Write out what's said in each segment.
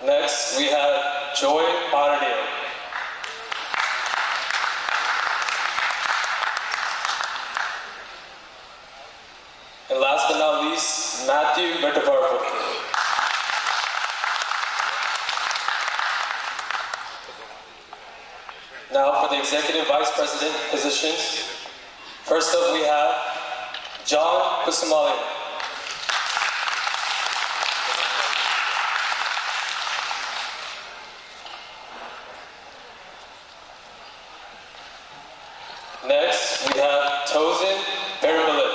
Next, we have Joy Bardale. And last but not least, Matthew Vetabarpo. Now for the Executive Vice President positions. First up, we have John Kusumali. Next, we have Tosin Berimalit.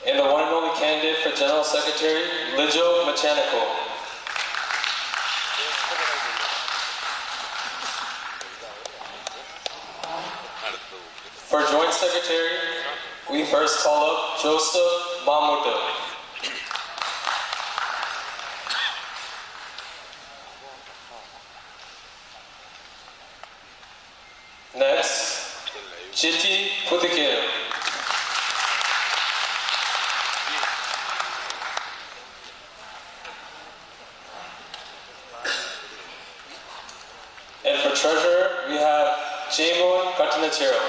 And the one and only candidate for General Secretary, Lijo Machanico. For Joint Secretary, we first call up Joseph Mamuto. Next, Chiti Putikir. And for Treasurer, we have Jaymon Katanachiro.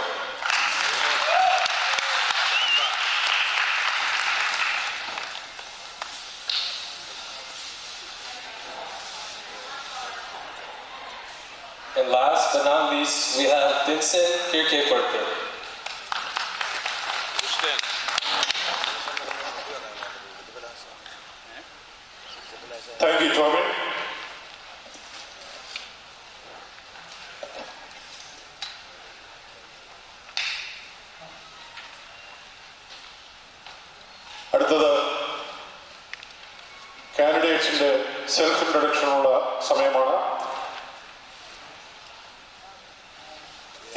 And last but not least, we have Vincent Kirkeporte. Thank you, Tommy. അടുത്തത് കാൻഡിഡേറ്റ്സിന്റെ self ഇൻട്രൊഡക്ഷനുള്ള സമയമാണ്.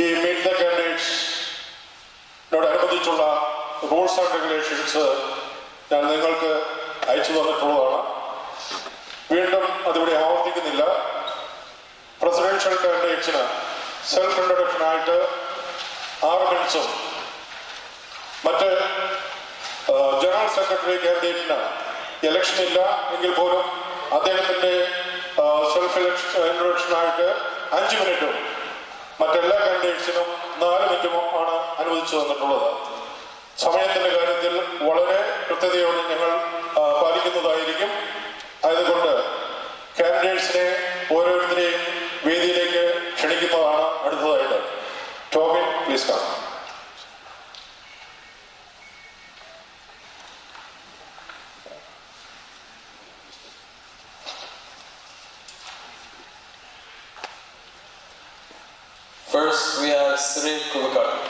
ഈ meet the കാൻഡിഡേറ്റ്സിനോടനുബന്ധിച്ചുള്ള rules and regulations ഞാൻ നിങ്ങൾക്ക് അയച്ചു തന്നിട്ടുള്ളതാണ്. വീണ്ടും അതിവിടെ ആവർത്തിക്കുന്നില്ല. പ്രസിഡൻഷ്യൽ കാൻഡിഡേറ്റ്സിന് സെൽഫ് ഇൻട്രൊഡക്ഷനായിട്ട് 6 മിനിറ്റ്സും മറ്റ് ജനറൽ സെക്രട്ടറി കാൻഡിഡേറ്റിന് ഇലക്ഷൻ ഇല്ല എങ്കിൽ പോലും അദ്ദേഹത്തിൻ്റെ സെൽഫ് ഇൻട്രൊഡക്ഷനായിട്ട് 5 മിനിറ്റും മറ്റെല്ലാ കാൻഡിഡേറ്റ്സിനും 4 മിനിറ്റും ആണ് അനുവദിച്ചു തന്നിട്ടുള്ളത്. സമയത്തിൻ്റെ കാര്യത്തിൽ വളരെ കൃത്യതയോടെ ഞങ്ങൾ പാലിക്കുന്നതായിരിക്കും. അതുകൊണ്ട് കാൻഡിഡേറ്റ്സിനെ ഓരോരുത്തരെയും വേദിയിലേക്ക് ക്ഷണിക്കുന്നതാണ് അടുത്തതായിട്ട്. Tomin, please come. First, we have Sri Kulkarni.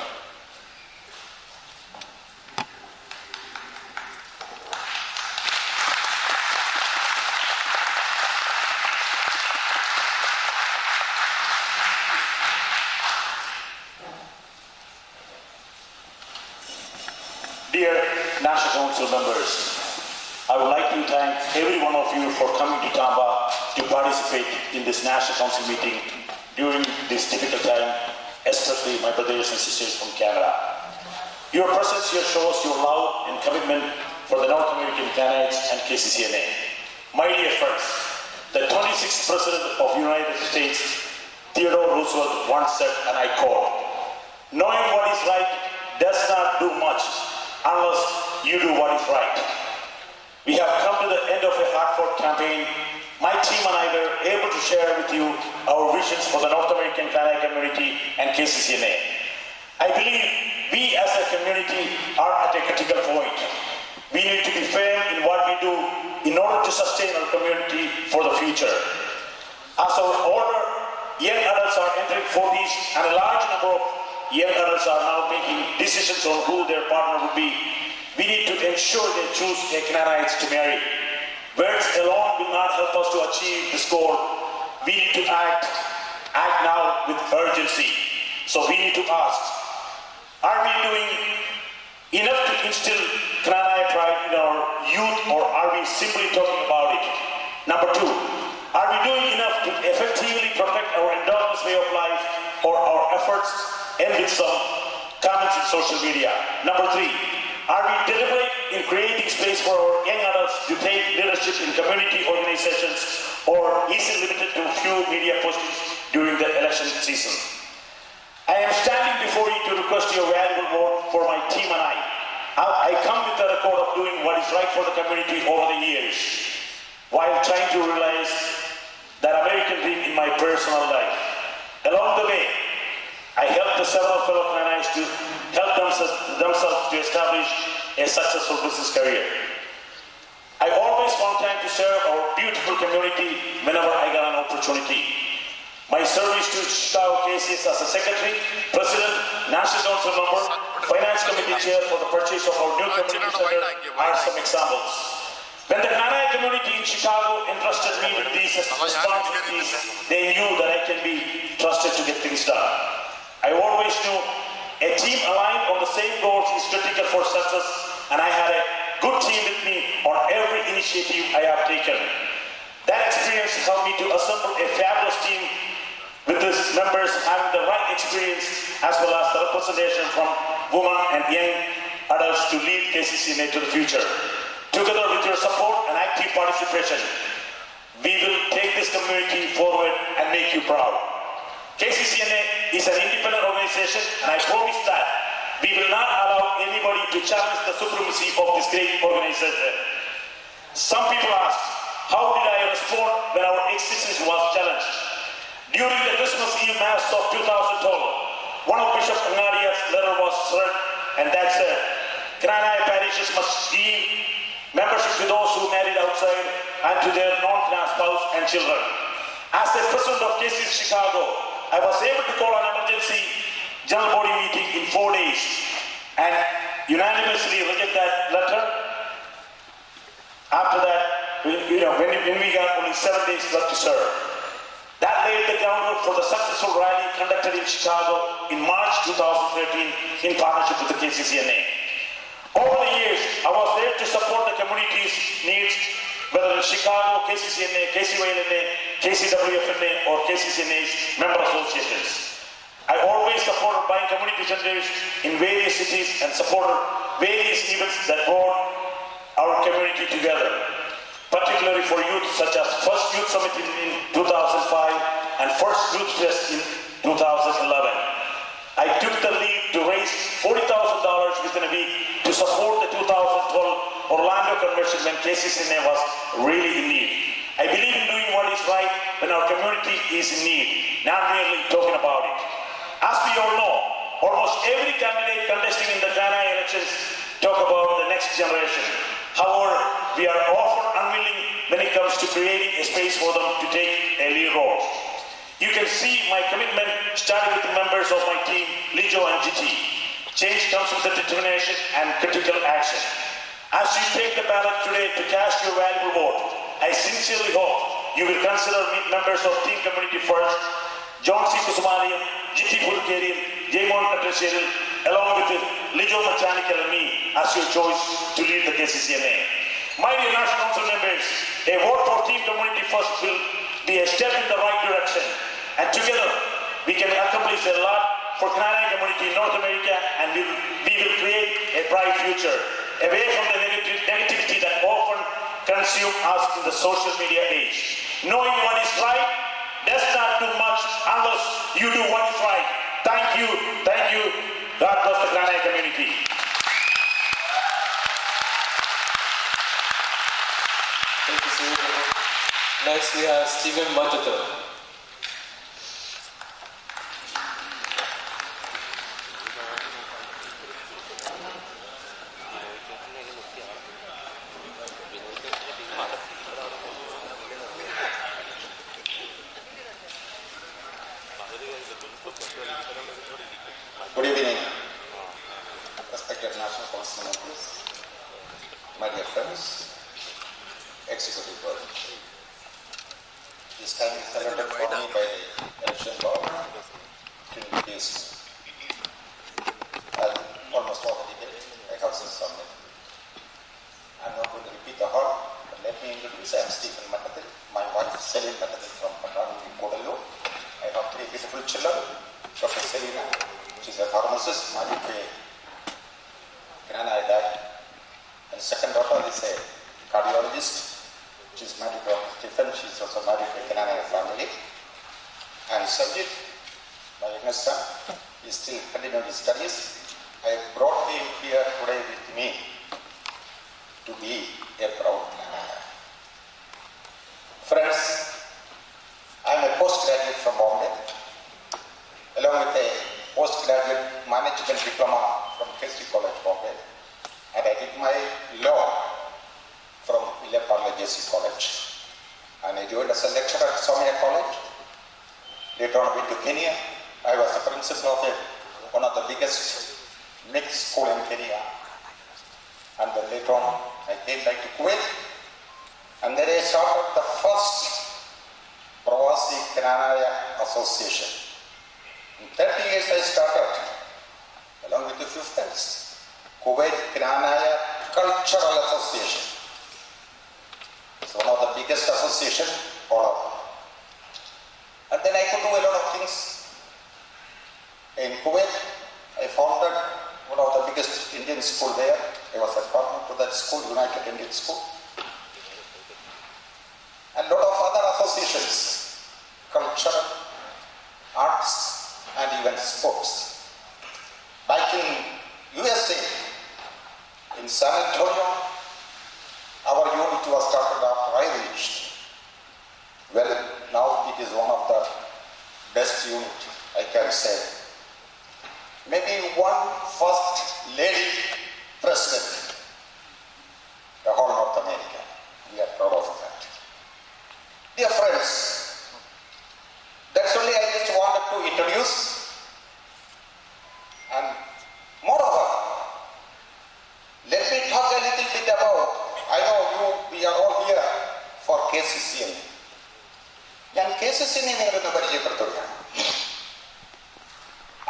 Dear National Council members, I would like to thank every one of you for coming to Tamba to participate in this National Council meeting during this difficult time, especially my brothers and sisters from Canada. Your presence here shows your love and commitment for the North American candidates and KCCNA. My dear friends, the 26th President of the United States, Theodore Roosevelt, once said, and I quote, "Knowing what is right does not do much unless you do what is right." We have come to the end of a hard-fought campaign. My team and I were able to share with you our visions for the North American Canadian community and KCCNA. I believe we as a community are at a critical point. We need to be firm in what we do in order to sustain our community for the future. As our older young adults are entering 40s and a large number of young adults are now making decisions on who their partner will be, we need to ensure they choose a Canadians to marry. Words alone will not help us to achieve this goal. We need to act now with urgency. So we need to ask, are we doing enough to instill Canadian pride in our youth, or are we simply talking about it? Number 2, are we doing enough to effectively protect our indigenous way of life, or our efforts efforts and with some comments in social media. Number 3, are we deliberate in creating space for our young adults to take leadership in community organizations, or is it limited to few media postings during the election season? I am standing before you to request your valuable vote for my team and I come with a record of doing what is right for the community over the years, while trying to realize that American dream in my personal life. Along the way, I helped the several fellow Canadians to help themselves to establish a successful business career. I always found time to serve our beautiful community whenever I got an opportunity. My service to Chicago KCS as a secretary, president, national council member, finance committee chair for the purchase of our new community center are some examples. When the Canadian community in Chicago entrusted me with these responsibilities, they knew that I can be trusted to get things done. I always knew a team aligned on the same goals is critical for success, and I had a good team with me on every initiative I have taken. That experience helped me to assemble a fabulous team with its members having the right experience as well as the representation from women and young adults to lead KCCNA to the future. Together with your support and active participation, we will take this community forward and make you proud. KCCNA is an independent organization, and I promise that we will not allow anybody to challenge the supremacy of this great organization. Some people ask, how did I respond when our existence was challenged? During the Christmas Eve Mass of 2012, one of Bishop Angadia's letter was read, and that said, Cananai parishes must give membership to those who married outside and to their non-Canaan spouse and children. As the president of KCS Chicago, I was able to call an emergency general body meeting in 4 days and unanimously reject that letter. After that, when we got only 7 days left to serve. That laid the groundwork for the successful rally conducted in Chicago in March 2013 in partnership with the KCCNA. Over the years, I was there to support the community's needs, whether in Chicago, KCCNA, KCYLNA, KCWFNA, or KCCNA's member associations. I always supported buying community centers in various cities and supported various events that brought our community together, particularly for youth, such as First Youth Summit in 2005 and First Youth Fest in 2011. I took the lead to raise $40,000 within a week to support the 2012 Orlando convention when KCCNA was really in need. I believe in doing what is right when our community is in need, not merely talking about it. As we all know, almost every candidate contesting in the Canadian elections talk about the next generation. However, we are often unwilling when it comes to creating a space for them to take a lead role. You can see my commitment starting with the members of my team, Lijo and GT. Change comes with the determination and critical action. As you take the ballot today to cast your valuable vote, I sincerely hope you will consider members of Team Community First, John C. Kusumaliam, GT Pulkerian, Jaymon Katrashiril, along with Lijo Mechanical and me as your choice to lead the KCCNA. My dear National Council members, a vote for Team Community First will be a step in the right direction, and together we can accomplish a lot for Canadian community in North America, and we will create a bright future away from the negativity that often consumes us in the social media age. Knowing what is right does not do much unless you do what is right. Thank you. God bless the Canadian community. Thank you, sir. Next, we have Stephen Matato. Good evening, respected National Council members, my dear friends, executive board. This time is allotted for me by the election law to introduce almost all the debate. I have said something. I'm not going to repeat the whole, but let me introduce. I am Stephen Matatil. My wife is Celine Matatil from Patran, Kodalur. I have 3 beautiful children. Dr. Selina, she's a pharmacist, Madhukwe Kananaya died. And second daughter is a cardiologist, she's married to Stephen, she's also married to Kananaya family. And Sajid, my youngest son, is still continuing his studies. I brought him here today with me to be a proud Kananaya. Friends, I am a postgraduate from Bombay, along with a postgraduate management diploma from KC College, Bombay, and I did my law from William JC College. And I joined as a lecturer at Somia College. Later on, I went to Kenya. I was the principal of one of the biggest mixed school in Kenya. And then later on, I came back to Kuwait. And then I started the first Pravasi Kananaya Association. In 30 years I started, along with a few friends, Kuwait Kananaya Cultural Association. It's one of the biggest associations all over. And then I could do a lot of things. In Kuwait, I founded one of the biggest Indian school there. I was a partner to that school, United Indian School. And a lot of other associations, cultural, arts, and even sports. Back in USA, in San Antonio, our unit was started after I reached. Well, now it is one of the best unit, I can say. Maybe one first lady president, the whole North America. We are proud of that. Dear friends, that's only I just wanted to introduce. And moreover, let me talk a little bit about, I know we are all here for KCCN. ഞാൻ KCCN നിങ്ങളൊന്ന് പരിചയപ്പെടുത്തുകയാണ്.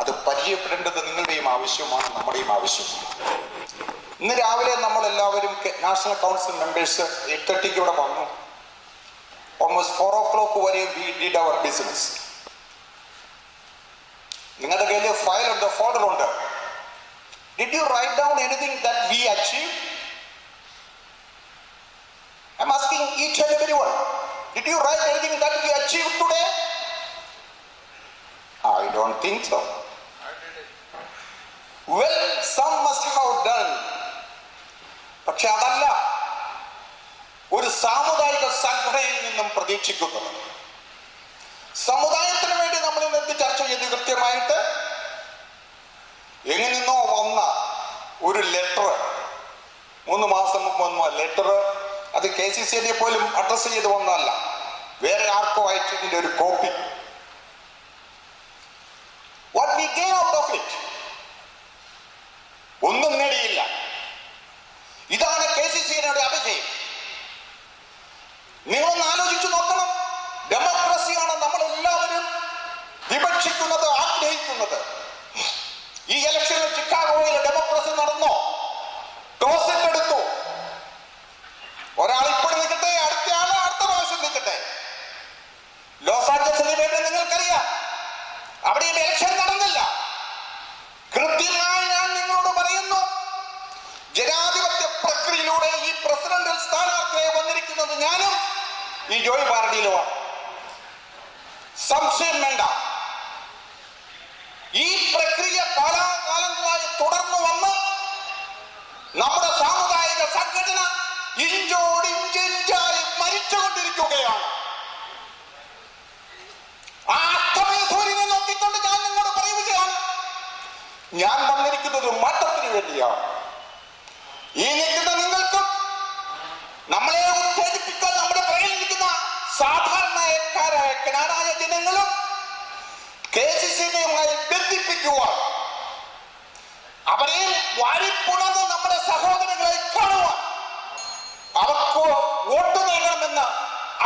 അത് പരിചയപ്പെടേണ്ടത് നിങ്ങളുടെയും ആവശ്യമാണ്, നമ്മുടെയും ആവശ്യമാണ്. ഇന്ന് രാവിലെ നമ്മളെല്ലാവരും നാഷണൽ കൗൺസിൽ മെമ്പേഴ്സ് 8:30 ഇവിടെ വന്നു. Almost 4 o'clock വരെ we did our business. നിങ്ങളുടെ കയ്യിൽ ഫയൽ ഉണ്ട്, ഫോൾഡർ ഉണ്ട്. Did you write down anything that we achieved? I'm asking each and everyone. Did you write anything that we achieved today? I don't think so. Well, some must have done. പക്ഷെ അതല്ല ഒരു സാമുദായിക സംഘടനയിൽ നിന്നും പ്രതീക്ഷിക്കുന്നത്. സമുദായത്തിന് വേണ്ടി നമ്മൾ ഇന്നത്തെ ചർച്ച ചെയ്ത് കൃത്യമായിട്ട് എങ്ങനെ നിന്നോ വന്ന ഒരു ലെറ്റർ, 3 മാസം മുമ്പ് വന്ന ലെറ്റർ, അത് KCCനെ പോലും അഡ്രസ് ചെയ്ത് വന്നതല്ല, വേറെ ആർക്കോ അയച്ചതിന്റെ ഒരു copy. What we gain out of it? ഒന്നും നേടിയില്ല. ഇതാണ് KCCയുടെ അപജയം. നിങ്ങളൊന്ന് ആലോചിച്ചു നോക്കണം. ഡെമോക്രസിയാണ് നമ്മളെല്ലാവരും വിവക്ഷിക്കുന്നത്, ആഗ്രഹിക്കുന്നത്. ഈ ഇലക്ഷനിൽ ചിക്കാഗോയിൽ ഡെമോക്രസി നടന്നോ? ടോസ് എടുത്തു. ഒരാൾ ഇപ്പോൾ നിൽക്കട്ടെ, അടുത്ത ആള് അടുത്ത പ്രാവശ്യം നിൽക്കട്ടെ. ലോസ് ആഞ്ചലസിലെ വേണ്ടി നിങ്ങൾക്കറിയാം, അവിടെയും ഇലക്ഷൻ നടന്നില്ല. കൃത്യമായി ഞാൻ നിങ്ങളോട് പറയുന്നു, ജനാധിപത്യ പ്രക്രിയയിലൂടെ ഈ പ്രസിഡന്റൽ സ്ഥാനാർത്ഥിയായി വന്നിരിക്കുന്നത് ഞാനും ഈ ജോയ് പാർട്ടിയിലുമാണ്. സംശയം വേണ്ട. ഈ പ്രക്രിയ കാലാകാലങ്ങളായി തുടർന്നു വന്ന് നമ്മുടെ സാമുദായിക സംഘടന ഇഞ്ചോടിഞ്ചായി മരിച്ചുകൊണ്ടിരിക്കുകയാണ്. ആ അസ്തമയ സൂര്യനെ നോക്കിക്കൊണ്ട് ഞാൻ നിങ്ങളോട് പറയുകയാണ്, ഞാൻ വന്നിരിക്കുന്നത് മാറ്റത്തിന് വേണ്ടിയാണ്. ഈ നിൽക്കുന്ന നിങ്ങൾക്കും നമ്മളെ ഉത്തേജിപ്പിക്കാൻ നമ്മുടെ പ്രകടിപ്പിക്കുന്ന സാധാരണക്കാരായ കനാനായ ജനങ്ങളും KCCയുമായി ബന്ധിപ്പിക്കുവാൻ, അവരെയും വാരിപ്പുണർന്ന് നമ്മുടെ സഹോദരങ്ങളെ കാണുവാൻ, അവർക്ക് വോട്ട് നൽകണമെന്ന്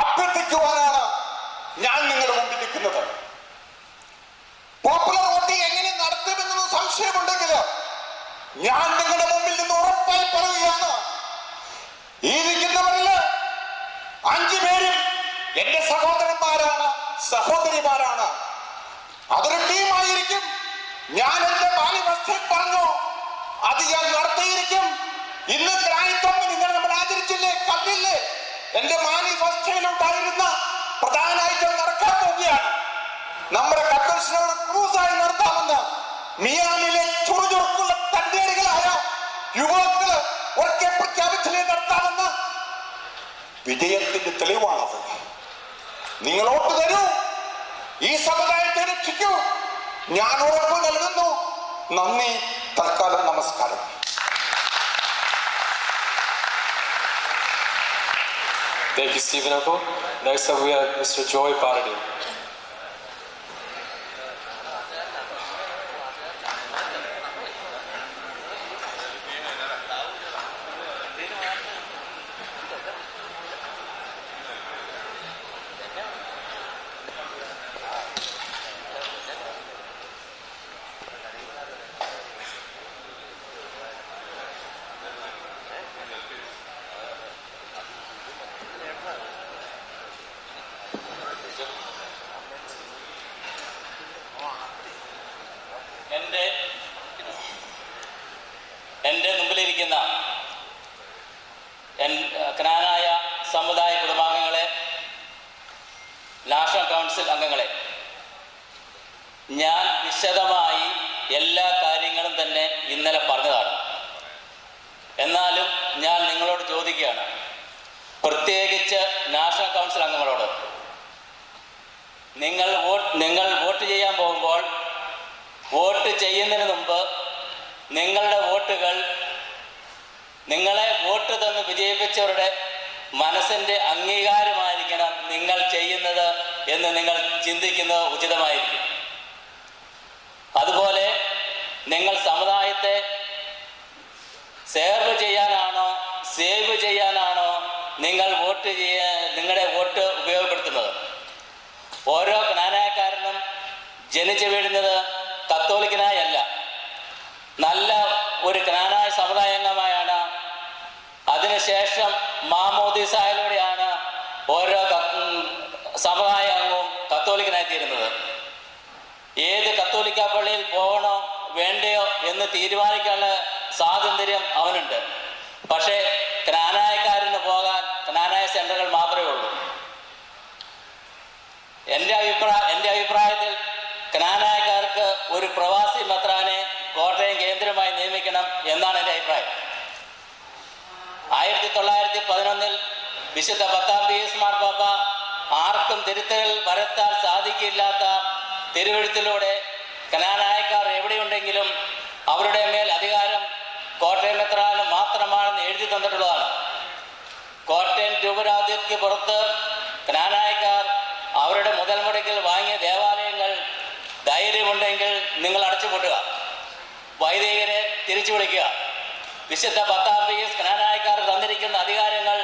അഭ്യർത്ഥിക്കുവാനാണ് ഞാൻ നിങ്ങളുടെ മുമ്പിൽ നിൽക്കുന്നത്. പോപ്പുലർ വോട്ടിംഗ് എങ്ങനെ നടത്തുമെന്നത് സംശയമുണ്ടെങ്കിൽ ഞാൻ നിങ്ങളുടെ മുമ്പിൽ നിന്ന് ഉറപ്പായി പറയുകയാണ്, ഈ ഇരിക്കുന്നവരിൽ 5 പേരും എന്റെ സഹോദരന്മാരാണ്, സഹോദരിമാരാണ്. അതൊരു ടീമായിരിക്കും. ഞാൻ എന്റെ ബാല്യവസ്ഥയിൽ പറഞ്ഞു, അത് ഞാൻ നടത്തിയിരിക്കും. ഇന്ന് ഗ്രായിത്വം നിങ്ങൾ നമ്മൾ ആചരിച്ചില്ലേ, കണ്ടില്ലേ? എന്റെ മാനിഫെസ്റ്റോയിലുണ്ടായിരുന്ന പ്രധാനമായിട്ടും നടക്കാൻ പോവുകയാണ്. നമ്മുടെ കൺവെൻഷനോട് ക്രൂസായി നടത്താമെന്ന് മിയാമിലെ ചുറുചുറുക്കുള്ള തണ്ടേടികളായ യുവാക്കള് ഉറക്കെ പ്രഖ്യാപിച്ചില്ലേ നടത്താമെന്ന്. വിജയത്തിന്റെ തെളിവാണത്. നിങ്ങൾ വോട്ട് തരൂ, ഈ സമുദായത്തെ രക്ഷിക്കൂ. ഞാൻ ഉറപ്പ് നൽകുന്നു. നന്ദി. തൽക്കാലം നമസ്കാരം. Thank you, Stephen Uncle. Next up, we have Mr. Joy Parady. എൻ്റെ മുമ്പിലിരിക്കുന്ന ക്നാനായ സമുദായ കുടുംബാംഗങ്ങളെ, നാഷണൽ കൗൺസിൽ അംഗങ്ങളെ, ഞാൻ വിശദമായി എല്ലാ കാര്യങ്ങളും തന്നെ ഇന്നലെ പറഞ്ഞതാണ്. എന്നാലും ഞാൻ നിങ്ങളോട് ചോദിക്കുകയാണ്, പ്രത്യേകിച്ച് നാഷണൽ കൗൺസിൽ അംഗങ്ങളോട്, നിങ്ങൾ വോട്ട് ചെയ്യാൻ പോകുമ്പോൾ വോട്ട് ചെയ്യുന്നതിന് മുമ്പ് നിങ്ങളുടെ വോട്ടുകൾ നിങ്ങളെ വോട്ട് തന്ന് വിജയിപ്പിച്ചവരുടെ മനസ്സിൻ്റെ അംഗീകാരമായിരിക്കണം നിങ്ങൾ ചെയ്യുന്നത് എന്ന് നിങ്ങൾ ചിന്തിക്കുന്നത് ഉചിതമായിരിക്കും. അതുപോലെ നിങ്ങൾ സമുദായത്തെ സേവ് ചെയ്യാനാണോ നിങ്ങൾ നിങ്ങളുടെ വോട്ട് ഉപയോഗപ്പെടുത്തുന്നത്? ഓരോ ക്നാനായക്കാരനും ജനിച്ചു വീഴുന്നത് കത്തോലിക്കനായല്ല, നല്ല ഒരു ക്നാനായ സമുദായാംഗമായാണ്. അതിനുശേഷം മാമോദീസായിലൂടെയാണ് ഓരോ സമുദായ അംഗവും കത്തോലിക്കനായിത്തീരുന്നത്. ഏത് കത്തോലിക്ക പള്ളിയിൽ പോകണോ വേണ്ടയോ എന്ന് തീരുമാനിക്കാനുള്ള സ്വാതന്ത്ര്യം അവനുണ്ട്. പക്ഷേ ക്നാനായക്കാരന് പോകാൻ ക്നാനായ സെന്ററുകൾ മാത്രമേ ഉള്ളൂ. എൻ്റെ അഭിപ്രായത്തിൽ ക്നാനായക്കാർക്ക് ഒരു പ്രവാസി മെത്രാനെ കോട്ടയം കേന്ദ്രമായി നിയമിക്കണം എന്നാണ് എൻ്റെ അഭിപ്രായം. 1911 വിശുദ്ധ 10-ാം പീസ് മാർപ്പാപ്പ ആർക്കും തിരുത്തൽ വരുത്താൻ സാധിക്കില്ലാത്ത തിരുവെഴുത്തിലൂടെ ക്നാനായക്കാർ എവിടെയുണ്ടെങ്കിലും അവരുടെ മേൽ അധികാരം കോട്ടയം മെത്രാന് മാത്രമാണെന്ന് എഴുതി തന്നിട്ടുള്ളതാണ്. കോട്ടയം രൂപരാജ്യത്തിന് പുറത്ത് ക്നാനായക്കാർ അവരുടെ മുതൽ മുടക്കിൽ വാങ്ങിയ ദേവാലയങ്ങൾ ധൈര്യമുണ്ടെങ്കിൽ നിങ്ങൾ അടച്ചുപൂട്ടുക, വൈദികരെ തിരിച്ചു വിളിക്കുക. വിശുദ്ധ 10-ാം പീസ് ക്നാനായക്കാർ തന്നിരിക്കുന്ന അധികാരങ്ങൾ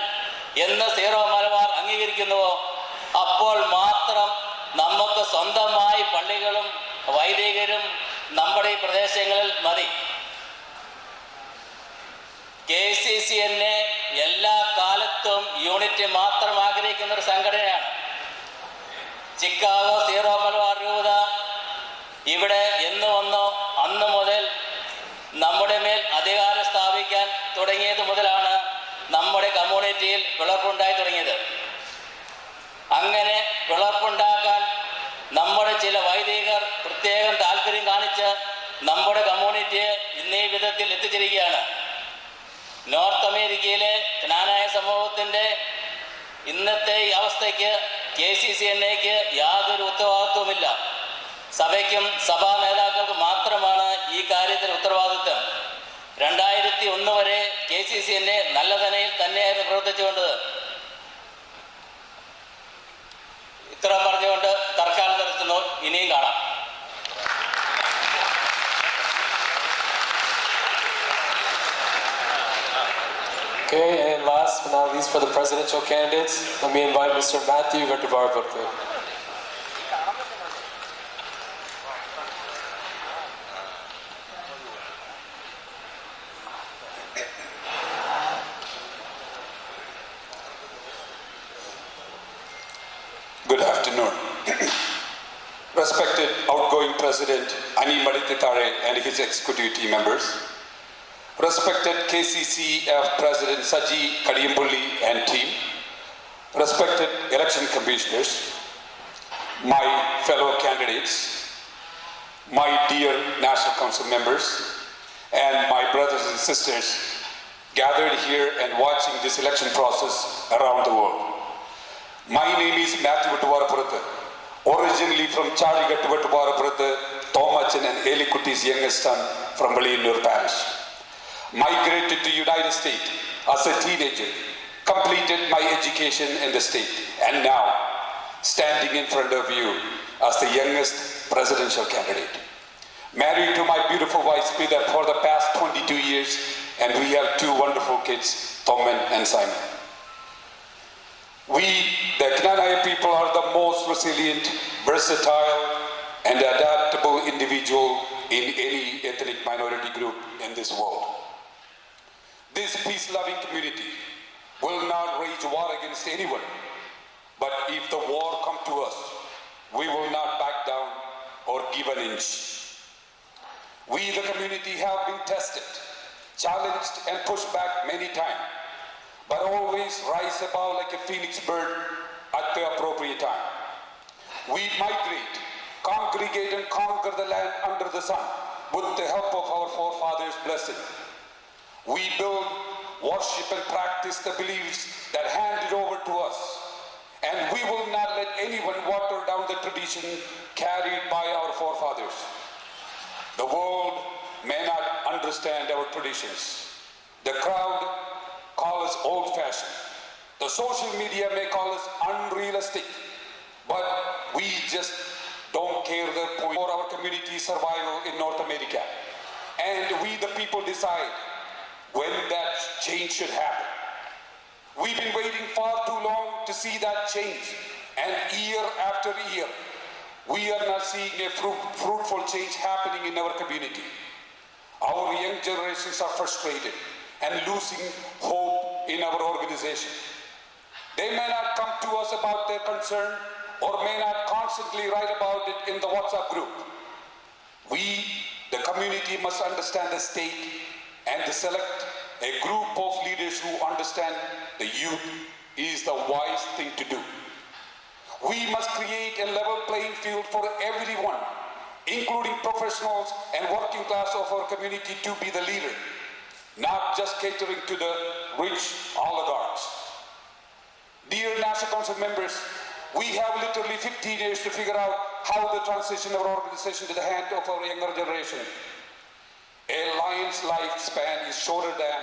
എന്ന് സീറോ മലബാർ അംഗീകരിക്കുന്നുവോ അപ്പോൾ മാത്രം നമുക്ക് സ്വന്തമായി പള്ളികളും വൈദികരും നമ്മുടെ ഈ പ്രദേശങ്ങളിൽ മതി. KCCNA എല്ലാ കാലത്തും യൂണിറ്റ് മാത്രം ആഗ്രഹിക്കുന്ന ഒരു സംഘടനയാണ്. ചിക്കാഗോ സീറോ മലബാർ രൂപത ഇവിടെ എന്ന് വന്നോ അന്ന് മുതൽ നമ്മുടെ മേൽ അധികാരം സ്ഥാപിക്കാൻ തുടങ്ങിയത് മുതലാണ് നമ്മുടെ കമ്മ്യൂണിറ്റിയിൽ പിളർപ്പുണ്ടായി തുടങ്ങിയത്. അങ്ങനെ പിളർപ്പുണ്ടാക്കാൻ നമ്മുടെ ചില വൈദികർ പ്രത്യേകം താല്പര്യം കാണിച്ച് നമ്മുടെ കമ്മ്യൂണിറ്റിയെ ഇന്നീ വിധത്തിൽ എത്തിച്ചിരിക്കുകയാണ്. നോർത്ത് അമേരിക്കയിലെ ക്നാനായ സമൂഹത്തിൻ്റെ ഇന്നത്തെ ഈ അവസ്ഥയ്ക്ക് KCCNAക്ക് യാതൊരു ഉത്തരവാദിത്വമില്ല. സഭയ്ക്കും സഭാ നേതാക്കൾക്ക് മാത്രമാണ് ഈ കാര്യത്തിൽ ഉത്തരവാദിത്വം. 2001 വരെ KCCNA നല്ല നിലയിൽ തന്നെയായിരുന്നു പ്രവർത്തിച്ചുകൊണ്ടത്. ഇത്ര പറഞ്ഞുകൊണ്ട് തൽക്കാലം നിർത്തുന്നു. ഇനിയും കാണാം. Okay, and last but not least for the presidential candidates, let me invite Mr. Matthew Vertivar-Buckley. Good afternoon. Respected outgoing President Ani Madititare and his executive team members, respected KCCF President Saji Kadiambulli and team, respected election commissioners, my fellow candidates, my dear National Council members, and my brothers and sisters gathered here and watching this election process around the world. My name is Matthew Vattuvarapuruthu, originally from Chaligattu Vattuvarapuruthu, Thomachan and Elikutti's youngest son from Valiyannur Parish. Migrated to United States as a teenager, completed my education in the state, and now standing in front of you as the youngest presidential candidate. Married to my beautiful wife Smita for the past 22 years, and we have two wonderful kids, Thoman and Simon. We, the Knanaya people, are the most resilient, versatile, and adaptable individual in any ethnic minority group in this world. This peace-loving community will not wage war against anyone, but if the war comes to us, we will not back down or give an inch. We, the community, have been tested, challenged, and pushed back many times, but always rise above like a phoenix bird at the appropriate time. We migrate, congregate, and conquer the land under the sun with the help of our forefathers' blessing. We build, worship, and practice the beliefs that handed over to us, and we will not let anyone water down the tradition carried by our forefathers. The world may not understand our traditions. The crowd call us old-fashioned. The social media may call us unrealistic, but we just don't care the point for our community survival in North America. And we, the people, decide when that change should happen. We've been waiting far too long to see that change, and year after year, we are not seeing a fruitful change happening in our community. Our young generations are frustrated and losing hope in our organization. They may not come to us about their concern or may not constantly write about it in the WhatsApp group. We, the community, must understand the stake and select a group of leaders who understand the youth is the wise thing to do. We must create a level playing field for everyone, including professionals and working class of our community, to be the leader, not just catering to the rich oligarchs. Dear National Council members, we have literally 15 years to figure out how the transition of our organization to the hand of our younger generation. A lion's lifespan is shorter than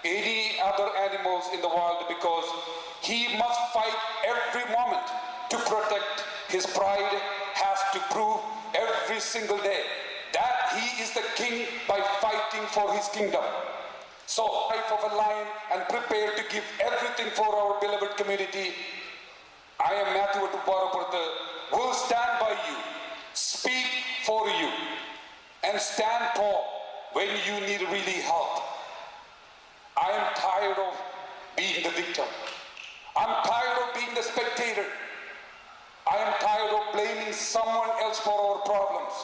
any other animals in the world because he must fight every moment to protect his pride, has to prove every single day that he is the king by fighting for his kingdom. So, life of a lion and prepare to give everything for our beloved community. I am Matthew Vattuvarapuruthu, will stand by you, speak for you, and stand tall when you need really help. I am tired of being the victim. I'm tired of being the spectator. I am tired of blaming someone else for our problems.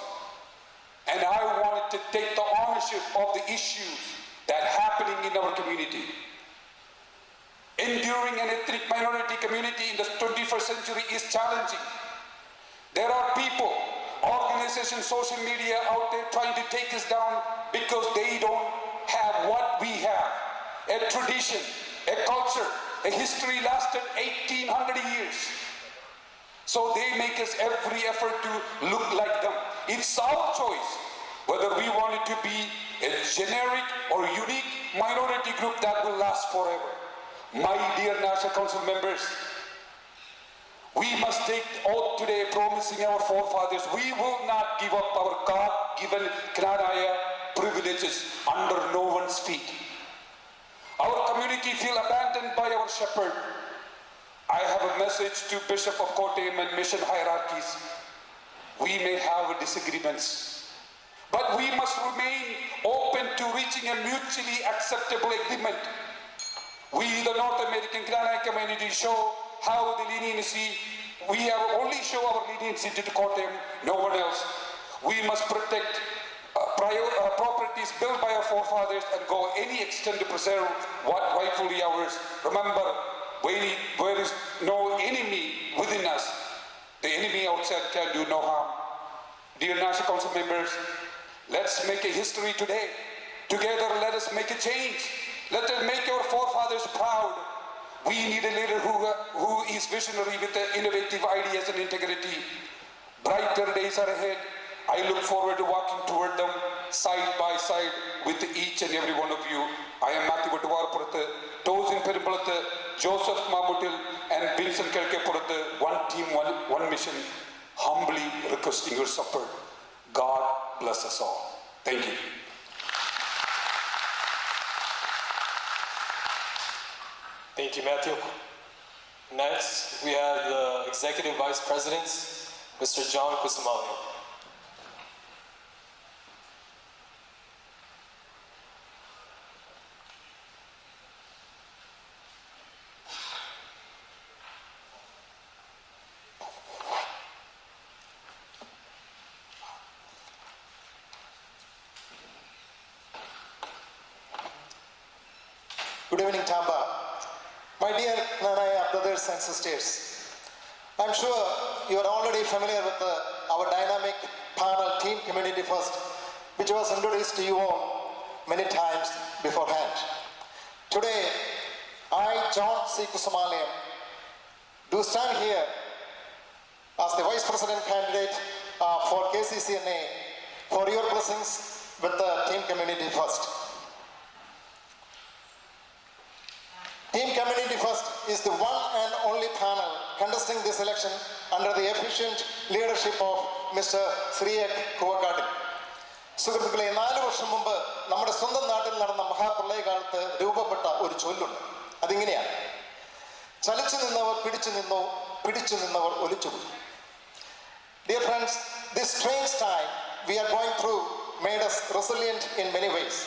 And I wanted to take the ownership of the issues that are happening in our community. Enduring an ethnic minority community in the 21st century is challenging. There are people, organizations, social media out there trying to take us down because they don't have what we have. A tradition, a culture, a history lasted 1800 years. So they make us every effort to look like them. It's our choice whether we want it to be a generic or unique minority group that will last forever. My dear National Council members, we must take oath today promising our forefathers we will not give up our God-given Knanaya privileges under no one's feet. Our community feel abandoned by our shepherd. I have a message to Bishop of Kottayam and mission hierarchies. We may have disagreements, but we must remain open to reaching a mutually acceptable agreement. We, the North American Knanaya community, show how the leniency We have only show our leniency to Kottayam, no one else. We must protect properties built by our forefathers and go any extent to preserve what rightfully ours. Remember, there is no enemy within us. The enemy outside can do no harm. Dear National Council members, let's make a history today. Together, let us make a change. Let us make our forefathers proud. We need a leader who is visionary with innovative ideas and integrity. Brighter days are ahead. I look forward to walking toward them side by side with each and every one of you. I am Matthew Vatuvarpuruthu, Tosin Perimpalathu, Joseph Mamutil, and Vincent Kelkepuruthu. One team, one mission. Humbly requesting your support. God bless us all. Thank you. Thank you, Matthew. Next, we have the Executive Vice Presidents, Mr. John Kusumaliam. Good evening, Tamba. My dear Knanaya brothers and sisters, I'm sure you are already familiar with our dynamic panel Team Community First, which was introduced to you all many times beforehand. Today, I, John C. Kusumaliam, do stand here as the Vice President candidate for KCCNA for your blessings with the Team Community First. Team Community First is the one and only panel contesting this election under the efficient leadership of Mr. Sriyak Kuvakadil. സുഹൃത്തുക്കളെ 4 വർഷം മുമ്പ് നമ്മുടെ സ്വന്തം നാട്ടിൽ നടന്ന മഹാപ്രളയകാലത്ത് രൂപപ്പെട്ട ഒരു ചൊല്ലുണ്ട്. അതിങ്ങനെയാണ്: ചലിച്ചു നിന്നവർ പിടിച്ചു നിന്നോ, പിടിച്ചു നിന്നവർ ഒലിച്ചുപോയി. Dear friends, this strange time we are going through made us resilient in many ways.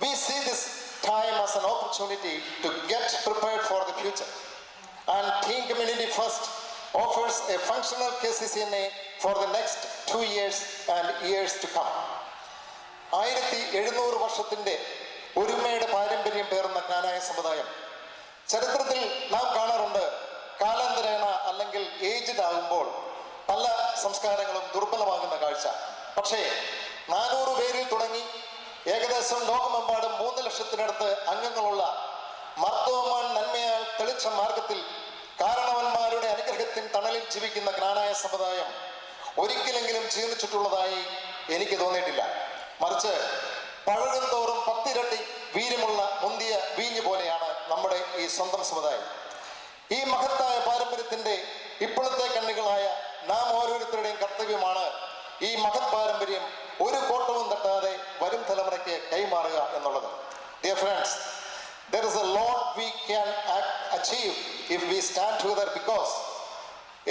We see this time as an opportunity to get prepared for the future. And Team Community First offers a functional KCCNA for the next 2 years and years to come. 1700 വർഷത്തിൻ്റെ ഒരുമയുടെ പാരമ്പര്യം പേർന്ന ജ്ഞാനായ സമുദായം ചരിത്രത്തിൽ നാം കാണാറുണ്ട്. കാലാന്തരേണ അല്ലെങ്കിൽ aged ആകുമ്പോൾ പല സംസ്കാരങ്ങളും ദുർബലമാകുന്ന കാഴ്ച. പക്ഷേ 400 പേരിൽ തുടങ്ങി ഏകദേശം ലോകമെമ്പാടും 3 ലക്ഷത്തിനടുത്ത് അംഗങ്ങളുള്ള മർത്തോമാൻ നന്മയാൽ തെളിച്ച മാർഗത്തിൽ കാരണവന്മാരുടെ അനുഗ്രഹത്തിൻ തണലിൽ ജീവിക്കുന്ന ജ്ഞാനായ സമുദായം ഒരിക്കലെങ്കിലും ജീർണിച്ചിട്ടുള്ളതായി എനിക്ക് തോന്നിയിട്ടില്ല. മറിച്ച് പഴകും തോറും 10 ഇരട്ടി വീര്യമുള്ള മുന്തിയ വീഞ്ഞ് പോലെയാണ് നമ്മുടെ ഈ സ്വന്തം സമുദായം. ഈ മഹത്തായ പാരമ്പര്യത്തിൻ്റെ ഇപ്പോഴത്തെ കണ്ണികളായ നാം ഓരോരുത്തരുടെയും കർത്തവ്യമാണ് ഈ മഹത് പാരമ്പര്യം ഒരു കോട്ടവും തട്ടാതെ വരും തലമുറയ്ക്ക് കൈമാറുക എന്നുള്ളത്. Dear friends, there is a lot we can achieve if we stand together, because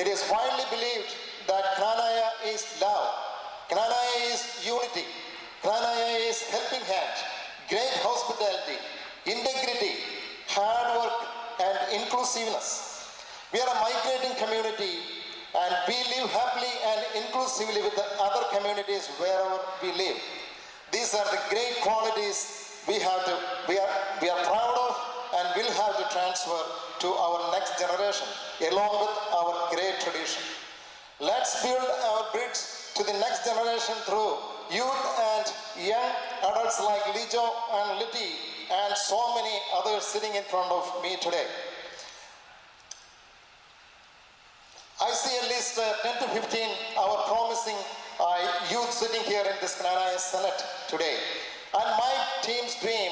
it is widely believed that Knanaya is love, Knanaya is unity, Knanaya is helping hand, great hospitality, integrity, hard work and inclusiveness. We are a migrating community and we live happily and inclusively with the other communities wherever we live. These are the great qualities we are proud of and will have to transfer to our next generation along with our great tradition. Let's build our bridge to the next generation through youth and young adults like Lijo and Liti and so many others sitting in front of me today. I see at least 10 to 15 our promising youth sitting here in this Knanaya Senate today. And my team's dream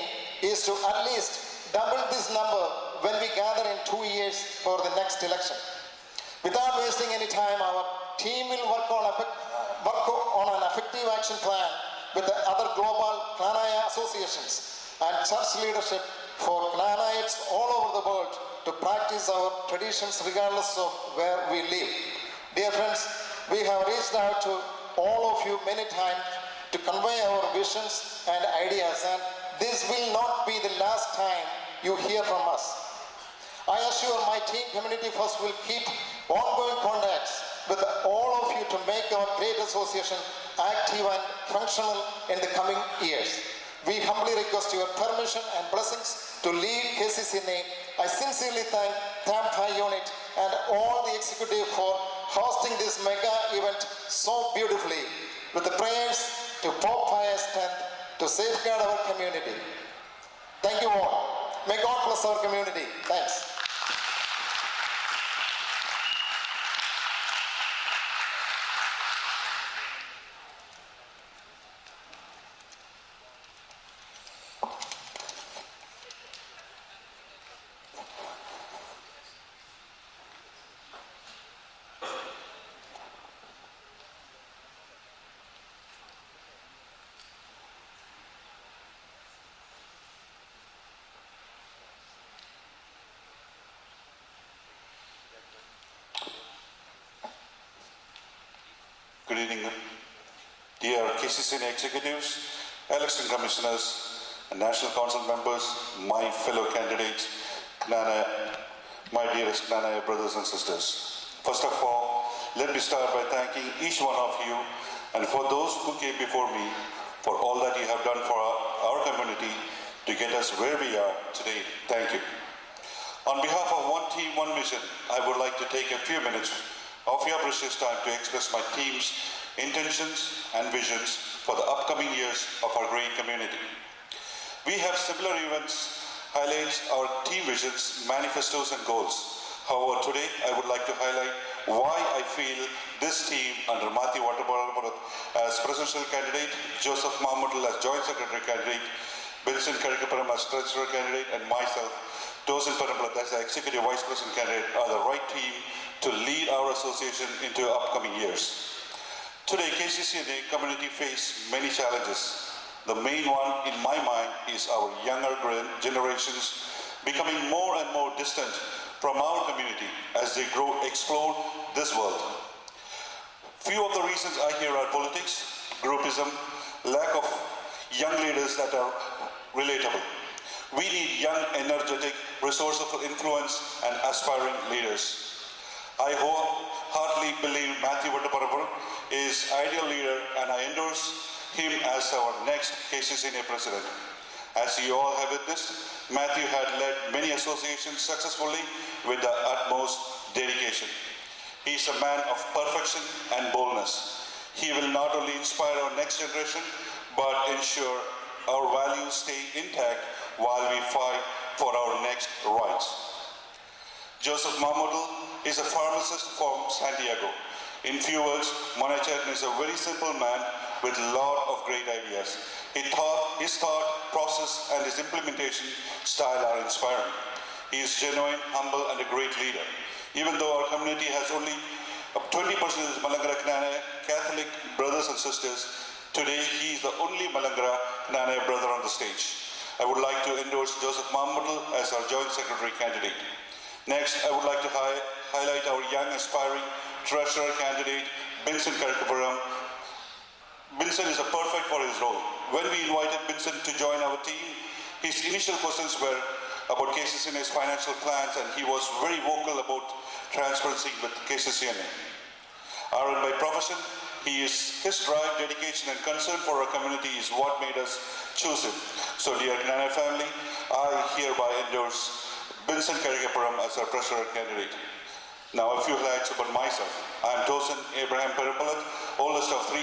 is to at least double this number when we gather in 2 years for the next election. Without wasting any time, our team will work on an effective action plan with the other global Knanaya associations and church leadership for Knanayites all over the world to practice our traditions regardless of where we live. Dear friends, we have reached out to all of you many times to convey our visions and ideas, and this will not be the last time you hear from us. I assure my Team Community First will keep ongoing contacts with all of you to make our great association active and functional in the coming years. We humbly request your permission and blessings to lead KCCNA. I sincerely thank TAMPI unit and all the executive for hosting this mega event so beautifully, with the prayers to Pope Pius X to safeguard our community. Thank you all. May God bless our community. Thanks. Good evening, dear KCCNA executives, election commissioners, and National Council members, my fellow candidates, my dearest Knanaya brothers and sisters. First of all, let me start by thanking each one of you, and for those who came before me, for all that you have done for our community to get us where we are today. Thank you. On behalf of One Team, One Mission, I would like to take a few minutes of your precious time to express my team's intentions and visions for the upcoming years of our great community. We have similar events, highlights our team visions, manifestos and goals. However, today I would like to highlight why I feel this team under Matthew Wattaparamurath as presidential candidate, Joseph Mammutal as joint secretary candidate, Vincent Karikapuram as treasurer candidate, and myself, Tosin Paramurath as the executive vice president candidate are the right team to lead our association into upcoming years. Today, KCCNA community face many challenges. The main one in my mind is our younger generations becoming more and more distant from our community as they explore this world. Few of the reasons I hear are politics, groupism, lack of young leaders that are relatable. We need young, energetic, resourceful influence and aspiring leaders. I wholeheartedly believe Matthew Wattaparamurath is ideal leader, and I endorse him as our next KCCNA president. As you all have witnessed, Matthew had led many associations successfully with the utmost dedication. He is a man of perfection and boldness. He will not only inspire our next generation, but ensure our values stay intact while we fight for our next rights. Joseph Mammutal is a pharmacist from Santiago. In few words, Manacharyan is a very simple man with a lot of great ideas. His thought process and his implementation style are inspiring. He is genuine, humble, and a great leader. Even though our community has only 20% of Malangara Knanaya Catholic brothers and sisters, today he is the only Malangara Knanaya brother on the stage. I would like to endorse Joseph Mammutal as our joint secretary candidate. Next, I would like to highlight our young, aspiring treasurer candidate, Vincent Karikapuram. Vincent is perfect for his role. When we invited Vincent to join our team, his initial questions were about KCCNA's financial plans, and he was very vocal about transparency with KCCNA. RN by profession, his drive, dedication, and concern for our community is what made us choose him. So, dear Knanaya family, I hereby endorse Vincent Karikapuram as our treasurer candidate. Now, a few highlights about myself. I am Tosin Abraham Parampalat, oldest of three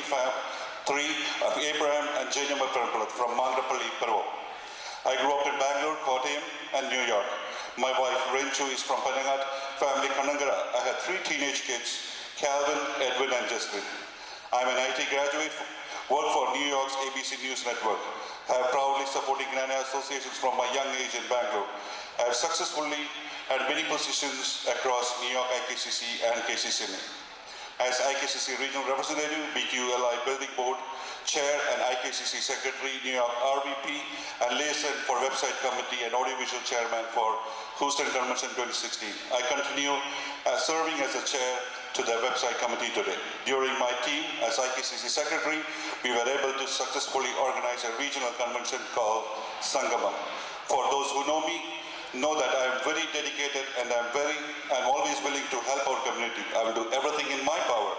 of Abraham and Jainama Parampalat from Mangrapalli, Peru. I grew up in Bangalore, Kottayam, and New York. My wife, Renchu, is from Panangat family, Kanangara. I had 3 teenage kids, Calvin, Edwin, and Jasmine. I'm an IT graduate, work for New York's ABC News Network. I have proudly supported Knanaya associations from my young age in Bangalore. I have successfully had many positions across New York IKCC and KCCNA. As IKCC Regional Representative, BQLI Building Board Chair, and IKCC Secretary, New York RVP, and liaison for Website Committee and Audiovisual Chairman for Houston Convention 2016. I continue serving as a chair to the Website Committee today. During my team as IKCC Secretary, we were able to successfully organize a regional convention called Sangamam. For those who know me, know that I am very dedicated and I'm always willing to help our community. I will do everything in my power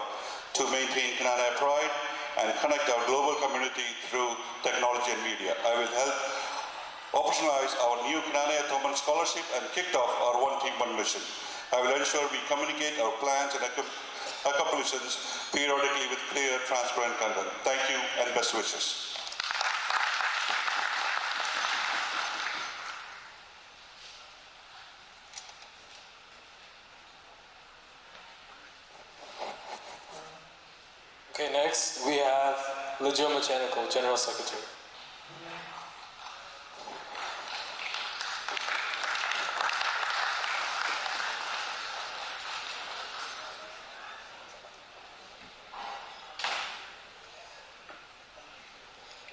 to maintain Knanaya pride and connect our global community through technology and media. I will help operationalize our new Knanaya Thoman Scholarship and kicked off our One Team One mission. I will ensure we communicate our plans and accomplishments periodically with clear, transparent content. Thank you and best wishes. Okay, next we have Lejo Mechanical, General Secretary.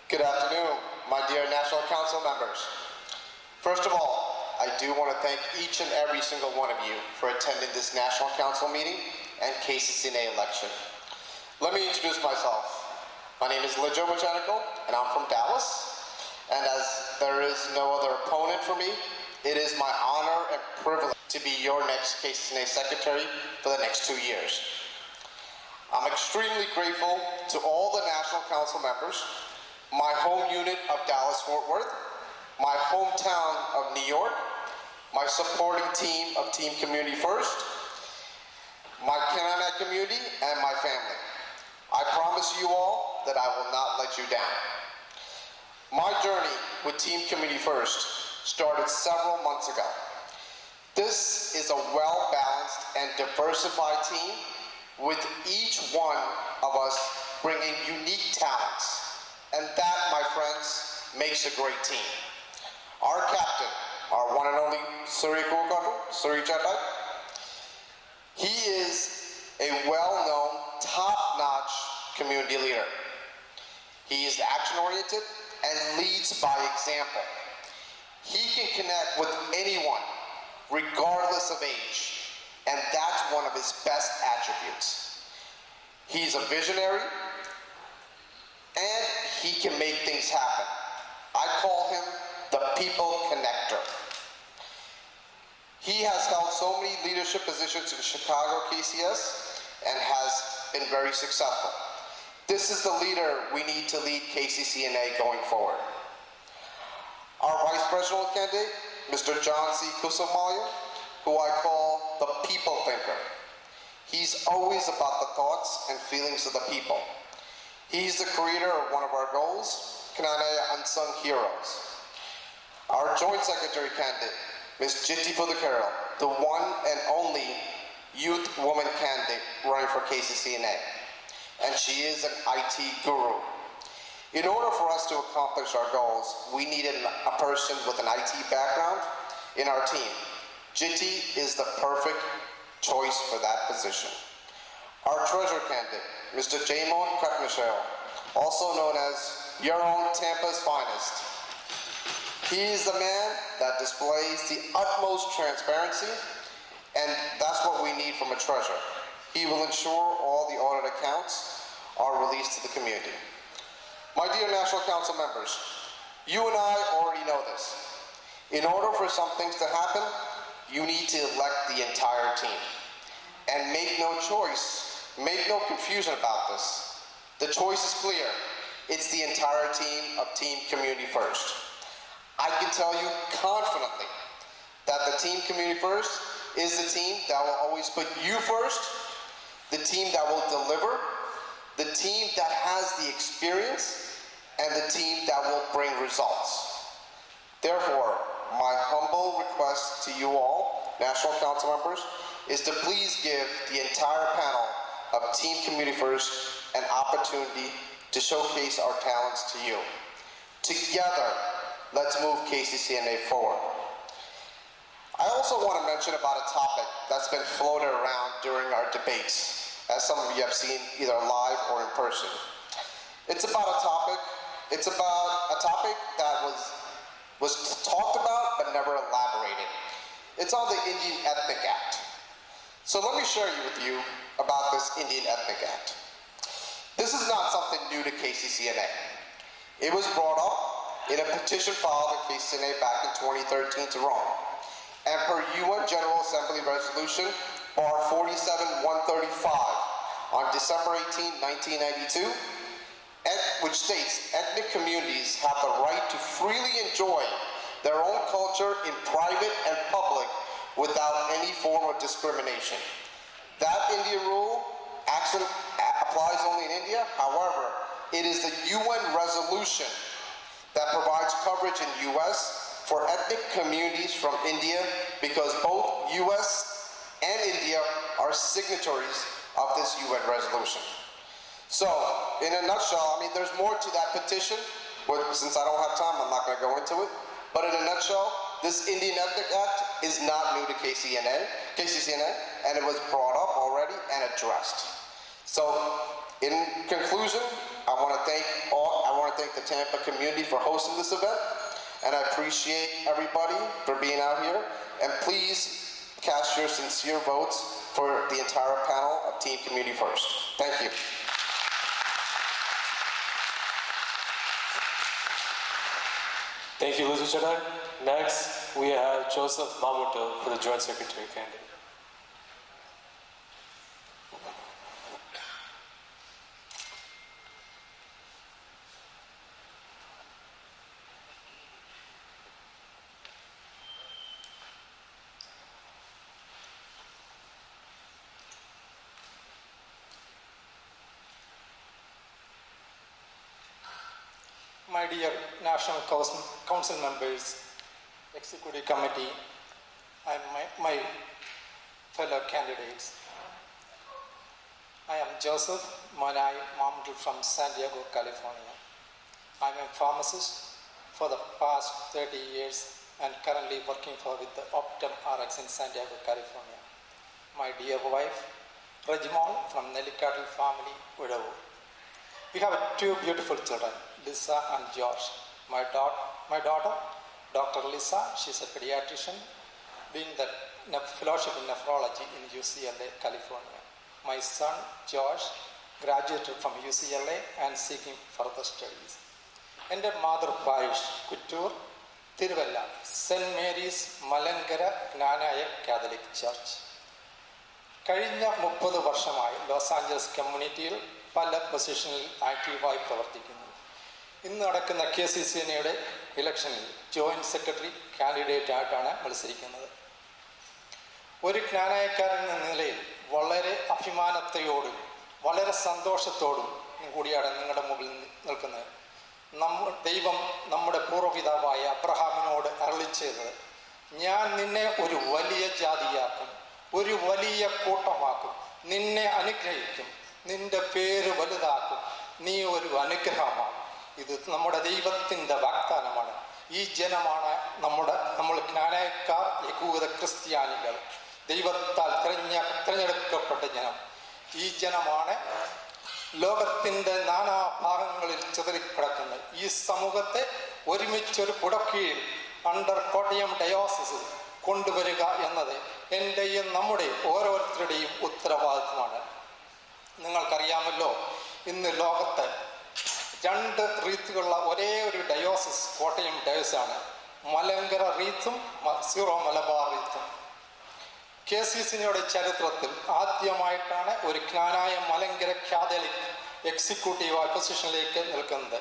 Good afternoon, my dear National Council members. First of all, I do want to thank each and every single one of you for attending this National Council meeting and KCCNA election. Let me introduce myself. My name is Lejo Mechanical, and I'm from Dallas. And as there is no other opponent for me, it is my honor and privilege to be your next KCCNA Secretary for the next 2 years. I'm extremely grateful to all the National Council members, my home unit of Dallas-Fort Worth, my hometown of New York, my supporting team of Team Community First, my Knanaya community, and my family. I promise you all that I will not let you down. My journey with Team Community First started several months ago. This is a well-balanced and diversified team with each one of us bringing unique talents. And that, my friends, makes a great team. Our captain, our one and only Suri Kukatu, Suri Chatai, he is a well-known, top-notch community leader. He is action-oriented and leads by example. He can connect with anyone, regardless of age, and that's one of his best attributes. He's a visionary, and he can make things happen. I call him the people connector. He has held so many leadership positions in Chicago KCS and has been very successful. This is the leader we need to lead KCCNA going forward. Our Vice Presidential candidate, Mr. John C. Kusumaya, who I call the people thinker. He's always about the thoughts and feelings of the people. He's the creator of one of our goals, Knanaya Unsung Heroes. Our Joint Secretary candidate, Ms. Jiti Pudukaro, the one and only youth woman candidate running for KCCNA. And she is an IT guru. In order for us to accomplish our goals, we needed a person with an IT background in our team. Jiti is the perfect choice for that position. Our treasurer candidate, Mr. Jamon Kutmichel, also known as your own Tampa's finest. He is the man that displays the utmost transparency, and that's what we need from a treasurer. He will ensure all the audit accounts are released to the community. My dear National Council members, you and I already know this. In order for some things to happen, you need to elect the entire team. And make no choice, make no confusion about this. The choice is clear. It's the entire team of Team Community First. I can tell you confidently that the Team Community First is the team that will always put you first, the team that will deliver, the team that has the experience, and the team that will bring results. Therefore, my humble request to you all, National Council members, is to please give the entire panel of Team Community First an opportunity to showcase our talents to you. Together, let's move KCCNA forward. I also want to mention about a topic that's been floated around during our debates, as some of you have seen either live or in person. It's about a topic that was talked about but never elaborated. It's on the Indian Ethnic Act. So let me share with you about this Indian Ethnic Act. This is not something new to KCCNA. It was brought up in a petition filed in KCCNA back in 2013 to Rome. and per UN General Assembly Resolution Bar 47-135 on December 18, 1992, which states ethnic communities have the right to freely enjoy their own culture in private and public without any form of discrimination. That India rule actually applies only in India. However, it is the UN resolution that provides coverage in US for ethnic communities from India, because both US and India are signatories of this UN resolution. So, in a nutshell, I mean, there's more to that petition, but since I don't have time, I'm not going to go into it. But in a nutshell, this Indian Ethnic Act is not new to KCCNA, and it was brought up already and addressed. So, in conclusion, I want to thank the Tampa community for hosting this event, and I appreciate everybody for being out here. And please cast your sincere votes for the entire panel of Team Community First. Thank you. Thank you, Lizu Chadai. Next, we have Joseph Mamuto for the Joint Secretary candidate. My dear National Council members, Executive Committee, and my fellow candidates. I am Joseph Manai Mamuto from San Diego, California. I am a pharmacist for the past 30 years and currently working with the Optum RX in San Diego, California. My dear wife, Regimal from Nellicattle family, widow. We have two beautiful children, Lisa and George. My daughter, Dr. Lisa, she's a pediatrician, doing the fellowship in nephrology in UCLA, California. My son, George, graduated from UCLA and seeking further studies. And the mother parish, Kuttur, Tiruvalla, St. Mary's Malankara Gnanaya Catholic Church. കഴിഞ്ഞ 30 വർഷമായി Los Angeles കമ്മ്യൂണിറ്റിയിൽ പല പൊസിഷനിൽ ആക്റ്റീവായി പ്രവർത്തിക്കുന്നു. ഇന്ന് നടക്കുന്ന KCCNയുടെ ഇലക്ഷനിൽ joint secretary candidate ആയിട്ടാണ് മത്സരിക്കുന്നത്. ഒരു ജ്ഞാനായക്കാരൻ എന്ന നിലയിൽ വളരെ അഭിമാനത്തോടും വളരെ സന്തോഷത്തോടും കൂടിയാണ് നിങ്ങളുടെ മുമ്പിൽ നിൽക്കുന്നത്. ദൈവം നമ്മുടെ പൂർവ്വപിതാവായ അബ്രഹാമിനോട് അരുളിച്ചത്, ഞാൻ നിന്നെ ഒരു വലിയ ജാതിയാക്കും, ഒരു വലിയ കൂട്ടമാക്കും, നിന്നെ അനുഗ്രഹിക്കും, നിന്റെ പേര് വലുതാക്കും, നീ ഒരു അനുഗ്രഹമാണ്. ഇത് നമ്മുടെ ദൈവത്തിൻ്റെ വാഗ്ദാനമാണ്. ഈ ജനമാണ് നമ്മൾ ജ്ഞാനായക്കാർ, യഹൂദ ക്രിസ്ത്യാനികൾ, ദൈവത്താൽ തിരഞ്ഞെടുക്കപ്പെട്ട ജനം. ഈ ജനമാണ് ലോകത്തിൻ്റെ നാനാഭാഗങ്ങളിൽ ചിതറിക്കിടക്കുന്നത്. ഈ സമൂഹത്തെ ഒരുമിച്ചൊരു കുടക്കീഴിൽ അണ്ടർ കോട്ടയം ഡയോസിസ് കൊണ്ടുവരിക എന്നത് എൻ്റെയും നമ്മുടെ ഓരോരുത്തരുടെയും ഉത്തരവാദിത്വമാണ്. നിങ്ങൾക്കറിയാമല്ലോ, ഇന്ന് ലോകത്ത് 2 റീത്തുകളുള്ള ഒരേ ഒരു ഡയോസിസ് കോട്ടയം ഡയോസാണ്. മലങ്കര റീത്തും സീറോ മലബാർ റീത്തും. KCCNയുടെ ചരിത്രത്തിൽ ആദ്യമായിട്ടാണ് ഒരു ജ്ഞാനായ മലങ്കര കാതലിക് എക്സിക്യൂട്ടീവ് പൊസിഷനിലേക്ക് നിൽക്കുന്നത്.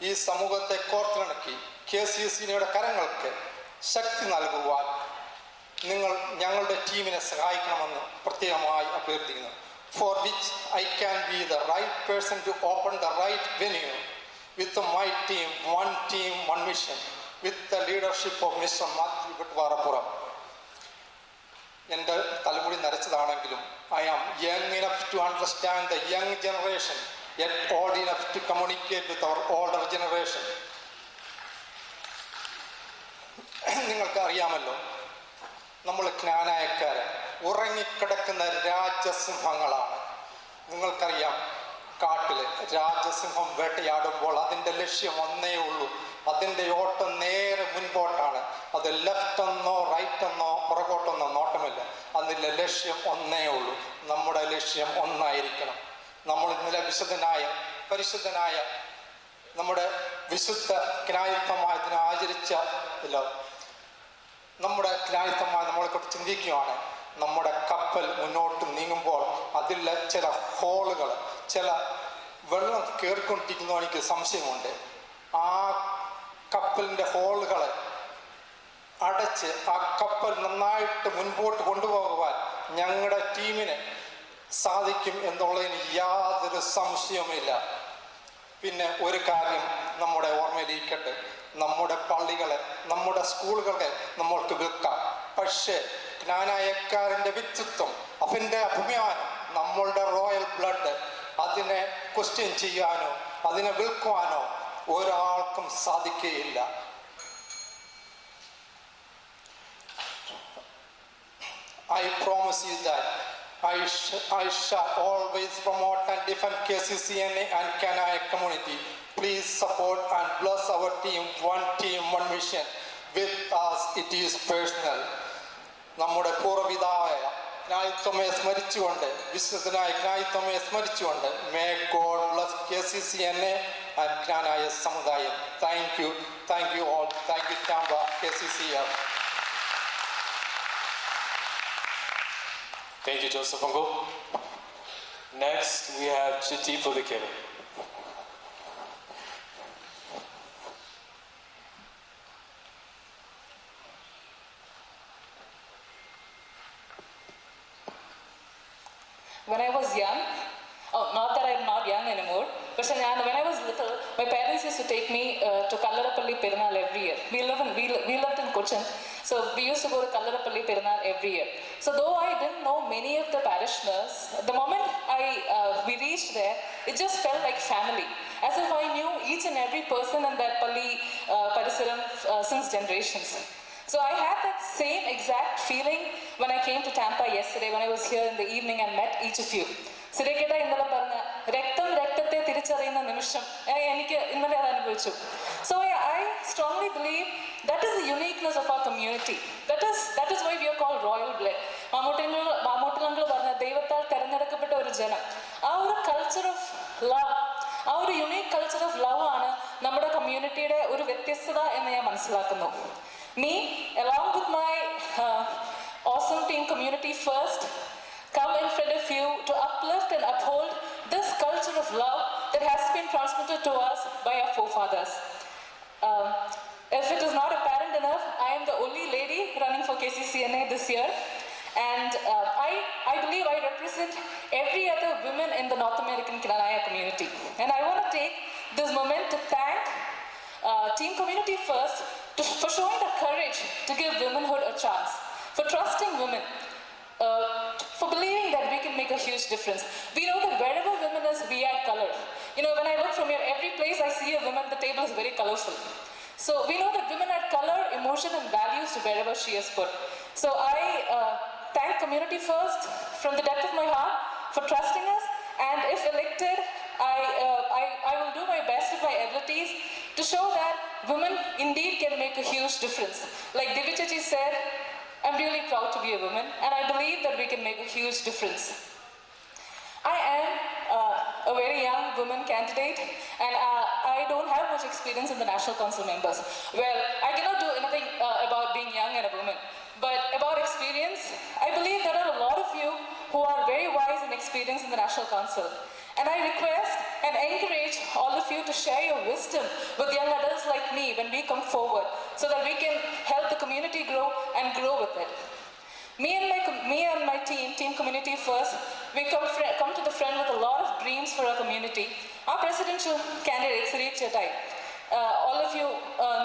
ഈ സമൂഹത്തെ കോർത്തിണക്കി KCCNയുടെ കരങ്ങൾക്ക് ശക്തി നൽകുവാൻ നിങ്ങൾ ഞങ്ങളുടെ ടീമിനെ സഹായിക്കണമെന്ന് പ്രത്യേകമായി അഭ്യർത്ഥിക്കുന്നു. For which I can be the right person to open the right venue with my team, one mission, with the leadership of Mr. Matthew Butwarapuram. എൻ്റെ തലമുടി നരച്ചതാണെങ്കിലും I am young enough to understand the young generation, yet old enough to communicate with our older generation. നിങ്ങൾക്ക് അറിയാമല്ലോ, നമ്മൾ ജ്ഞാനായക്കാര് ഉറങ്ങിക്കിടക്കുന്ന രാജസിംഹങ്ങളാണ്. നിങ്ങൾക്കറിയാം, കാട്ടില് രാജസിംഹം വേട്ടയാടുമ്പോൾ അതിൻ്റെ ലക്ഷ്യം ഒന്നേ ഉള്ളൂ. അതിൻ്റെ ഓട്ടം നേരെ മുൻപോട്ടാണ്. അത് ലെഫ്റ്റ് എന്നോ റൈറ്റ് എന്നോ പുറകോട്ടെന്നോ നോട്ടമില്ല. അതിൻ്റെ ലക്ഷ്യം ഒന്നേ ഉള്ളൂ. നമ്മുടെ ലക്ഷ്യം ഒന്നായിരിക്കണം. നമ്മൾ ഇന്നലെ പരിശുദ്ധനായ നമ്മുടെ വിശുദ്ധ ജ്ഞായിത്വമായി ഇതിനെ ആചരിച്ച നമ്മുടെ ജ്ഞാനിത്തമായി നമ്മളെക്കുറിച്ച് ചിന്തിക്കുകയാണ്. നമ്മുടെ കപ്പൽ മുന്നോട്ട് നീങ്ങുമ്പോൾ അതിലെ ചില ഹോളുകൾ, ചില വെള്ളം കയറിക്കൊണ്ടിരിക്കുന്നോ എനിക്ക് സംശയമുണ്ട്. ആ കപ്പലിൻ്റെ ഹോളുകളെ അടച്ച് ആ കപ്പൽ നന്നായിട്ട് മുൻപോട്ട് കൊണ്ടുപോകുവാൻ ഞങ്ങളുടെ ടീമിന് സാധിക്കും എന്നുള്ളതിന് യാതൊരു സംശയവുമില്ല. പിന്നെ ഒരു കാര്യം നമ്മുടെ ഓർമ്മയിലിരിക്കട്ടെ, നമ്മുടെ പള്ളികളെ, നമ്മുടെ സ്കൂളുകളെ നമ്മൾക്ക് വിൽക്കാം. പക്ഷേ ജ്ഞാനായക്കാരൻ്റെ വ്യക്തിത്വം, അവൻ്റെ അഭിമാനം, നമ്മളുടെ റോയൽ ബ്ലഡ്, അതിനെ ക്വസ്റ്റ്യൻ ചെയ്യാനോ അതിനെ വിൽക്കുവാനോ ഒരാൾക്കും സാധിക്കുകയില്ല. I promise you that I shall always promote and defend KCCNA and Kanaya community. Please support and bless our team, one mission. With us, it is personal. നമ്മുടെ പൂർവ്വപിതാവായ ജ്ഞാനിത്വമയെ സ്മരിച്ചുകൊണ്ട്, വിശ്വസനായ ജ്ഞാനിത്വമയെ സ്മരിച്ചുകൊണ്ട്, may God bless KCCNA and Knanaya സമുദായം. Thank you all. Thank you Tamba, KCCF. Thank you, Joseph Uncle. Next, we have Chiti Pulikere. When I was young, not that I'm not young anymore, but when I was little, my parents used to take me to Kallarapalli Perunal every year. We lived in Cochin, so we used to go to Kallarapalli Perunal every year. So though I didn't know many of the parishioners, the moment we reached there, it just felt like family, as if I knew each and every person in that Palli Parisaram since generations. So I had that same exact feeling when I came to Tampa yesterday, when I was here in the evening and met each of you. സിരേഖേട്ട ഇന്നലെ പറഞ്ഞ രക്തത്തെ തിരിച്ചറിയുന്ന നിമിഷം എനിക്ക് ഇന്നലെ അത് അനുഭവിച്ചു. So I strongly believe that is the uniqueness of our community. That is why we are called royal blood. മാമൂട്ടിലങ്ങൾ പറഞ്ഞ ദൈവത്താൽ തെരഞ്ഞെടുക്കപ്പെട്ട ഒരു ജനം. ആ ഒരു കൾച്ചർ ഓഫ് ലവ്, ആ ഒരു യുണീക്ക് കൾച്ചർ ഓഫ് ലവ് ആണ് നമ്മുടെ കമ്മ്യൂണിറ്റിയുടെ ഒരു വ്യത്യസ്തത എന്ന് ഞാൻ മനസ്സിലാക്കുന്നു. Me, along with my awesome team Community First, come in front of you to uplift and uphold this culture of love that has been transmitted to us by our forefathers. If it is not apparent enough, I am the only lady running for KCCNA this year, and I believe I represent every other woman in the North American Kananaya community. And I want to take this moment to thank Team Community First for showing the courage to give womanhood a chance, for trusting women, for believing that we can make a huge difference. We know that wherever women is, we add color. You know, when I look from here, every place I see a woman, the table is very colorful. So we know that women add color, emotion and values to wherever she is put. So I thank Community First from the depth of my heart for trusting us, and if elected, I will do my best with my abilities to show that women indeed can make a huge difference. Like Divya Chachi said, I'm really proud to be a woman, and I believe that we can make a huge difference. I am a very young woman candidate, and I don't have much experience in the National Council members. Well, I cannot do anything about being young and a woman, but about experience, I believe there are a lot of you who are very wise and experienced in the National Council. And I request and encourage all of you to share your wisdom with young adults like me when we come forward, so that we can help the community grow and grow with it. Me and my team Community First, we come to the front with a lot of dreams for our community. Our presidential candidate, Sirik Chetai, all of you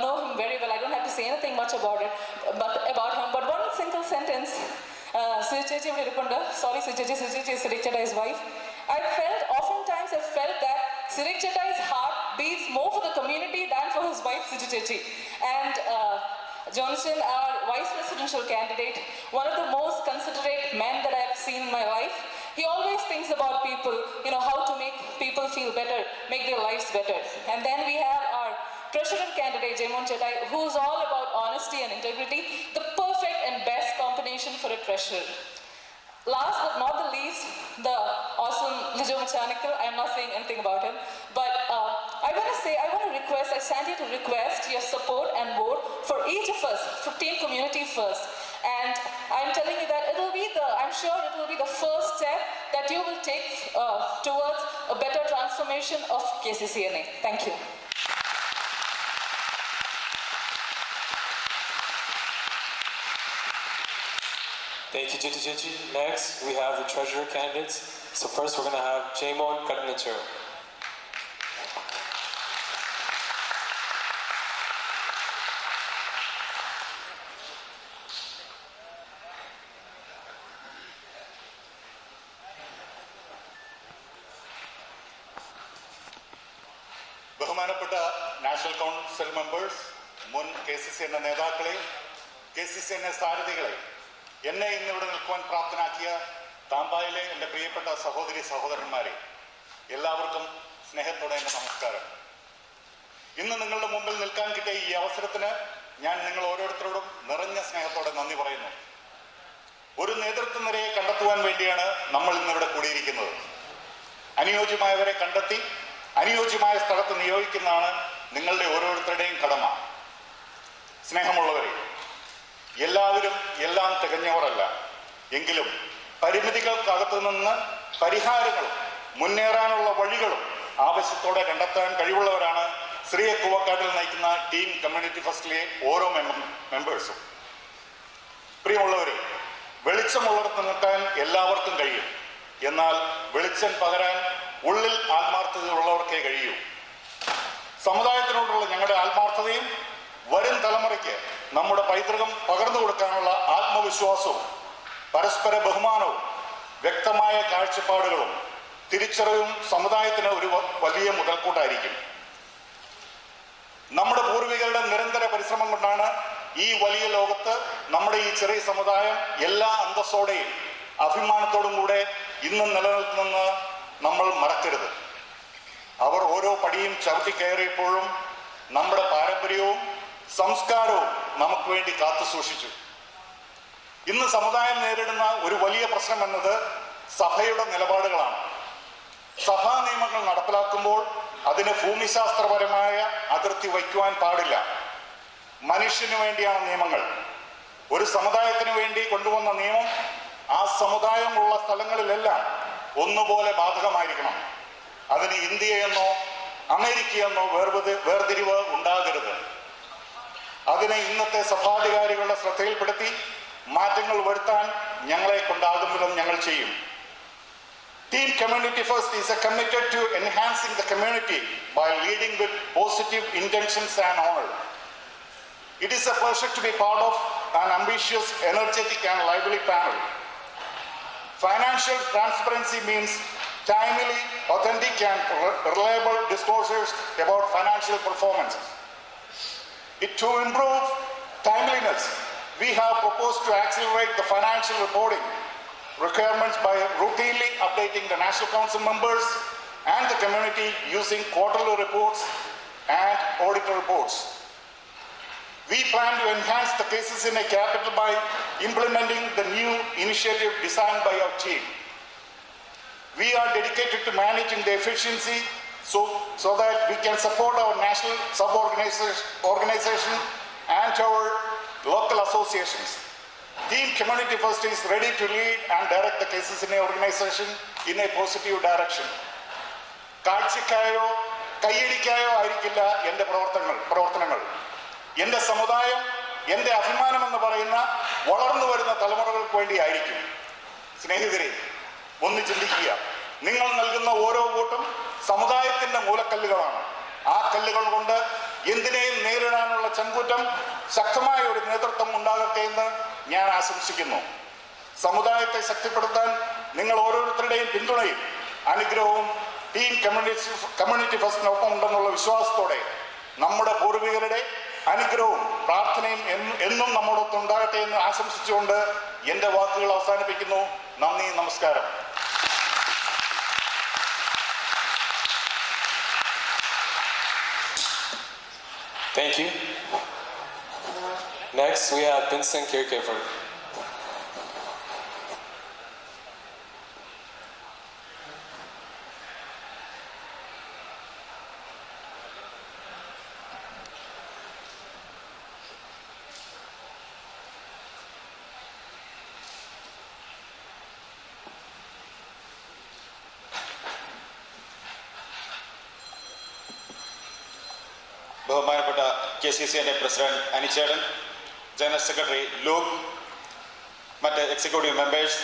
know him very well. I don't have to say anything much about him, but one single sentence, Sirik Chetai is Sirik Chetai's wife. Oftentimes I felt that Sirik Chetai's heart beats more for the community than for his wife Siju Chechi. And Johnson, our vice presidential candidate, one of the most considerate men that I have seen in my life, he always thinks about people, how to make people feel better, make their lives better. And then we have our treasurer candidate, Jaimon Chetai, who is all about honesty and integrity, the perfect and best combination for a treasurer. Last but not the least, the awesome Lijo Mechanical. I'm not saying anything about him, but I want to I stand here to request your support and vote for each of us, for Team Community First. And I'm telling you that I'm sure it will be the first step that you will take towards a better transformation of KCCNA. Thank you. Thank you, Jiti Jiti. Next, we have the treasurer candidates. So first, we're going to have Jaymon Kadnachero. ബഹുമാനപ്പെട്ട national council members, മുൻ KCCNA നേതാക്കളെ, KCCNA സാരഥികളെ, എന്നെ ഇന്നിവിടെ നിൽക്കുവാൻ പ്രാപ്തനാക്കിയ താമ്പായിലെ എൻ്റെ പ്രിയപ്പെട്ട സഹോദരി സഹോദരന്മാരെ, എല്ലാവർക്കും സ്നേഹത്തോടെ എൻ്റെ നമസ്കാരം. ഇന്ന് നിങ്ങളുടെ മുമ്പിൽ നിൽക്കാൻ കിട്ടിയ ഈ അവസരത്തിന് ഞാൻ നിങ്ങൾ ഓരോരുത്തരോടും നിറഞ്ഞ സ്നേഹത്തോടെ നന്ദി പറയുന്നു. ഒരു നേതൃത്വ നിരയെ കണ്ടെത്തുവാൻ വേണ്ടിയാണ് നമ്മൾ ഇന്നിവിടെ കൂടിയിരിക്കുന്നത്. അനുയോജ്യമായവരെ കണ്ടെത്തി അനുയോജ്യമായ സ്ഥലത്ത് നിയോഗിക്കുന്നതാണ് നിങ്ങളുടെ ഓരോരുത്തരുടെയും കടമ. സ്നേഹമുള്ളവരെ, എല്ലാവരും എല്ലാം തികഞ്ഞവരല്ല. എങ്കിലും പരിമിതികൾക്കകത്തു നിന്ന് പരിഹാരങ്ങളും മുന്നേറാനുള്ള വഴികളും ആവശ്യത്തോടെ കണ്ടെത്താൻ കഴിവുള്ളവരാണ് ശ്രീയെ കൂവക്കാട്ടിൽ നയിക്കുന്ന ടീം കമ്മ്യൂണിറ്റി ഫസ്റ്റിലെ ഓരോ മെമ്പേഴ്സും. പ്രിയമുള്ളവരെ, വെളിച്ചമുള്ളിടത്ത് നിൽക്കാൻ എല്ലാവർക്കും കഴിയും. എന്നാൽ വെളിച്ചം പകരാൻ ഉള്ളിൽ ആത്മാർത്ഥതയുള്ളവർക്കേ കഴിയൂ. സമുദായത്തിനോടുള്ള ഞങ്ങളുടെ ആത്മാർത്ഥതയും വരും തലമുറയ്ക്ക് നമ്മുടെ പൈതൃകം പകർന്നു കൊടുക്കാനുള്ള ആത്മവിശ്വാസവും പരസ്പര ബഹുമാനവും വ്യക്തമായ കാഴ്ചപ്പാടുകളും തിരിച്ചറിവും സമുദായത്തിന് ഒരു വലിയ മുതൽക്കൂട്ടായിരിക്കും. നമ്മുടെ പൂർവികരുടെ നിരന്തര പരിശ്രമം കൊണ്ടാണ് ഈ വലിയ ലോകത്ത് നമ്മുടെ ഈ ചെറിയ സമുദായം എല്ലാ അന്തസ്സോടെയും അഭിമാനത്തോടും കൂടെ ഇന്നും നിലനിൽക്കുന്നെന്ന് നമ്മൾ മറക്കരുത്. അവർ ഓരോ പടിയും ചവിട്ടി കയറിയപ്പോഴും നമ്മുടെ പാരമ്പര്യവും സംസ്കാരവും നമുക്ക് വേണ്ടി കാത്തു സൂക്ഷിച്ചു. ഇന്ന് സമുദായം നേരിടുന്ന ഒരു വലിയ പ്രശ്നം എന്നത് സഭയുടെ നിലപാടുകളാണ്. സഭാ നിയമങ്ങൾ നടപ്പിലാക്കുമ്പോൾ അതിന് ഭൂമിശാസ്ത്രപരമായ അതിർത്തി വയ്ക്കുവാൻ പാടില്ല. മനുഷ്യന് വേണ്ടിയാണ് നിയമങ്ങൾ. ഒരു സമുദായത്തിന് വേണ്ടി കൊണ്ടുവന്ന നിയമം ആ സമുദായമുള്ള സ്ഥലങ്ങളിലെല്ലാം ഒന്നുപോലെ ബാധകമായിരിക്കണം. അതിന് ഇന്ത്യയെന്നോ അമേരിക്കയെന്നോ വേർതിരിവ് ഉണ്ടാകരുത്. അതിനെ ഇന്നത്തെ സഭാധികാരികളുടെ ശ്രദ്ധയിൽപ്പെടുത്തി മാറ്റങ്ങൾ വരുത്താൻ ഞങ്ങളെ കൊണ്ടാകും വിധം ഞങ്ങൾ ചെയ്യും. Team Community First is committed to enhancing the community by leading with positive intentions and honor. It is a pleasure to be part of an ambitious, energetic and lively panel. Financial transparency means timely, authentic and reliable disclosures about financial performances. To improve timeliness, we have proposed to accelerate the financial reporting requirements by routinely updating the National Council members and the community using quarterly reports and auditor reports. We plan to enhance the KCCNA capital by implementing the new initiative designed by our team. We are dedicated to managing the efficiency so that we can support our national sub-organization and our local associations. Team Community First is ready to lead and direct the KCCNA organization in a positive direction. കാഴ്ചക്കായോ കൈയടിക്കായോ ആയിരിക്കില്ല എൻ്റെ പ്രവർത്തനങ്ങൾ. എൻ്റെ സമുദായം, എൻ്റെ അഭിമാനമെന്ന് പറയുന്ന വളർന്നു വരുന്ന തലമുറകൾക്ക് വേണ്ടിയായിരിക്കും. സ്നേഹിതരെ, ഒന്ന് ചിന്തിക്കുക. നിങ്ങൾ നൽകുന്ന ഓരോ വോട്ടും സമുദായത്തിൻ്റെ മൂലക്കല്ലുകളാണ്. ആ കല്ലുകൾ കൊണ്ട് എന്തിനേയും നേരിടാനുള്ള ചങ്കൂറ്റം ശക്തമായ ഒരു നേതൃത്വം ഉണ്ടാകട്ടെ എന്ന് ഞാൻ ആശംസിക്കുന്നു. സമുദായത്തെ ശക്തിപ്പെടുത്താൻ നിങ്ങൾ ഓരോരുത്തരുടെയും പിന്തുണയും അനുഗ്രഹവും ടീം കമ്മ്യൂണിറ്റി ഫസ്റ്റിനൊപ്പം ഉണ്ടെന്നുള്ള വിശ്വാസത്തോടെ നമ്മുടെ പൂർവികരുടെ അനുഗ്രഹവും പ്രാർത്ഥനയും എന്നും നമ്മോടൊപ്പം ഉണ്ടാകട്ടെ എന്ന് ആശംസിച്ചുകൊണ്ട് എൻ്റെ വാക്കുകൾ അവസാനിപ്പിക്കുന്നു. നന്ദി, നമസ്കാരം. Thank you. Next, we have Vincent Kirkefer. ബഹുമാനപ്പെട്ട KCCന്റെ പ്രസിഡന്റ് അനിച്ചേടൻ, ജനറൽ സെക്രട്ടറി ലൂക്ക്, മറ്റ് എക്സിക്യൂട്ടീവ് മെമ്പേഴ്സ്,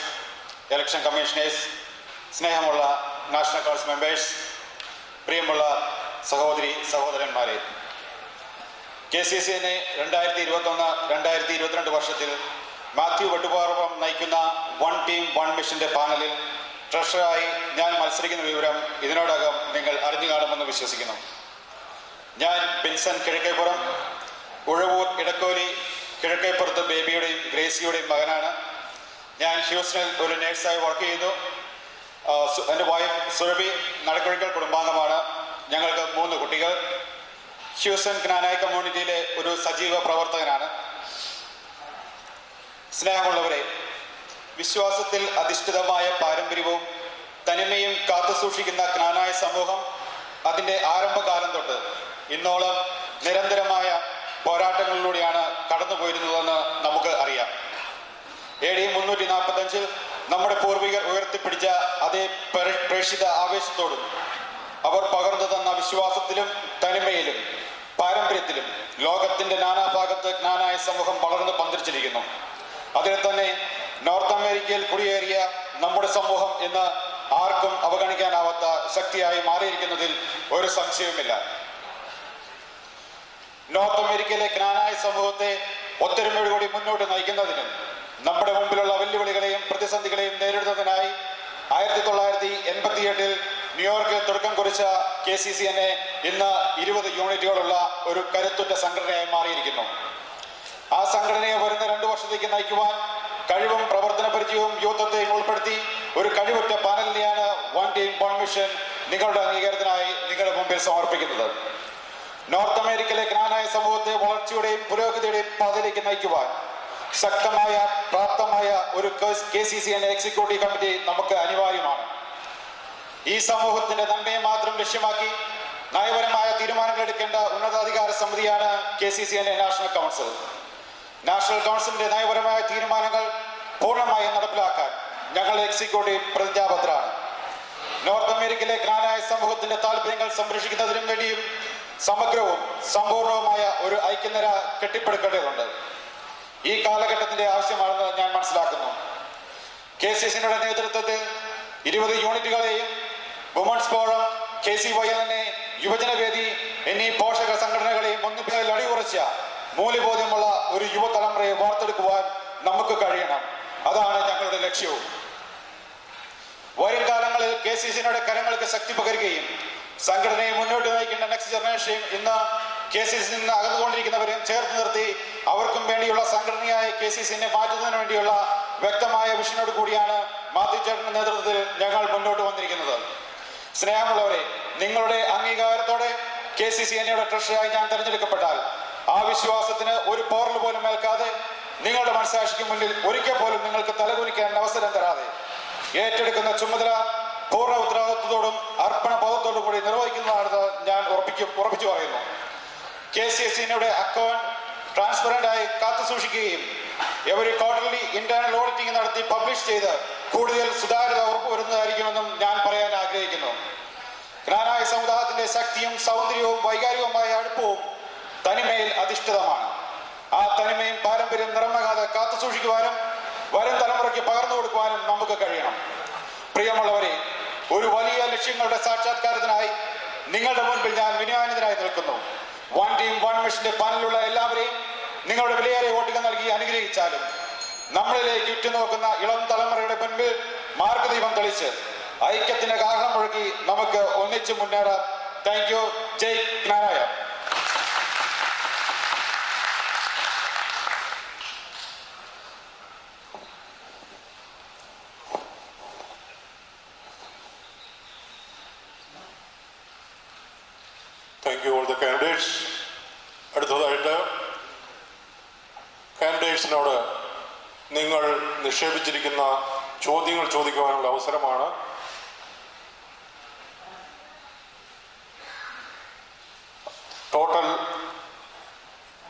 ഇലക്ഷൻ കമ്മീഷണേഴ്സ്, സ്നേഹമുള്ള നാഷണൽ കൗൺസിൽ മെമ്പേഴ്സ്, പ്രിയമുള്ള സഹോദരി സഹോദരന്മാരെ, KCCനെ 2021-2022 വർഷത്തിൽ മാത്യു വെട്ടുപാറം നയിക്കുന്ന വൺ ടീം വൺ മിഷന്റെ പാനലിൽ ട്രഷറായി ഞാൻ മത്സരിക്കുന്ന വിവരം ഇതിനോടകം നിങ്ങൾ അറിഞ്ഞു കാണുമെന്ന് വിശ്വസിക്കുന്നു. ഞാൻ ബിൻസൺ കിഴക്കേപ്പുറം, ഉഴവൂർ ഇടക്കോലി കിഴക്കേപ്പുറത്ത് ബേബിയുടെയും ഗ്രേസിയുടെയും മകനാണ്. ഞാൻ ഹ്യൂസ്റ്റണിൽ ഒരു നേഴ്സായി വർക്ക് ചെയ്യുന്നു. എൻ്റെ വൈഫ് സുരഭി നടക്കുഴിക്കൽ കുടുംബാംഗമാണ്. ഞങ്ങൾക്ക് 3 കുട്ടികൾ. ഹ്യൂസ്റ്റൺ ജ്ഞാനായ കമ്മ്യൂണിറ്റിയിലെ ഒരു സജീവ പ്രവർത്തകനാണ്. സ്നേഹമുള്ളവരെ, വിശ്വാസത്തിൽ അധിഷ്ഠിതമായ പാരമ്പര്യവും തനിമയും കാത്തുസൂക്ഷിക്കുന്ന ജ്ഞാനായ സമൂഹം അതിൻ്റെ ആരംഭകാലം തൊട്ട് ഇന്നോളം നിരന്തരമായ പോരാട്ടങ്ങളിലൂടെയാണ് കടന്നുപോയിരുന്നതെന്ന് നമുക്ക് അറിയാം. AD 345 നമ്മുടെ പൂർവികർ ഉയർത്തിപ്പിടിച്ച അതേ പ്രേക്ഷിത ആവേശത്തോടും അവർ പകർന്നു തന്ന വിശ്വാസത്തിലും തനിമയിലും പാരമ്പര്യത്തിലും ലോകത്തിന്റെ നാനാഭാഗത്ത് ജ്ഞാനായ സമൂഹം വളർന്നു പന്തലിച്ചിരിക്കുന്നു. അതിൽ തന്നെ നോർത്ത് അമേരിക്കയിൽ കുടിയേറിയ നമ്മുടെ സമൂഹം ഇന്ന് ആർക്കും അവഗണിക്കാനാവാത്ത ശക്തിയായി മാറിയിരിക്കുന്നതിൽ ഒരു സംശയവുമില്ല. നോർത്ത് അമേരിക്കയിലെ ജ്ഞാനായ സമൂഹത്തെ ഒത്തൊരുമയോടുകൂടി മുന്നോട്ട് നയിക്കുന്നതിനും നമ്മുടെ മുമ്പിലുള്ള വെല്ലുവിളികളെയും പ്രതിസന്ധികളെയും നേരിടുന്നതിനായി 1988 ന്യൂയോർക്കിൽ തുടക്കം കുറിച്ച KCCനെ ഇന്ന് 20 യൂണിറ്റുകളുള്ള ഒരു കരുത്തുറ്റ സംഘടനയായി മാറിയിരിക്കുന്നു. ആ സംഘടനയെ വരുന്ന 2 വർഷത്തേക്ക് നയിക്കുവാൻ കഴിവും പ്രവർത്തന പരിചയവും യൂത്വത്തെയും ഉൾപ്പെടുത്തി ഒരു കഴിവുറ്റ പാനലിനെയാണ് വൺ ടീം വൺ മിഷൻ നിങ്ങളുടെ അംഗീകാരത്തിനായി നിങ്ങളുടെ മുമ്പിൽ സമർപ്പിക്കുന്നത്. നോർത്ത് അമേരിക്കയിലെ ജ്ഞാനായ സമൂഹത്തെ വളർച്ചയുടെയും പുരോഗതിയുടെയും പാതയിലേക്ക് നയിക്കുവാൻ ശക്തമായ പ്രാപ്തമായ ഒരു KCCN എക്സിക്യൂട്ടീവ് കമ്മിറ്റി നമുക്ക് അനിവാര്യമാണ്. ഈ സമൂഹത്തിന്റെ നന്മയെ മാത്രം ലക്ഷ്യമാക്കി നയപരമായ തീരുമാനങ്ങൾ എടുക്കേണ്ട ഉന്നതാധികാര സമിതിയാണ് KCCN നാഷണൽ കൗൺസിൽ. നാഷണൽ കൗൺസിലിന്റെ നയപരമായ തീരുമാനങ്ങൾ പൂർണ്ണമായും നടപ്പിലാക്കാൻ ഞങ്ങൾ എക്സിക്യൂട്ടീവ് പ്രതിജ്ഞാബദ്ധരാണ്. നോർത്ത് അമേരിക്കയിലെ ജ്ഞാനായ സമൂഹത്തിന്റെ താല്പര്യങ്ങൾ സംരക്ഷിക്കുന്നതിനും വേണ്ടിയും സമഗ്രവും സമ്പൂർണവുമായ ഒരു ഐക്യനിര കെട്ടിപ്പടുക്കേണ്ടതുണ്ട്. ഈ കാലഘട്ടത്തിന്റെ ആവശ്യമാണെന്ന് ഞാൻ മനസ്സിലാക്കുന്നു. KCCയുടെ നേതൃത്വത്തിൽ 20 യൂണിറ്റുകളെയും വുമൺസ് ഫോറം, KCYN, യുവജനവേദി എന്നീ പോഷക സംഘടനകളെയും ഒന്നിപ്പിന്നതിൽ അടിയുറച്ച മൂല്യബോധ്യമുള്ള ഒരു യുവതലമുറയെ വാർത്തെടുക്കുവാൻ നമുക്ക് കഴിയണം. അതാണ് ഞങ്ങളുടെ ലക്ഷ്യവും. വരും കാലങ്ങളിൽ KCCയുടെ കരങ്ങൾക്ക് ശക്തി പകരുകയും സംഘടനയെ മുന്നോട്ട് നയിക്കേണ്ട നെക്സ്റ്റ് ജനറേഷൻ ഇന്ന് KCCയിൽ നിന്ന് അകന്നുകൊണ്ടിരിക്കുന്നവരെയും ചേർത്ത് നിർത്തി അവർക്കും വേണ്ടിയുള്ള സംഘടനയായ KCCനെ മാറ്റുന്നതിന് വേണ്ടിയുള്ള വ്യക്തമായ വിഷനോട് കൂടിയാണ് മാത്യു ചേട്ടന്റെ നേതൃത്വത്തിൽ ഞങ്ങൾ മുന്നോട്ട് വന്നിരിക്കുന്നത്. സ്നേഹമുള്ളവരെ, നിങ്ങളുടെ അംഗീകാരത്തോടെ KCCയുടെ ട്രഷറായി ഞാൻ തെരഞ്ഞെടുക്കപ്പെട്ടാൽ ആ വിശ്വാസത്തിന് ഒരു പോറൽ പോലും ഏൽക്കാതെ നിങ്ങളുടെ മനസ്സാക്ഷിക്ക് മുന്നിൽ ഒരിക്കൽ പോലും നിങ്ങൾക്ക് തലകുനിക്കാൻ അവസരം തരാതെ ഏറ്റെടുക്കുന്ന ചുമതല പൂർണ്ണ ഉത്തരവാദിത്വത്തോടും അർപ്പണബോധത്തോടും കൂടി നിർവഹിക്കുന്നതാണെന്ന് ഞാൻ ഉറപ്പിച്ചു പറയുന്നു. KCCയുടെ അക്കൗണ്ട് ട്രാൻസ്പെറന്റ് ആയി കാത്തുസൂക്ഷിക്കുകയും എവരി ക്വാർട്ടർലി ഇന്റേണൽ ഓഡിറ്റിംഗ് നടത്തി പബ്ലിഷ് ചെയ്ത് കൂടുതൽ സുതാര്യത ഉറപ്പുവരുന്നതായിരിക്കുമെന്നും ഞാൻ പറയാൻ ആഗ്രഹിക്കുന്നു. ജ്ഞാനായ സമുദായത്തിന്റെ ശക്തിയും സൗന്ദര്യവും വൈകാരികവുമായ അടുപ്പവും തനിമയിൽ അധിഷ്ഠിതമാണ്. ആ തനിമയും പാരമ്പര്യം നിറമകാതെ കാത്തുസൂക്ഷിക്കുവാനും വരും തലമുറയ്ക്ക് പകർന്നു കൊടുക്കുവാനും നമുക്ക് കഴിയണം. പ്രിയമുള്ളവരെ, ഒരു വലിയ ലക്ഷ്യങ്ങളുടെ സാക്ഷാത്കാരത്തിനായി നിങ്ങളുടെ മുൻപിൽ ഞാൻ വിനയാനിതനായി നിൽക്കുന്നു. വൺ ടീം വൺ മിഷന്റെ പാനലുള്ള എല്ലാവരെയും നിങ്ങളുടെ വിലയേറിയ വോട്ടുകൾ നൽകി അനുഗ്രഹിച്ചാലും നമ്മളിലേക്ക് ഉറ്റുനോക്കുന്ന ഇളം തലമുറയുടെ മുൻപിൽ മാർഗദീപം തെളിച്ച് ഐക്യത്തിന്റെ കാഹളം മുഴക്കി നമുക്ക് ഒന്നിച്ചു മുന്നേറാം. Thank you. ജയ് ജ്ഞാനായ. Thank you all the candidates. അടുത്തതായിട്ട് കാൻഡിഡേറ്റ്സിനോട് നിങ്ങൾ നിക്ഷേപിച്ചിരിക്കുന്ന ചോദ്യങ്ങൾ ചോദിക്കുവാനുള്ള അവസരമാണ്. ടോട്ടൽ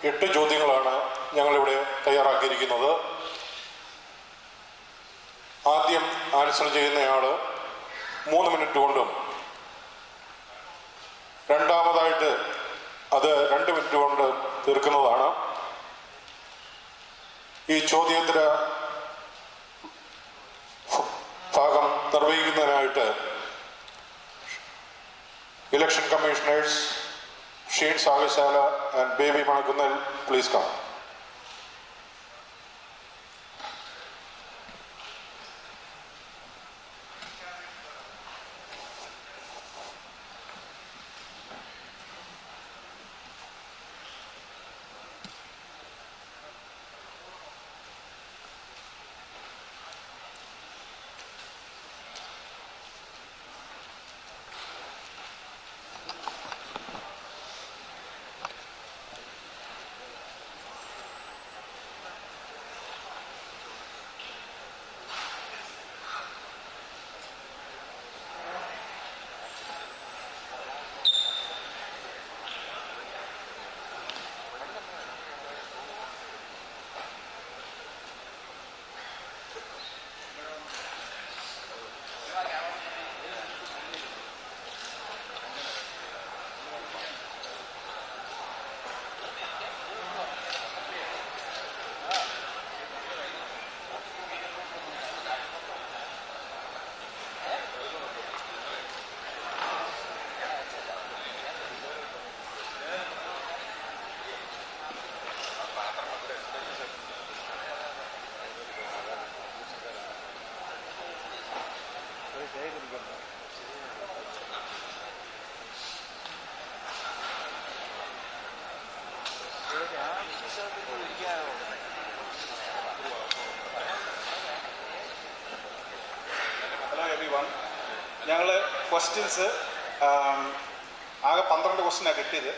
8 ചോദ്യങ്ങളാണ് ഞങ്ങളിവിടെ തയ്യാറാക്കിയിരിക്കുന്നത്. ആദ്യം ആൻസർ ചെയ്യുന്നയാള് 3 മിനിറ്റ് കൊണ്ടും, രണ്ടാമതായിട്ട് അത് 2 2 മിനിറ്റ് കൊണ്ട് തീർക്കുന്നതാണ്. ഈ ചോദ്യോത്തര ഭാഗം നിർവഹിക്കുന്നതിനായിട്ട് ഇലക്ഷൻ കമ്മീഷണേഴ്സ് ഷീൻ സാഗശാല ആൻഡ് ബേബി മണക്കുന്നൽ പ്ലീസ് കം. ഹലോ എവ്രിവൺ, ഞങ്ങൾ ക്വസ്റ്റ്യൻസ് ആകെ 12 ക്വസ്റ്റ്യനാണ് കിട്ടിയത്.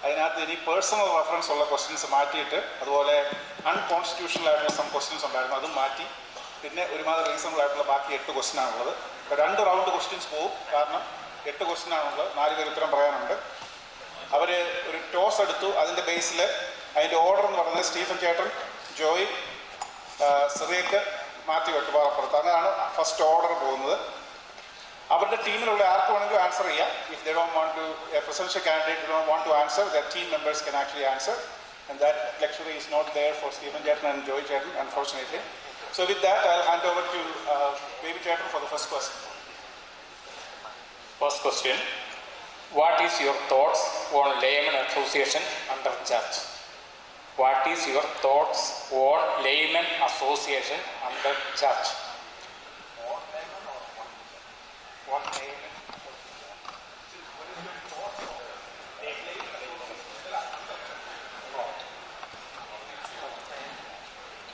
അതിനകത്ത് ഇനി പേഴ്സണൽ റെഫറൻസ് ഉള്ള ക്വസ്റ്റ്യൻസ് മാറ്റിയിട്ട്, അതുപോലെ അൺകോൺസ്റ്റിറ്റ്യൂഷണൽ ആയിട്ടുള്ള സം ക്വസ്റ്റ്യൻസ് ഉണ്ടായിരുന്നു, അതും മാറ്റി. പിന്നെ ഒരുമാതിരി റീസണബിൾ ആയിട്ടുള്ള ബാക്കി 8 ക്വസ്റ്റ്യൻ ആണുള്ളത്. ഇപ്പോൾ 2 റൗണ്ട് ക്വസ്റ്റ്യൻസ് പോകും, കാരണം 8 ക്വസ്റ്റ്യൻ ആണുള്ളത്. 4 പേര് ഉത്തരം പറയാനുണ്ട്. അവർ ഒരു ടോസ് എടുത്തു. അതിൻ്റെ ബേസിൽ അതിൻ്റെ ഓർഡർ എന്ന് പറയുന്നത് സ്റ്റീഫൻ ചേട്ടൻ, ജോയ്, സിറിയക്ക്, മാത്യു വെട്ടുപാറപ്പുറത്ത്, അങ്ങനെയാണ് ഫസ്റ്റ് ഓർഡർ പോകുന്നത്. അവരുടെ ടീമിലുള്ള ആർക്ക് വേണമെങ്കിലും ആൻസർ ചെയ്യാം. If they don't want to a presidential candidate don't want to answer, their team members can actually answer. And that luxury is not there for Stephen Chetan and Joy Chetan, unfortunately. So with that, I'll hand over to Baby Chetan for the first question. First question. What is your thoughts on layman association under church? What is your thoughts on layman association under church? What layman?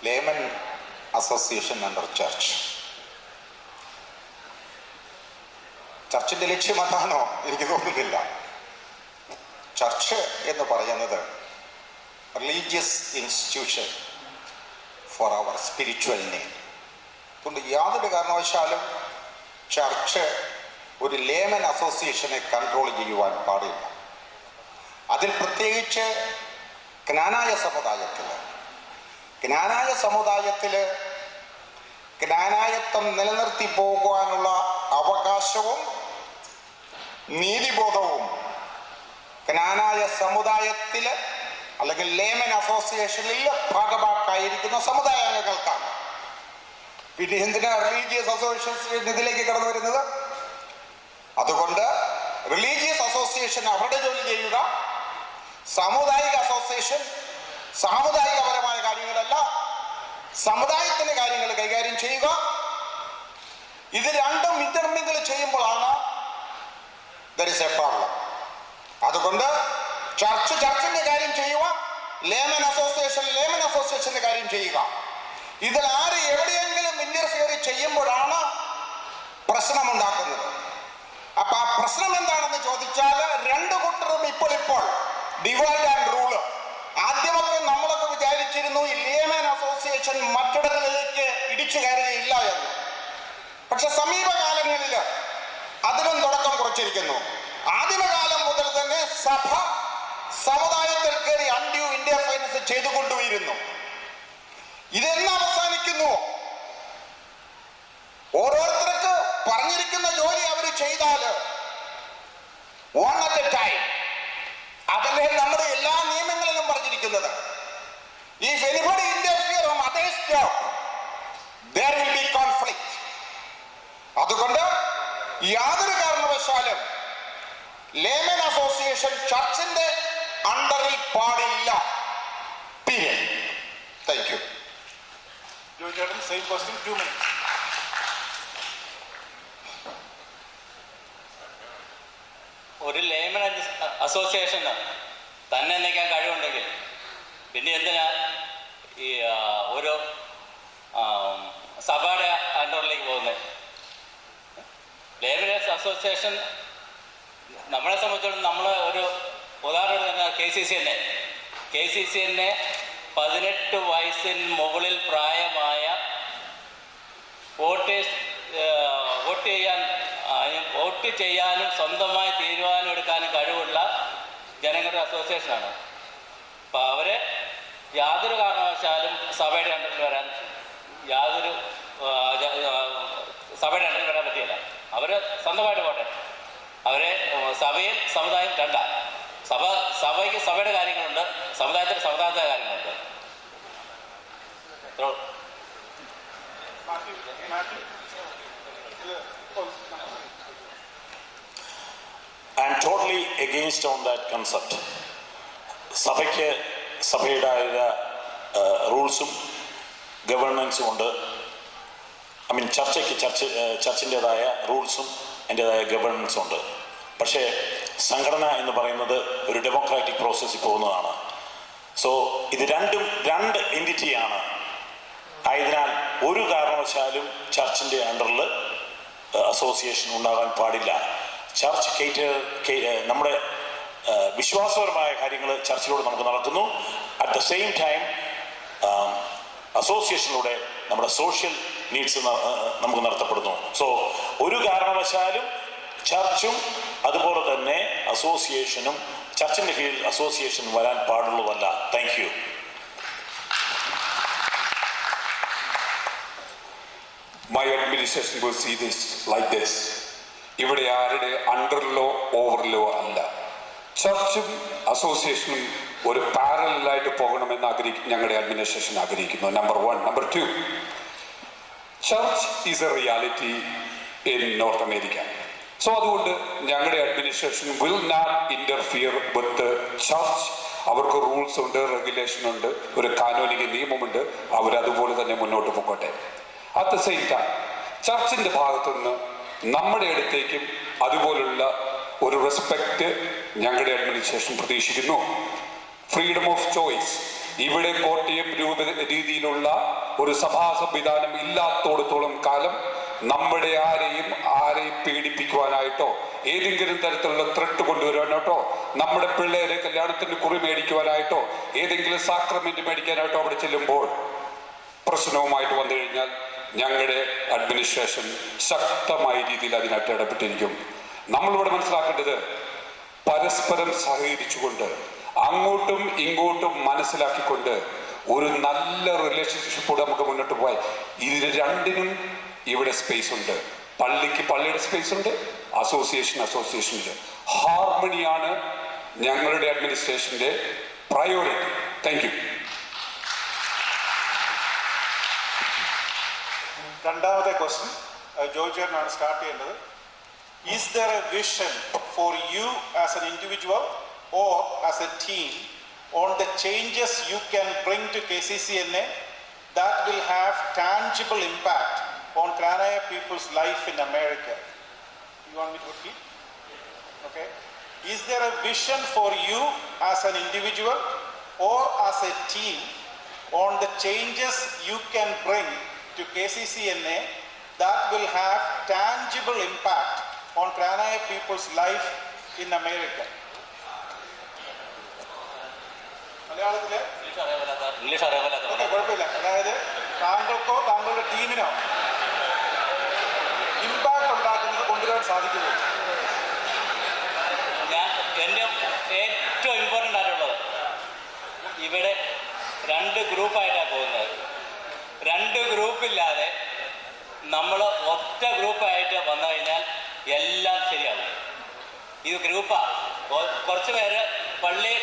Layman association under church. ചർച്ചിൻ്റെ ലക്ഷ്യം അതാണോ? എനിക്ക് തോന്നുന്നില്ല. Church എന്ന് പറയുന്നത് religious institution for our spiritual need. അതുകൊണ്ട് യാതൊരു കാരണവശാലും ചർച്ച് ഒരു ലേമൻ അസോസിയേഷനെ കൺട്രോൾ ചെയ്യുവാൻ പാടില്ല. അതിൽ പ്രത്യേകിച്ച് ജ്ഞാനായ സമുദായത്തിൽ ജ്ഞാനായത്വം നിലനിർത്തി പോകുവാനുള്ള അവകാശവും നീതിബോധവും ജ്ഞാനായ സമുദായത്തിൽ അല്ലെങ്കിൽ ലേമൻ അസോസിയേഷനിൽ ഭാഗമാക്കായിരിക്കുന്ന സമുദായ അംഗങ്ങൾക്കാണ്. പിന്നെ എന്തിനാ റിലീജിയസ് അസോസിയേഷൻ ഇതിലേക്ക് കടന്നു വരുന്നത്? അതുകൊണ്ട് റിലീജിയസ് അസോസിയേഷൻ അവരുടെ ജോലി ചെയ്യുക, സാമുദായിക അസോസിയേഷൻ സാമുദായികപരമായ കാര്യങ്ങളല്ല, സമുദായത്തിന്റെ കാര്യങ്ങൾ കൈകാര്യം ചെയ്യുക. ഇത് രണ്ടും ഇന്റർമിംഗിൾ ചെയ്യുമ്പോഴാണ് there is a problem. അതുകൊണ്ട് ചർച്ചിന്റെ കാര്യം ചെയ്യുക, ലേമൻ അസോസിയേഷന്റെ കാര്യം ചെയ്യുക. ഇതിൽ ആര് എവിടെയെങ്കിലും ഇന്റർഫിയർ ചെയ്യുമ്പോഴാണ് പ്രശ്നമുണ്ടാക്കുന്നത്. അപ്പൊ ആ പ്രശ്നം എന്താണെന്ന് ചോദിച്ചാൽ, 2 കൂട്ടരും ഇപ്പോൾ ഡിവൈഡ് ആൻഡ് റൂള്. ആദ്യമൊക്കെ നമ്മളൊക്കെ വിചാരിച്ചിരുന്നു ഈ ലേമൻ അസോസിയേഷൻ മറ്റിടങ്ങളിലേക്ക് ഇടിച്ചു കയറുകയില്ല എന്ന്. പക്ഷെ സമീപകാലങ്ങളിൽ അതിനും തുടക്കം കുറിച്ചിരിക്കുന്നു. ആദിമകാലം മുതൽ തന്നെ സഭ സമുദായത്തിൽ കയറി അൺഡ്യൂ ഇന്റർഫിയറൻസ് ചെയ്തുകൊണ്ടുവരുന്നു. ഇതെന്ന് അവസാനിക്കുന്നു? ഓരോരുത്തർക്ക് പറഞ്ഞിരിക്കുന്ന ജോലി അവർ ചെയ്താൽ one at a time. അതല്ലേ നമ്മുടെ എല്ലാ ചെയ്യുന്നത്. If anybody interfere on others' job, there will be conflict. അതുകൊണ്ട് യാതൊരു കാരണവശാലും ലേമൻ അസോസിയേഷൻ ചർച്ചിന്റെ അണ്ടറിൽ പാടില്ല. Period. Thank you. Same question, 2 minutes. ഒരു ലേമൻ അസോസിയേഷന് തന്നെ നിൽക്കാൻ കഴിവുണ്ടെങ്കിൽ പിന്നെ എന്തിനാ ഈ ഒരു സഭയുടെ അണ്ടറിലേക്ക് പോകുന്നത്? ലേമൻ അസോസിയേഷൻ നമ്മളെ സംബന്ധിച്ചിടത്തോളം നമ്മൾ ഒരു ഉദാഹരണം തന്നെ KCC 18 വയസ്സിന് മുകളിൽ പ്രായമായ വോട്ട് ചെയ്യാനും സ്വന്തമായി തീരുമാനം എടുക്കാനും കഴിവുള്ള ജനങ്ങളുടെ അസോസിയേഷനാണ്. അപ്പോൾ അവരെ യാതൊരു കാരണവശാലും സഭയുടെ അണ്ടറിൽ വരാൻ സഭയുടെ അണ്ടറിൽ വരാൻ പറ്റില്ല. അവർ സ്വന്തമായിട്ട് പോട്ടെ. അവരെ സഭയും സമുദായം രണ്ടാണ്. സഭയ്ക്ക് സഭയുടെ കാര്യങ്ങളുണ്ട്, സമുദായത്തിന് സമുദായത്തിൻ്റെ കാര്യങ്ങളുണ്ട്. I am totally against on that concept. സഭയ്ക്ക് സഭയുടേതായ റൂൾസും ഗവേണൻസും ഉണ്ട്. ചർച്ചിൻ്റെതായ റൂൾസും അതിൻ്റെതായ ഗവേണൻസും ഉണ്ട്. പക്ഷേ സംഘടന എന്ന് പറയുന്നത് ഒരു ഡെമോക്രാറ്റിക് പ്രോസസ്സിൽ പോകുന്നതാണ്. സോ ഇത് രണ്ട് എൻറ്റിറ്റിയാണ്. ആയതിനാൽ ഒരു കാരണവശാലും ചർച്ചിൻ്റെ അണ്ടറിൽ അസോസിയേഷൻ ഉണ്ടാകാൻ പാടില്ല. ചർച്ച് നമ്മുടെ വിശ്വാസപരമായ കാര്യങ്ങൾ ചർച്ചിലൂടെ നമുക്ക് നടക്കുന്നു. അറ്റ് ദ സെയിം ടൈം അസോസിയേഷനിലൂടെ നമ്മുടെ സോഷ്യൽ നീഡ്സ് നമുക്ക് നടത്തപ്പെടുന്നു. സോ ഒരു കാരണവശാലും ചർച്ചും അതുപോലെ തന്നെ അസോസിയേഷനും ചർച്ചിൻ്റെ കീഴിൽ അസോസിയേഷൻ വരാൻ പാടുള്ളതല്ല. Thank you. My administration will see this like this. ഇവിടെ ആരുടെ അണ്ടറിലോ ഓവറിലോ അല്ല. ചർച്ചും അസോസിയേഷനും ഒരു പാരലായിട്ട് പോകണമെന്ന് ഞങ്ങളുടെ അഡ്മിനിസ്ട്രേഷൻ ആഗ്രഹിക്കുന്നു. Number 1. Number 2, church is a reality in North America. So അതുകൊണ്ട് ഞങ്ങളുടെ administration will not interfere with church. അവർക്ക് റൂൾസ് ഉണ്ട്, റെഗുലേഷൻ ഉണ്ട്, ഒരു കാനോനിക നിയമമുണ്ട്. അവരതുപോലെ തന്നെ മുന്നോട്ട് പോകട്ടെ. അറ്റ് ദ സെയിം ടൈം ചർച്ചിൻ്റെ ഭാഗത്തുനിന്ന് നമ്മുടെ അടുത്തേക്കും അതുപോലുള്ള ഒരു റെസ്പെക്റ്റ് ഞങ്ങളുടെ അഡ്മിനിസ്ട്രേഷൻ പ്രതീക്ഷിക്കുന്നു. Freedom of choice. ഇവിടെ കോട്ടയം രീതിയിലുള്ള ഒരു സഭാ സംവിധാനം ഇല്ലാത്തോടത്തോളം കാലം നമ്മുടെ ആരെയും പേടിപ്പിക്കുവാനായിട്ടോ ഏതെങ്കിലും തരത്തിലുള്ള ത്രെട്ട് കൊണ്ടുവരാനായിട്ടോ നമ്മുടെ പിള്ളേരെ കല്യാണത്തിന് കുറി മേടിക്കുവാനായിട്ടോ ഏതെങ്കിലും സാക്രമെന്റ് മേടിക്കാനായിട്ടോ അവിടെ ചെല്ലുമ്പോൾ പ്രശ്നവുമായിട്ട് വന്നു കഴിഞ്ഞാൽ ഞങ്ങളുടെ അഡ്മിനിസ്ട്രേഷൻ ശക്തമായ രീതിയിൽ അതിനായിട്ട് ഇടപെട്ടിരിക്കും. നമ്മളിവിടെ മനസ്സിലാക്കേണ്ടത് പരസ്പരം സഹകരിച്ചുകൊണ്ട് അങ്ങോട്ടും ഇങ്ങോട്ടും മനസ്സിലാക്കിക്കൊണ്ട് ഒരു നല്ല റിലേഷൻഷിപ്പോടെ നമുക്ക് മുന്നോട്ട് പോയി ഇതിന് രണ്ടിനും ഇവിടെ സ്പേസ് ഉണ്ട്. പള്ളിക്ക് പള്ളിയുടെ സ്പേസ് ഉണ്ട്, അസോസിയേഷനുണ്ട്. ഹാർമണിയാണ് ഞങ്ങളുടെ അഡ്മിനിസ്ട്രേഷന്റെ പ്രയോറിറ്റി. Thank you. രണ്ടാമത്തെ ക്വസ്റ്റ്യൻ ജോർജ് ചേട്ടനാണ് സ്റ്റാർട്ട് ചെയ്യേണ്ടത്. Is there a vision for you as an individual or as a team on the changes you can bring to KCCNA that will have tangible impact on Kranaya people's life in America? You want me to repeat? Okay. Is there a vision for you as an individual or as a team on the changes you can bring to KCCNA that will have tangible impact on Kranaya people's life in America? മലയാളത്തിലെ English അറിയാമല്ലോ. കുഴപ്പമില്ല. അതായത് താങ്കൾക്കോ താങ്കളുടെ ടീമിനോ impact ഉണ്ടാക്കുന്നത് കൊണ്ടുവരാൻ സാധിക്കുമോ? എൻ്റെ ഏറ്റവും ഇമ്പോർട്ടൻ്റ് ആയിട്ടുള്ളത് ഇവിടെ 2 ഗ്രൂപ്പായിട്ടാണ് പോകുന്നത്. 2 ഗ്രൂപ്പില്ലാതെ നമ്മൾ ഒറ്റ ഗ്രൂപ്പായിട്ട് വന്നു കഴിഞ്ഞാൽ എല്ലാം ശരിയാവും. ഇത് ഗ്രൂപ്പാണ്. കുറച്ച് പേര് പള്ളി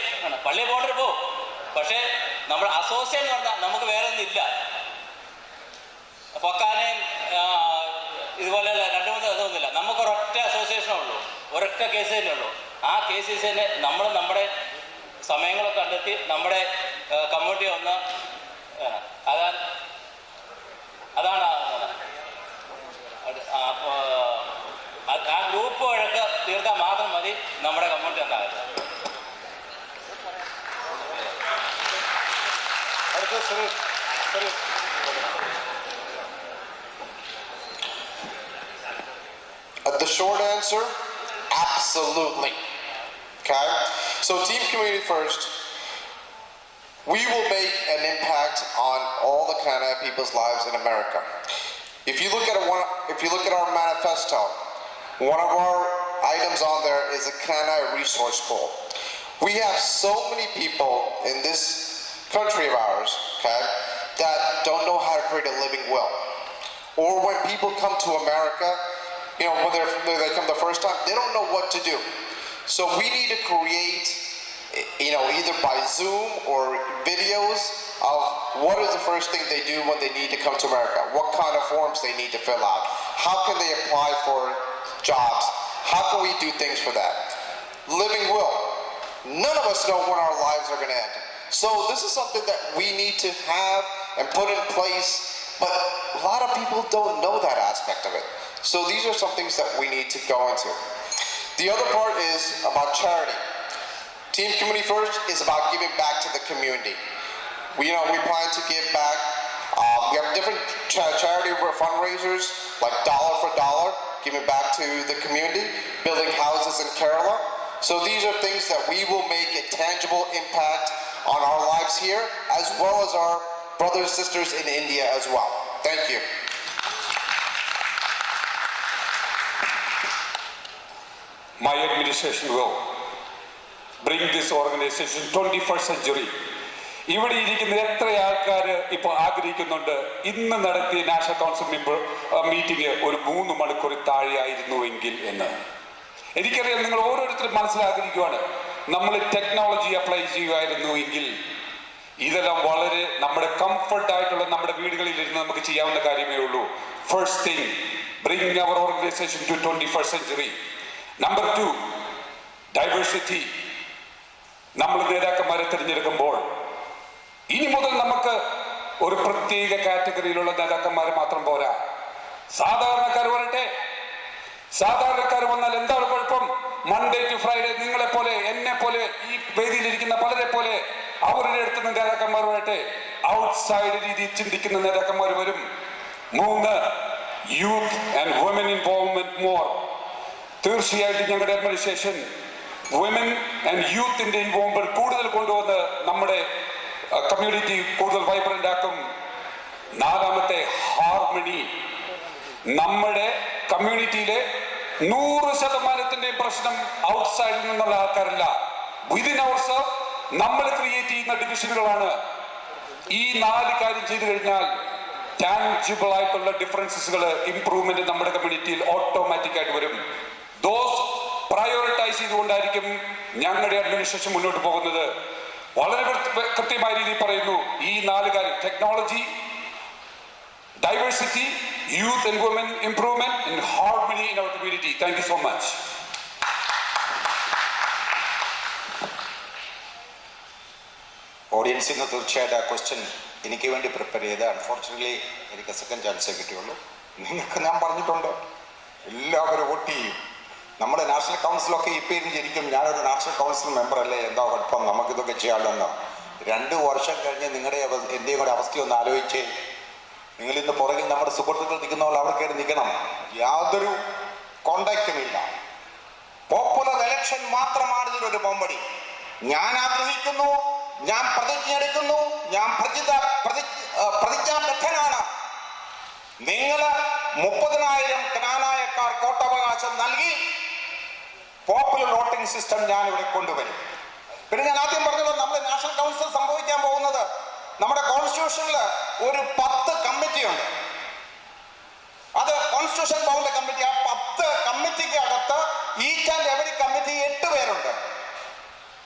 പോകേണ്ടത് പോവും, പക്ഷേ നമ്മൾ അസോസിയേഷൻ എന്ന് പറഞ്ഞാൽ നമുക്ക് വേറെ ഒന്നും ഇല്ല. ഫൊക്കാനയും ഇതുപോലെയുള്ള 2-3 ഇതൊന്നുമില്ല. നമുക്കൊരൊറ്റ അസോസിയേഷനേ ഉള്ളൂ, ഒരൊറ്റ കേസ് തന്നെ ഉള്ളൂ. ആ കേസസ് തന്നെ നമ്മൾ നമ്മുടെ സമയങ്ങളൊക്കെ കണ്ടെത്തി നമ്മുടെ കമ്മ്യൂണിറ്റി ഒന്ന് അതാണ് ആ ഗ്രൂപ്പ് വഴക്ക് തീർത്താൽ മാത്രം മതി നമ്മുടെ കമ്മ്യൂണിറ്റി ഉണ്ടാകുന്നത്. The short answer, absolutely. Okay? So Team Community First, we will make an impact on all the Kainai people's lives in America. If you look at our manifesto, one of our items on there is a Kainai resource pool. We have so many people in this country of ours, okay, that don't know how to create a living will. Or when people come to America, you know, when they come the first time, they don't know what to do. So we need to create, you know, either by Zoom or videos of what is the first thing they do when they need to come to America, what kind of forms they need to fill out, how can they apply for jobs, how can we do things for that. Living will. None of us know when our lives are going to end. So this is something that we need to have and put in place, but a lot of people don't know that aspect of it. So these are some things that we need to go into. The other part is about charity. Team Community First is about giving back to the community. We plan to give back. We have different charity fundraisers, like Dollar for Dollar, giving back to the community, building houses in Kerala. So these are things that we will make a tangible impact on our lives here, as well as our brothers and sisters in India as well. Thank you. My administration will bring this organization 21st century. ഇവിടെ ഇരിക്കുന്ന എത്ര ആൾക്കാർ ഇപ്പോൾ ആഗ്രഹിക്കുന്നുണ്ട് ഇന്ന് നടത്തിയ national council meeting ഒരു 3 മണിക്കൂർ താഴെയായിരുന്നുവെങ്കിൽ എന്ന്. എനിക്കറിയാം നിങ്ങൾ ഓരോരുത്തരും മനസ്സിലാക്കിയിരിക്കുകയാണ് നമ്മൾ ടെക്നോളജി അപ്ലൈ ചെയ്യുമായിരുന്നു എങ്കിൽ ഇതെല്ലാം വളരെ നമ്മുടെ കംഫർട്ടായിട്ടുള്ള നമ്മുടെ വീടുകളിൽ ഇരുന്ന് നമുക്ക് ചെയ്യാവുന്ന കാര്യമേ ഉള്ളൂ. First thing, bring our organisation to 21st century. Number 2, diversity. നമ്മൾ നേതാക്കന്മാരെ തിരഞ്ഞെടുക്കുമ്പോൾ ഇനി മുതൽ നമുക്ക് ഒരു പ്രത്യേക കാറ്റഗറിയിലുള്ള നേതാക്കന്മാർ മാത്രം പോരാ, സാധാരണക്കാർ വരട്ടെ. സാധാരണക്കാർ വന്നാൽ എന്താണ് കുഴപ്പം? മൺഡേ ടു ഫ്രൈഡേ നിങ്ങളെ പോലെ എന്നെ പോലെ ഈ വേദിയിലിരിക്കുന്ന പലരെ പോലെ അവരുടെ അടുത്ത് നേതാക്കന്മാർ വരട്ടെ. ഔട്ട്സൈഡ് രീതിയിൽ ചിന്തിക്കുന്ന നേതാക്കന്മാർ വരും. 3, youth and woman involvement more. തീർച്ചയായിട്ടും ഞങ്ങളുടെ അഡ്മിനിസ്ട്രേഷൻ വുമൻ ആൻഡ് യൂത്തിന്റെ ഇൻവോൾവ്മെന്റ് കൂടുതൽ കൊണ്ടുവന്ന് നമ്മുടെ കമ്മ്യൂണിറ്റി കൂടുതൽ വൈബ്രന്റ് ആക്കും. 4ാമത്തെ, ഹാർമണി. നമ്മുടെ കമ്മ്യൂണിറ്റിയിലെ 100% പ്രശ്നം ഔട്ട്സൈഡിൽ നിന്നുള്ള ആൾക്കാരല്ല, വിതിൻ അവർ സെൽഫ് നമ്മൾ ക്രിയേറ്റ് ചെയ്യുന്ന ഡിവിഷനുകളാണ്. ഈ 4 കാര്യം ചെയ്തു കഴിഞ്ഞാൽ ടാൻജിബിൾ ആയിട്ടുള്ള ഡിഫറൻസസുകൾ, ഇംപ്രൂവ്മെന്റ് നമ്മുടെ കമ്മ്യൂണിറ്റിയിൽ ഓട്ടോമാറ്റിക് ആയിട്ട് വരും. ദോസ് പ്രയോറിറ്റൈസ് ചെയ്തുകൊണ്ടായിരിക്കും ഞങ്ങളുടെ അഡ്മിനിസ്ട്രേഷൻ മുന്നോട്ട് പോകുന്നത്. വളരെ കൃത്യമായ രീതിയിൽ പറയുന്നു, ഈ 4 കാര്യം, technology, diversity, youth and women improvement, and harmony in our community. Thank you so much. ഓഡിയൻസിൽ നിന്ന് തീർച്ചയായിട്ടും ആ ക്വസ്റ്റ്യൻ എനിക്ക് വേണ്ടി പ്രിപ്പയർ ചെയ്ത്, അൺഫോർച്യുനേറ്റ്ലി എനിക്ക് സെക്കൻഡ് ചാൻസേ കിട്ടിയുള്ളൂ. നിങ്ങൾക്ക് ഞാൻ പറഞ്ഞിട്ടുണ്ട്, എല്ലാവരും വോട്ട് ചെയ്യും. നമ്മുടെ നാഷണൽ കൗൺസിലൊക്കെ ഇപ്പം ഇരുന്ന് ശരിക്കും ഞാനൊരു നാഷണൽ കൗൺസിൽ മെമ്പറല്ലേ, എന്താ കുഴപ്പം, നമുക്കിതൊക്കെ ചെയ്യാമല്ലോ. 2 വർഷം കഴിഞ്ഞ് നിങ്ങളുടെ എന്റെയും കൂടെ അവസ്ഥയൊന്ന് ആലോചിച്ച്, നിങ്ങളിന്ന് പുറകിൽ നമ്മുടെ സുഹൃത്തുക്കൾ നിൽക്കുന്നവർ അവിടെ കയറി നിൽക്കണം. യാതൊരു കോണ്ടാക്റ്റുമില്ല. പോപ്പുലർ ഇലക്ഷൻ മാത്രമാണ് ഇതിനൊരു പോംവഴി. ഞാൻ ആഗ്രഹിക്കുന്നു, ഞാൻ പ്രതിജ്ഞ എടുക്കുന്നു, ഞാൻ പ്രതിജ്ഞാബദ്ധനാണ്. നിങ്ങൾ 30,000 കനാനായക്കാർ വോട്ടവകാശം നൽകി പോപ്പുലർ വോട്ടിംഗ് സിസ്റ്റം ഞാൻ ഇവിടെ കൊണ്ടുവരും. പിന്നെ ഞാൻ ആദ്യം പറഞ്ഞത് നമ്മൾ നാഷണൽ കൗൺസിൽ സംഭവിക്കാൻ പോകുന്നത്, നമ്മുടെ കോൺസ്റ്റിറ്റ്യൂഷനിൽ ഒരു 10 കമ്മിറ്റിയുണ്ട്. അത് കോൺസ്റ്റിറ്റ്യൂഷൻ ബൗണ്ട് കമ്മിറ്റി. ആ 10 കമ്മിറ്റിക്ക് അകത്ത് ഈച്ച് ആൻഡ് എവരി കമ്മിറ്റി 8 പേരുണ്ട്.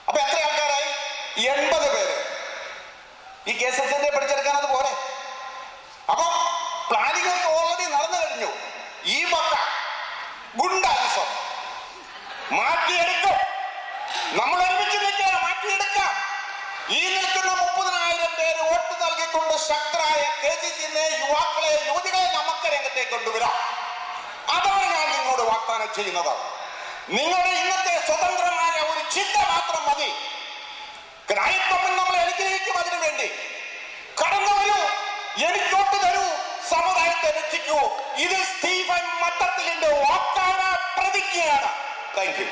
അപ്പൊ എത്ര ആൾക്കാരായി? 80 പേര്. ഈ കേസസിന്റെ പിടിച്ചെടുക്കാൻ അത് പോരെ? അപ്പം പ്ലാനിങ് ഓൾറെഡി നടന്നു കഴിഞ്ഞു. ഈ പക്ക ഗുണ്ടാലിസം മാറ്റിയെടുക്കും. നമ്മൾ ഒരുമിച്ച് നിൽക്കുക, മാറ്റിയെടുക്കാം. ഈ നിൽക്കുന്ന 30,000 പേര് വോട്ട് നൽകിക്കൊണ്ട് ശക്തരായ KCCനെ, യുവാക്കളെ, യുവതികളെ നമുക്ക് രംഗത്തേക്ക് കൊണ്ടുവരാം. അതാണ് ഞാൻ നിങ്ങളോട് വാഗ്ദാനം ചെയ്യുന്നത്. നിങ്ങളുടെ ഇന്നത്തെ സ്വതന്ത്രമായ ഒരു ചിന്ത മാത്രം മതി. ക്രൈസ്തവൻ നമ്മളെ അനുഗ്രഹിക്കും. അതിനു വേണ്ടി കടന്നു വരൂ, എനിക്കോട്ട് തരൂ, സമുദായത്തെ രക്ഷിക്കൂ. ഇത് സ്റ്റീഫൻ മട്ടത്തിലിന്റെ വാക്കാണ്, പ്രതിജ്ഞയാണ്. Thank you.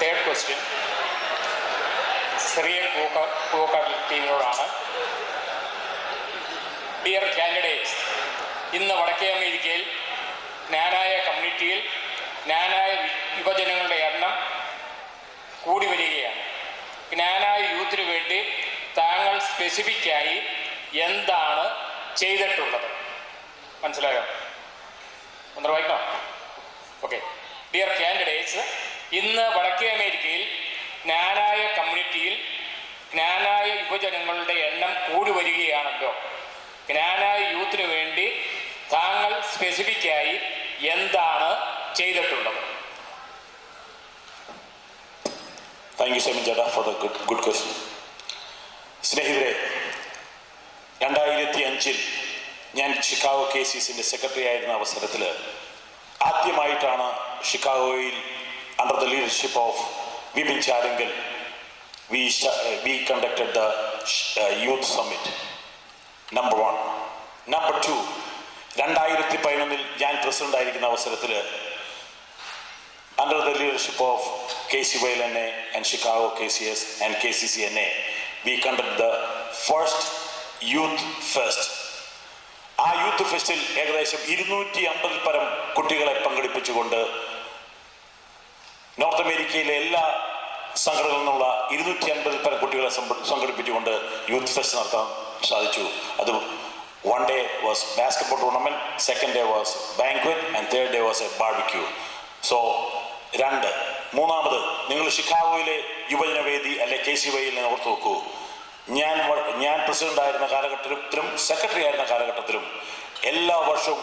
തേർഡ് ക്വസ്റ്റ്യൻ ചെറിയ പൂക്കാർ ടീമിനോടാണ്. ഡിയർ കാൻഡിഡേറ്റ്സ്, ഇന്ന് വടക്കേ അമേരിക്കയിൽ ജ്ഞാനായ കമ്മ്യൂണിറ്റിയിൽ ജ്ഞാനായ യുവജനങ്ങളുടെ എണ്ണം കൂടി വരികയാണ്. ജ്ഞാനായ യൂത്തിന് വേണ്ടി താങ്കൾ സ്പെസിഫിക്കായി എന്താണ് ചെയ്തിട്ടുള്ളത്? മനസ്സിലായോ? ഒന്ന് വായിക്കാം. ഓക്കെ. ഡിയർ കാൻഡിഡേറ്റ്സ്, ഇന്ന് വടക്കേ അമേരിക്കയിൽ ജ്ഞാനായ കമ്മ്യൂണിറ്റിയിൽ ജ്ഞാനായ യുവജനങ്ങളുടെ എണ്ണം കൂടി വരികയാണല്ലോ. ജ്ഞാനായ യൂത്തിന് വേണ്ടി താങ്കൾ സ്പെസിഫിക്കായി എന്താണ് ചെയ്തിട്ടുള്ളത്? താങ്ക് യു സൈമൻ ചേട്ടാ ഫോർ ദ ഗുഡ് ക്വസ്റ്റ്യൻ. സ്നേഹിതരെ, 2005 ഞാൻ ഷിക്കാഗോ KCCന്റെ സെക്രട്ടറി ആയിരുന്ന അവസരത്തിൽ ആദ്യമായിട്ടാണ് ഷിക്കാഗോയിൽ under the leadership of Vipin Chalingal we conducted the youth summit. Number 1. Number 2, 2011 ഞാൻ പ്രസിഡന്റ് ആയിരിക്കുന്ന അവസരത്തിൽ under the leadership of KCYLNA and Chicago KCS and KCCNA, we conducted the first youth fest. ആ യൂത്ത് ഫെസ്റ്റിൽ ഏകദേശം 250 പരം കുട്ടികളെ പങ്കെടുപ്പിച്ചുകൊണ്ട് നോർത്ത് അമേരിക്കയിലെ എല്ലാ സംഘടനകളിൽ നിന്നുള്ള 250 പരം കുട്ടികളെ സംഘടിപ്പിച്ചുകൊണ്ട് യൂത്ത് ഫെസ്റ്റ് നടത്താൻ സാധിച്ചു. അത് one day was basketball tournament, second day was banquet, and third day was a barbecue. So, മൂന്നാമത് നിങ്ങൾ ഷിക്കാഗോയിലെ യുവജനവേദി അല്ലെ KCYയിൽ ഓർത്ത് നോക്കൂ. ഞാൻ പ്രസിഡന്റ് ആയിരുന്ന കാലഘട്ടത്തിലും സെക്രട്ടറി ആയിരുന്ന കാലഘട്ടത്തിലും എല്ലാ വർഷവും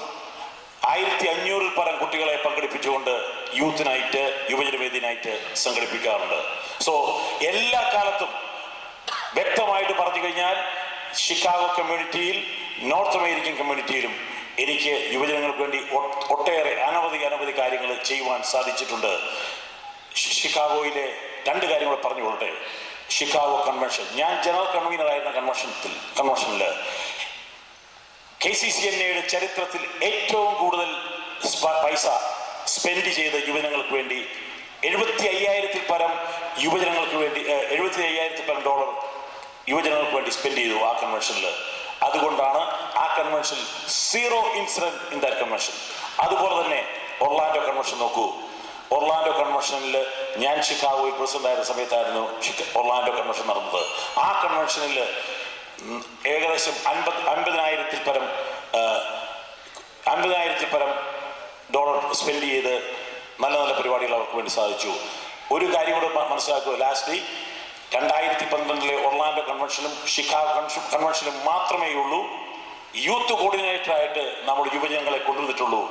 1500 പരം കുട്ടികളെ പങ്കെടുപ്പിച്ചുകൊണ്ട് യൂത്തിനായിട്ട് യുവജനവേദിനായിട്ട് സംഘടിപ്പിക്കാറുണ്ട്. സോ എല്ലാ കാലത്തും വ്യക്തമായിട്ട് പറഞ്ഞു കഴിഞ്ഞാൽ ഷിക്കാഗോ കമ്മ്യൂണിറ്റിയിൽ നോർത്ത് അമേരിക്കൻ കമ്മ്യൂണിറ്റിയിലും എനിക്ക് യുവജനങ്ങൾക്ക് വേണ്ടി ഒട്ടേറെ അനവധി കാര്യങ്ങൾ ചെയ്യുവാൻ സാധിച്ചിട്ടുണ്ട്. ഷിക്കാഗോയിലെ 2 കാര്യങ്ങൾ പറഞ്ഞുകൊള്ളട്ടെ. ഷിക്കാഗോ കൺവെൻഷൻ, ഞാൻ ജനറൽ കൺവീനർ ആയിരുന്ന കൺവെൻഷനിൽ KCCNAയുടെ ചരിത്രത്തിൽ ഏറ്റവും കൂടുതൽ പൈസ സ്പെൻഡ് ചെയ്ത യുവജനങ്ങൾക്ക് വേണ്ടി 75,000 പരം യുവജനങ്ങൾക്ക് വേണ്ടി $75,000 പരം യുവജനങ്ങൾക്ക് വേണ്ടി സ്പെൻഡ് ചെയ്തു ആ കൺവെൻഷനിൽ. അതുകൊണ്ടാണ് ആ convention 0 incident in that convention. അതുപോലെ തന്നെ ഒർലാൻഡോ കൺവെൻഷൻ നോക്കൂ. ഒർലാൻഡോ കൺവെൻഷനിൽ ഞാൻ ഷിക്കാഗോയിൽ പ്രസിഡന്റ് ആയിരുന്ന സമയത്തായിരുന്നു ഒർലാൻഡോ കൺവെൻഷൻ നടന്നത്. ആ കൺവെൻഷനിൽ ഏകദേശം 50,000 പരം $50,000 സ്പെൻഡ് ചെയ്ത് നല്ല പരിപാടികൾ അവർക്ക് വേണ്ടി സാധിച്ചു. ഒരു കാര്യം കൂടെ മനസ്സിലാക്കുക. ലാസ്റ്റ്ലി 2012 ഒർലാൻഡോ കൺവെൻഷനും ഷിക്കാഗോ കൺവെൻഷനും മാത്രമേ ഉള്ളൂ യൂത്ത് കോർഡിനേറ്ററായിട്ട് നമ്മൾ യുവജനങ്ങളെ കൊണ്ടുവന്നിട്ടുള്ളൂ.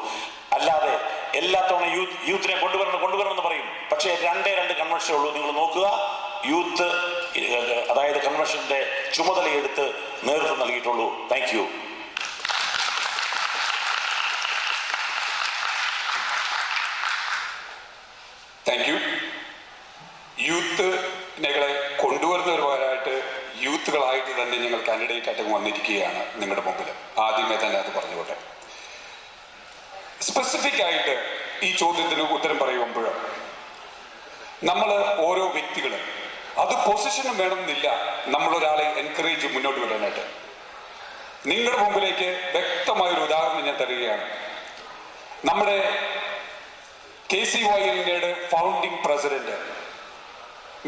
അല്ലാതെ എല്ലാ തവണ യൂത്തിനെ കൊണ്ടുവരണം എന്ന് പറയും. പക്ഷേ 2 കൺവെൻഷനേ ഉള്ളൂ. നിങ്ങൾ നോക്കുക, യൂത്ത് അതായത് കൺവെൻഷന്റെ ചുമതലയെടുത്ത് നേതൃത്വം നൽകിയിട്ടുള്ളൂ. Thank you. Thank you. യൂത്തിനെ കൊണ്ടുവരുന്നവരുമായിട്ട് യൂത്തുകളായിട്ട് തന്നെ ഞങ്ങൾ കാൻഡിഡേറ്റ് ആയിട്ട് വന്നിരിക്കുകയാണ് നിങ്ങളുടെ മുമ്പിൽ. ആദ്യമേ തന്നെ അത് പറഞ്ഞുകൊട്ടെ. സ്പെസിഫിക് ആയിട്ട് ഈ ചോദ്യത്തിന് ഉത്തരം പറയുമ്പോൾ നമ്മൾ ഓരോ വ്യക്തികളും അത് പൊസിഷനും വേണമെന്നില്ല നമ്മളൊരാളെ എൻകറേജ് മുന്നോട്ട് വിടാനായിട്ട്. നിങ്ങളുടെ മുമ്പിലേക്ക് വ്യക്തമായൊരു ഉദാഹരണം ഞാൻ തരികയാണ്. നമ്മുടെ KCYLNAയുടെ founding president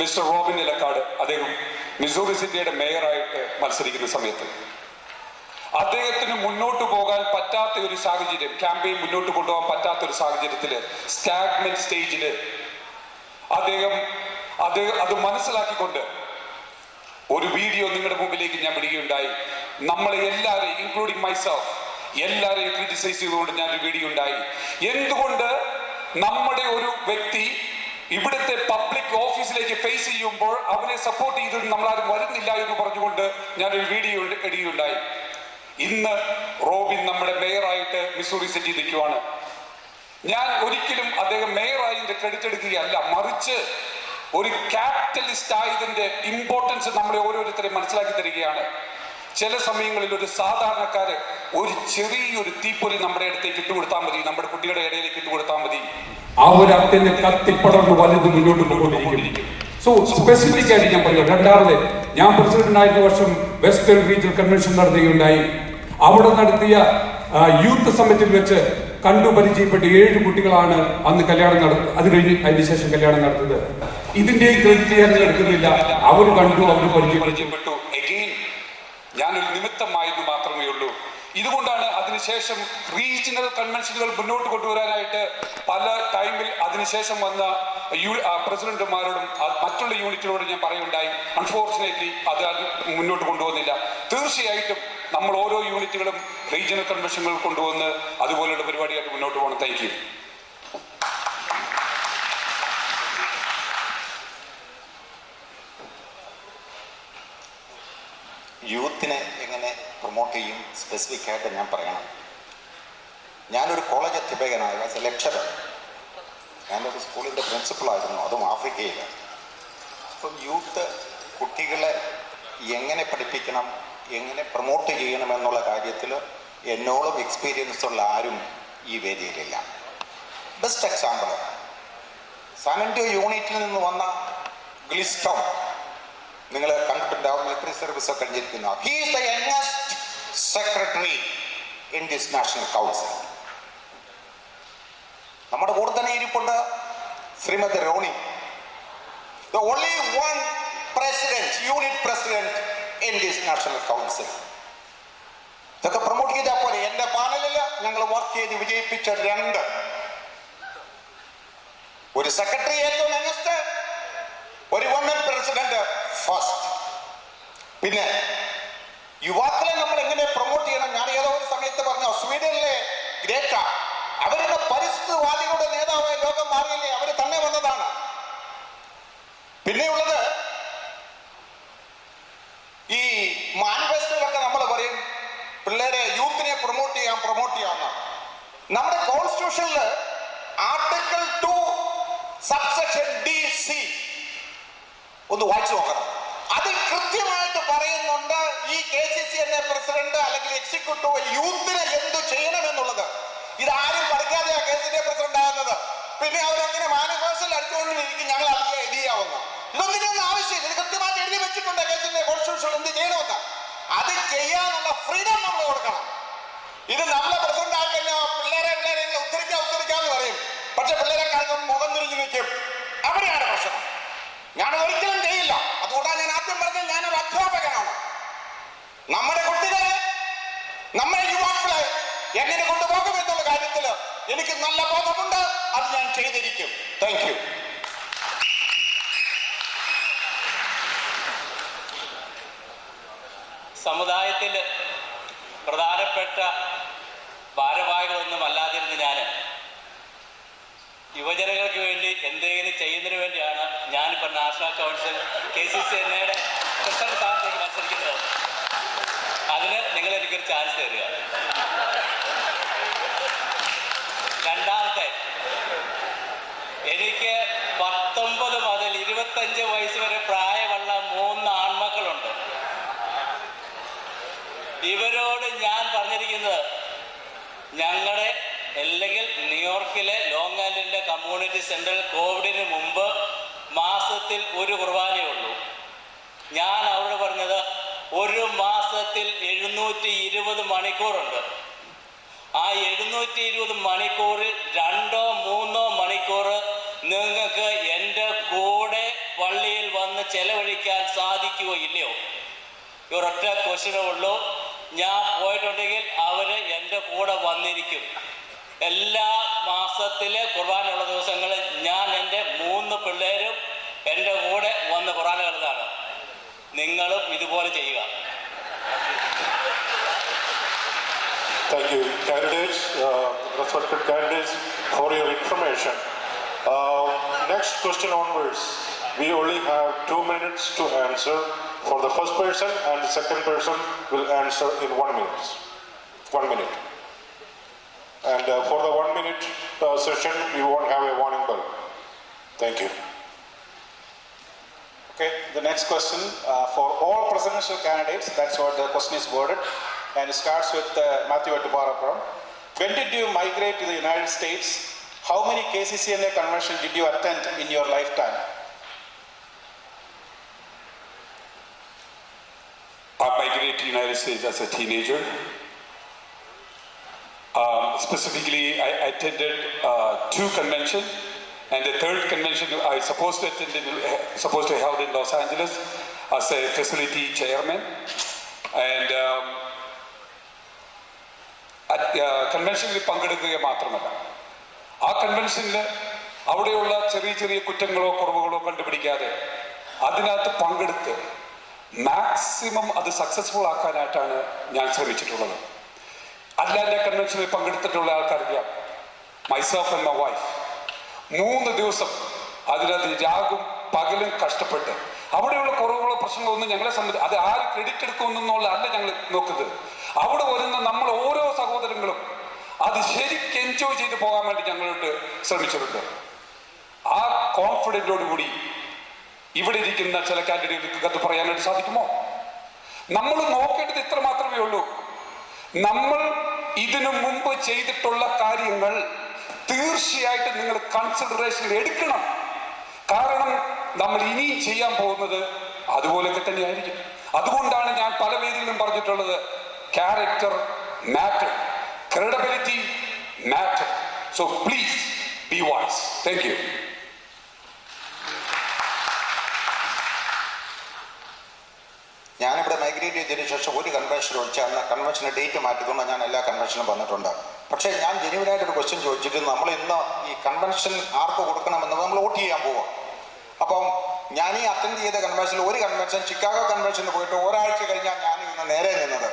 mister Robin Ilakkad, അദ്ദേഹം മിസൂറി സിറ്റിയുടെ മേയറായിട്ട് മത്സരിക്കുന്ന സമയത്ത് അദ്ദേഹത്തിന് മുന്നോട്ട് പോകാൻ പറ്റാത്ത ഒരു സാഹചര്യം, ക്യാമ്പയിൻ മുന്നോട്ട് കൊണ്ടുപോകാൻ പറ്റാത്ത ഒരു സാഹചര്യത്തിൽ സ്റ്റാഗ്നന്റ് സ്റ്റേജിൽ അദ്ദേഹം അത് മനസ്സിലാക്കിക്കൊണ്ട് ഒരു വീഡിയോ നിങ്ങളുടെ മുമ്പിലേക്ക് ഞാൻ വിടുകയുണ്ടായി. നമ്മളെ എല്ലാവരെയും ഇൻക്ലൂഡിങ് മൈസെൽഫ് എല്ലാവരെയും ക്രിറ്റിസൈസ് ചെയ്തുകൊണ്ട് ഞാനൊരു വീഡിയോ ഉണ്ടായി. എന്തുകൊണ്ട് നമ്മുടെ ഒരു വ്യക്തി ഇവിടുത്തെ പബ്ലിക് ഓഫീസിലേക്ക് ഫേസ് ചെയ്യുമ്പോൾ അവനെ സപ്പോർട്ട് ചെയ്തിട്ട് നമ്മളാരും വരുന്നില്ല എന്ന് പറഞ്ഞുകൊണ്ട് ഞാനൊരു വീഡിയോ ഇടുകയുണ്ടായി. ഇന്ന് റോബിൻ നമ്മുടെ മേയറായിട്ട് മിസൂറി സിറ്റി നിൽക്കുവാണ്. ഞാൻ ഒരിക്കലും അദ്ദേഹം മേയറായതിന്റെ ക്രെഡിറ്റ് എടുക്കുകയല്ല, മറിച്ച് ഒരു ക്യാപിറ്റലിസ്റ്റ് ആയതിന്റെ ഇമ്പോർട്ടൻസ് നമ്മളെ ഓരോരുത്തരെയും മനസ്സിലാക്കി തരികയാണ്. ചില സമയങ്ങളിൽ ഒരു സാധാരണക്കാര് ഒരു ചെറിയൊരു തീപ്പൊരി നമ്മുടെ അടുത്തേക്ക് ഇട്ടുകൊടുത്താൽ മതി, നമ്മുടെ കുട്ടികളുടെ ഇടയിലേക്ക് ഇട്ടുകൊടുത്താൽ മതി, ആ ഒരു അത്യന്തം കത്തിപ്പടർന്ന് വലുത് മുന്നോട്ട് പോയിക്കൊണ്ടിരിക്കും. സോ സ്പെസിഫിക് ആയിട്ട് ഞാൻ പറയാം, രണ്ടാമത് ഞാൻ പ്രസിഡന്റ് ആയിരുന്ന വർഷം വെസ്റ്റേൺ റീജിയണൽ കൺവെൻഷൻ നടത്തുകയുണ്ടായി. അവിടെ നടത്തിയ യൂത്ത് സമ്മിറ്റിൽ വെച്ച് കണ്ടു പരിചയപ്പെട്ട് 7 കുട്ടികളാണ് അന്ന് കല്യാണം നടത്തുന്നത്. അത് കഴിഞ്ഞ് അതിനുശേഷം കല്യാണം നടത്തുന്നത്. ഇതിന്റെ ക്രെഡിറ്റ് ഞാൻ എടുക്കുന്നില്ല. അവർ കണ്ടു, അവർ പരിചയപ്പെട്ടു. എഗെയിൻ ഞാനൊരു നിമിത്തമായെന്ന് മാത്രമേ ഉള്ളൂ. ഇതുകൊണ്ടാണ് അതിനുശേഷം റീജിയണൽ കൺവെൻഷനുകൾ മുന്നോട്ട് കൊണ്ടുവരാനായിട്ട് പല ടൈമിൽ അതിനുശേഷം വന്ന പ്രസിഡന്റുമാരോടും മറ്റുള്ള യൂണിറ്റിനോടും ഞാൻ പറയുണ്ടായി. അൺഫോർച്ചുനേറ്റ്ലി അത് മുന്നോട്ട് കൊണ്ടുവന്നില്ല. തീർച്ചയായിട്ടും നമ്മൾ ഓരോ യൂണിറ്റുകളും റീജിയണൽ കൺവെൻഷനുകൾ കൊണ്ടുവന്ന് അതുപോലെയുള്ള പരിപാടിയായിട്ട് മുന്നോട്ട് പോകണം. Thank you. യൂത്തിനെ എങ്ങനെ പ്രൊമോട്ട് ചെയ്യും സ്പെസിഫിക് ആയിട്ട് ഞാൻ പറയണം. ഞാനൊരു കോളേജ് അധ്യാപകനായ ആസ് എ ലെക്ചറർ, ഞാനൊരു സ്കൂളിൻ്റെ പ്രിൻസിപ്പളായിരുന്നു, അതും ആഫ്രിക്കയിൽ. അപ്പം യൂത്ത് കുട്ടികളെ എങ്ങനെ പഠിപ്പിക്കണം, എങ്ങനെ പ്രൊമോട്ട് ചെയ്യണമെന്നുള്ള കാര്യത്തിൽ എന്നോളം എക്സ്പീരിയൻസ് ഉള്ള ആരും ഈ വേദിയിലില്ല. ബെസ്റ്റ് എക്സാമ്പിൾ സാനൻറ്റോ യൂണിറ്റിൽ നിന്ന് വന്ന ഗ്ലിസ്റ്റോൺ, നിങ്ങൾ കണ്ടിട്ടുണ്ടാവും, മിലിറ്ററി സർവീസ് കഴിഞ്ഞിരിക്കുന്ന. He is the youngest secretary in this national council. നമ്മുടെ കൂടെ തന്നെ ഇരിപ്പുണ്ട് Shrimati Roni, the only one president, unit president in this national council. ഇതൊക്കെ പ്രൊമോട്ട് ചെയ്താൽ പോലെ. എന്റെ പാനലിൽ ഞങ്ങൾ വർക്ക് ചെയ്ത് വിജയിപ്പിച്ച 2, ഒരു സെക്രട്ടറി ഏറ്റവും യങ്ങസ്റ്റ്, ഒരു വുമൻ പ്രസിഡന്റ് ഫസ്റ്റ്. പിന്നെ യുവാക്കളെ നമ്മൾ എങ്ങനെ പ്രൊമോട്ട് ചെയ്യണം? ഞാൻ ഏതോ ഒരു സമയത്ത് പറഞ്ഞു, സ്വീഡനിലെ ഗ്രേറ്റ, അവരുടെ പരിസ്ഥിതിവാദികളുടെ നേതാവായി ലോകം മാറിയില്ലേ, അവര് തന്നെ വന്നതാണ്. പിന്നെയുള്ളത് ഈ മാനിഫെസ്റ്റോയിലൊക്കെ നമ്മൾ പറയും പിള്ളേരെ യൂത്തിനെ പ്രൊമോട്ട് ചെയ്യാമെന്ന്. നമ്മുടെ കോൺസ്റ്റിറ്റ്യൂഷനിൽ ആർട്ടിക്കിൾ 2 സബ്സെക്ഷൻ DC ഒന്ന് വായിച്ചു നോക്കണം. അതിൽ കൃത്യമായിട്ട് പറയുന്നുണ്ട് ഈ KCCNA പ്രസിഡന്റ് അല്ലെങ്കിൽ എക്സിക്യൂട്ടീവ് യൂത്തിനെ എന്തു ചെയ്യണമെന്നുള്ളത്. ഇതാരും പഠിക്കാതെയാ KCCNA പ്രസിഡന്റ് ആകുന്നത്. പിന്നെ അവരെങ്ങനെ മാനിഫെസ്റ്റോയിൽ അടിച്ചുകൊണ്ടിരിക്കും ഞങ്ങൾ അതിൽ എഴുതിയാവുന്ന. ഇതൊന്നും ആവശ്യമില്ല. ഇത് കൃത്യമായിട്ട് എഴുതി വെച്ചിട്ടുണ്ട് KCCNA കോൺസ്റ്റിറ്റ്യൂഷൻ എന്ത് ചെയ്യണമെന്ന്. അത് ചെയ്യാനുള്ള ഫ്രീഡം നമ്മൾ കൊടുക്കണം. ഇത് നമ്മളെ പ്രസിഡന്റ് ആക്കുന്ന പിള്ളേരെ ഉദ്ധരിക്കാന്ന് പറയും, പക്ഷെ പിള്ളേരെ കാണുമ്പോൾ മുഖം തിരിഞ്ഞു നിൽക്കും. അവിടെയാണ് പ്രശ്നം. ഞാൻ ഒരിക്കലും ചെയ്യില്ല. അതുകൊണ്ടാണ് ഞാൻ ആദ്യം പറഞ്ഞത് ഞാനൊരു അധ്യാപകനാണ്. നമ്മുടെ കുട്ടികളെ, നമ്മുടെ യുവാക്കളെ എങ്ങനെ കൊണ്ടുപോകും എന്നുള്ള കാര്യത്തിൽ എനിക്ക് നല്ല ബോധമുണ്ട്. അത് ഞാൻ ചെയ്തിരിക്കും. Thank you. സമുദായത്തിൽ പ്രധാനപ്പെട്ട ഭാരവാഹികളൊന്നും അല്ലാതിരുന്ന് ഞാൻ യുവജനങ്ങൾക്ക് വേണ്ടി എന്തെങ്കിലും ചെയ്യുന്നതിന് വേണ്ടിയാണ് ഞാനിപ്പോൾ നാഷണൽ കൗൺസിൽ KCCNA പ്രസിഡന്റ് സ്ഥാനത്തേക്ക് മത്സരിക്കുന്നത്. അതിന് നിങ്ങൾ എനിക്കൊരു ചാൻസ് തരിക. രണ്ടാമത്തെ, എനിക്ക് 19 മുതൽ 25 വയസ്സ് വരെ പ്രായമുള്ള 3 ആൺമക്കളുണ്ട്. ഇവരോട് ഞാൻ പറഞ്ഞിരിക്കുന്നത്, ഞങ്ങളുടെ അല്ലെങ്കിൽ ന്യൂയോർക്കിലെ ലോങ് ഐലൻഡിലെ കമ്മ്യൂണിറ്റി സെന്ററിൽ കോവിഡിന് മുമ്പ് മാസത്തിൽ 1 കുർബാനയേ ഉള്ളൂ. ഞാൻ അവരോട് പറഞ്ഞത്, 1 മാസത്തിൽ 720 മണിക്കൂറുണ്ട്. ആ 720 മണിക്കൂറിൽ 2 or 3 മണിക്കൂർ നിങ്ങൾക്ക് എൻ്റെ കൂടെ പള്ളിയിൽ വന്ന് ചെലവഴിക്കാൻ സാധിക്കുകയോ ഇല്ലയോ? ഒരൊറ്റ ക്വസ്റ്റ്യനേ ഉള്ളൂ. ഞാൻ പോയിട്ടുണ്ടെങ്കിൽ അവർ എൻ്റെ കൂടെ വന്നിരിക്കും. എല്ലാ മാസത്തിലെ കുർബാനയുള്ള ദിവസങ്ങളിൽ ഞാൻ എൻ്റെ 3 പിള്ളേരും എൻ്റെ കൂടെ വന്ന് കുർബാന കളിതാണ്. നിങ്ങളും ഇതുപോലെ ചെയ്യുക. Thank you, candidates, respected candidates, for your information. Next question onwards. We only have 2 minutes to answer for the first person, and the second person will answer in 1 minute. 1 minute. And for the 1 minute session, we won't have a warning bell. Thank you. Okay, the next question for all presidential candidates, that's what the question is worded, and it starts with Matthew Atubarapuram. When did you migrate to the United States? How many KCCNA conventions did you attend in your lifetime? I migrated to the United States as a teenager. Specifically, I attended 2 conventions, and the 3rd convention I supposed to held in Los Angeles as a facility chairman. And കൺവെൻഷനിൽ പങ്കെടുക്കുക മാത്രമല്ല, ആ കൺവെൻഷനിൽ അവിടെയുള്ള ചെറിയ ചെറിയ കുറ്റങ്ങളോ കുറവുകളോ കണ്ടുപിടിക്കാതെ അതിനകത്ത് പങ്കെടുത്ത് മാക്സിമം അത് സക്സസ്ഫുൾ ആക്കാനായിട്ടാണ് ഞാൻ ശ്രമിച്ചിട്ടുള്ളത്. അറ്റ്ലാന്റ കൺവെൻഷനിൽ പങ്കെടുത്തിട്ടുള്ള ആൾക്കറിയാം, മൈസെൽഫ് ആൻഡ് മൈ വൈഫ് 3 ദിവസം അതിനകത്ത് രാവും പകലും കഷ്ടപ്പെട്ട് അവിടെയുള്ള കുറവുകളോ പ്രശ്നങ്ങളോ ഒന്നും ഞങ്ങളെ സംബന്ധിച്ച് അത് ആര് ക്രെഡിറ്റ് എടുക്കുമെന്നുള്ളതല്ല ഞങ്ങൾ നോക്കുന്നത്. അവിടെ വരുന്ന നമ്മൾ ഓരോ സഹോദരങ്ങളും അത് ശരിക്കും എൻജോയ് ചെയ്ത് പോകാൻ വേണ്ടി ഞങ്ങളോട് ശ്രമിച്ചിട്ടുണ്ട്. ആ കോൺഫിഡൻറ്റോടുകൂടി ഇവിടെ ഇരിക്കുന്ന ചില കാൻഡിഡേറ്റുകൾക്ക് അത് പറയാനായിട്ട് സാധിക്കുമോ? നമ്മൾ നോക്കേണ്ടത് ഇത്ര മാത്രമേ ഉള്ളൂ. നമ്മൾ ഇതിനു മുമ്പ് ചെയ്തിട്ടുള്ള കാര്യങ്ങൾ തീർച്ചയായിട്ടും നിങ്ങൾ കൺസിഡറേഷനിൽ എടുക്കണം. കാരണം നമ്മൾ ഇനിയും ചെയ്യാൻ പോകുന്നത് അതുപോലൊക്കെ തന്നെയായിരിക്കും. അതുകൊണ്ടാണ് ഞാൻ പല വേദിയിലും പറഞ്ഞിട്ടുള്ളത്, character matter, credibility matter. So please be wise. Thank you. ഞാനിവിടെ മൈഗ്രേറ്റ് ചെയ്തതിനു ശേഷം ഒരു കൺവെൻഷൻ ഒഴിച്ചാൽ അന്ന് കൺവെൻഷൻ്റെ ഡേറ്റ് മാറ്റിക്കൊണ്ട് ഞാൻ എല്ലാ കൺവെൻഷനും വന്നിട്ടുണ്ട്. പക്ഷേ ഞാൻ ജെന്യുവനായിട്ടൊരു ക്വസ്റ്റ്യൻ ചോദിച്ചിട്ട് നമ്മൾ ഇന്ന് ഈ കൺവെൻഷൻ ആർക്ക് കൊടുക്കണമെന്ന് നമ്മൾ വോട്ട് ചെയ്യാൻ പോവാം. അപ്പം ഞാൻ ഈ അറ്റൻഡ് ചെയ്ത കൺവെൻഷനിൽ ഒരു കൺവെൻഷൻ ചിക്കാഗോ കൺവെൻഷന് പോയിട്ട് ഒരാഴ്ച കഴിഞ്ഞാൽ ഞാൻ ഇന്ന് നേരെ നിന്നത്.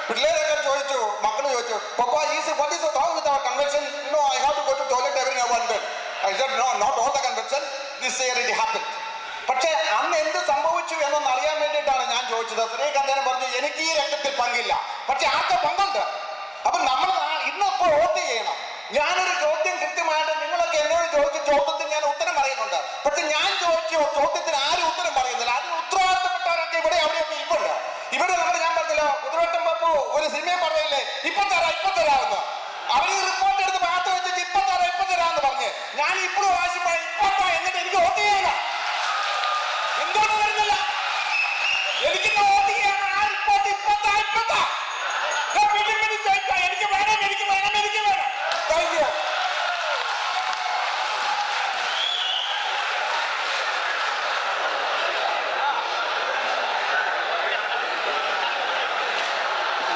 പിള്ളേരൊക്കെ ചോദിച്ചു, മക്കൾ ചോദിച്ചു, പപ്പാ what is the wrong with our convention? No, I have to go to toilet every now and then. I said no, not all the convention. This year it happened. പക്ഷേ അന്ന് എന്ത് സംഭവിച്ചു എന്നൊന്ന് അറിയാൻ വേണ്ടിയിട്ടാണ് ഞാൻ ചോദിച്ചത്. സുരേഖ് അദ്ദേഹം പറഞ്ഞു എനിക്ക് ഈ രക്തത്തിൽ പങ്കില്ല, പക്ഷെ ആർക്ക് പങ്കുണ്ട്. അപ്പൊ നമ്മൾ ഇന്നിപ്പോൾ വോട്ട് ചെയ്യണം. ഞാനൊരു ചോദ്യം കൃത്യമായിട്ട് നിങ്ങളൊക്കെ എന്നോട് ചോദിച്ച ചോദ്യത്തിന് ഞാൻ ഉത്തരം പറയുന്നുണ്ട്. പക്ഷെ ഞാൻ ചോദിച്ച ചോദ്യത്തിന് ആരും ഉത്തരം പറയുന്നില്ല. അതിന് ഉത്തരവാദിത്തപ്പെട്ടവരൊക്കെ ഇവിടെ അവിടെയൊക്കെ ഇപ്പുണ്ട്. ഇവിടെ നമ്മൾ ഞാൻ പറഞ്ഞല്ലോ, കുതിരവട്ടം പപ്പു ഒരു സിനിമയെ പറയല്ലേ ഇപ്പൊ തരാമെന്ന്. അവർ ഈ റിപ്പോർട്ട് എടുത്ത് ഭാഗത്ത് വെച്ചിട്ട് ഇപ്പൊ തരാമെന്ന് പറഞ്ഞ് ഞാൻ ഇപ്പോഴും ആവശ്യമായി ഇപ്പോഴാ, എന്നിട്ട് എനിക്ക് വോട്ട് ചെയ്യണം. എന്തുകൊണ്ട് വരുന്നില്ല? എനിക്ക് വോട്ട് ചെയ്യാൻ ആ റിപ്പോർട്ട് ഇപ്പത്താ എനിക്ക് വേണം. Thank you.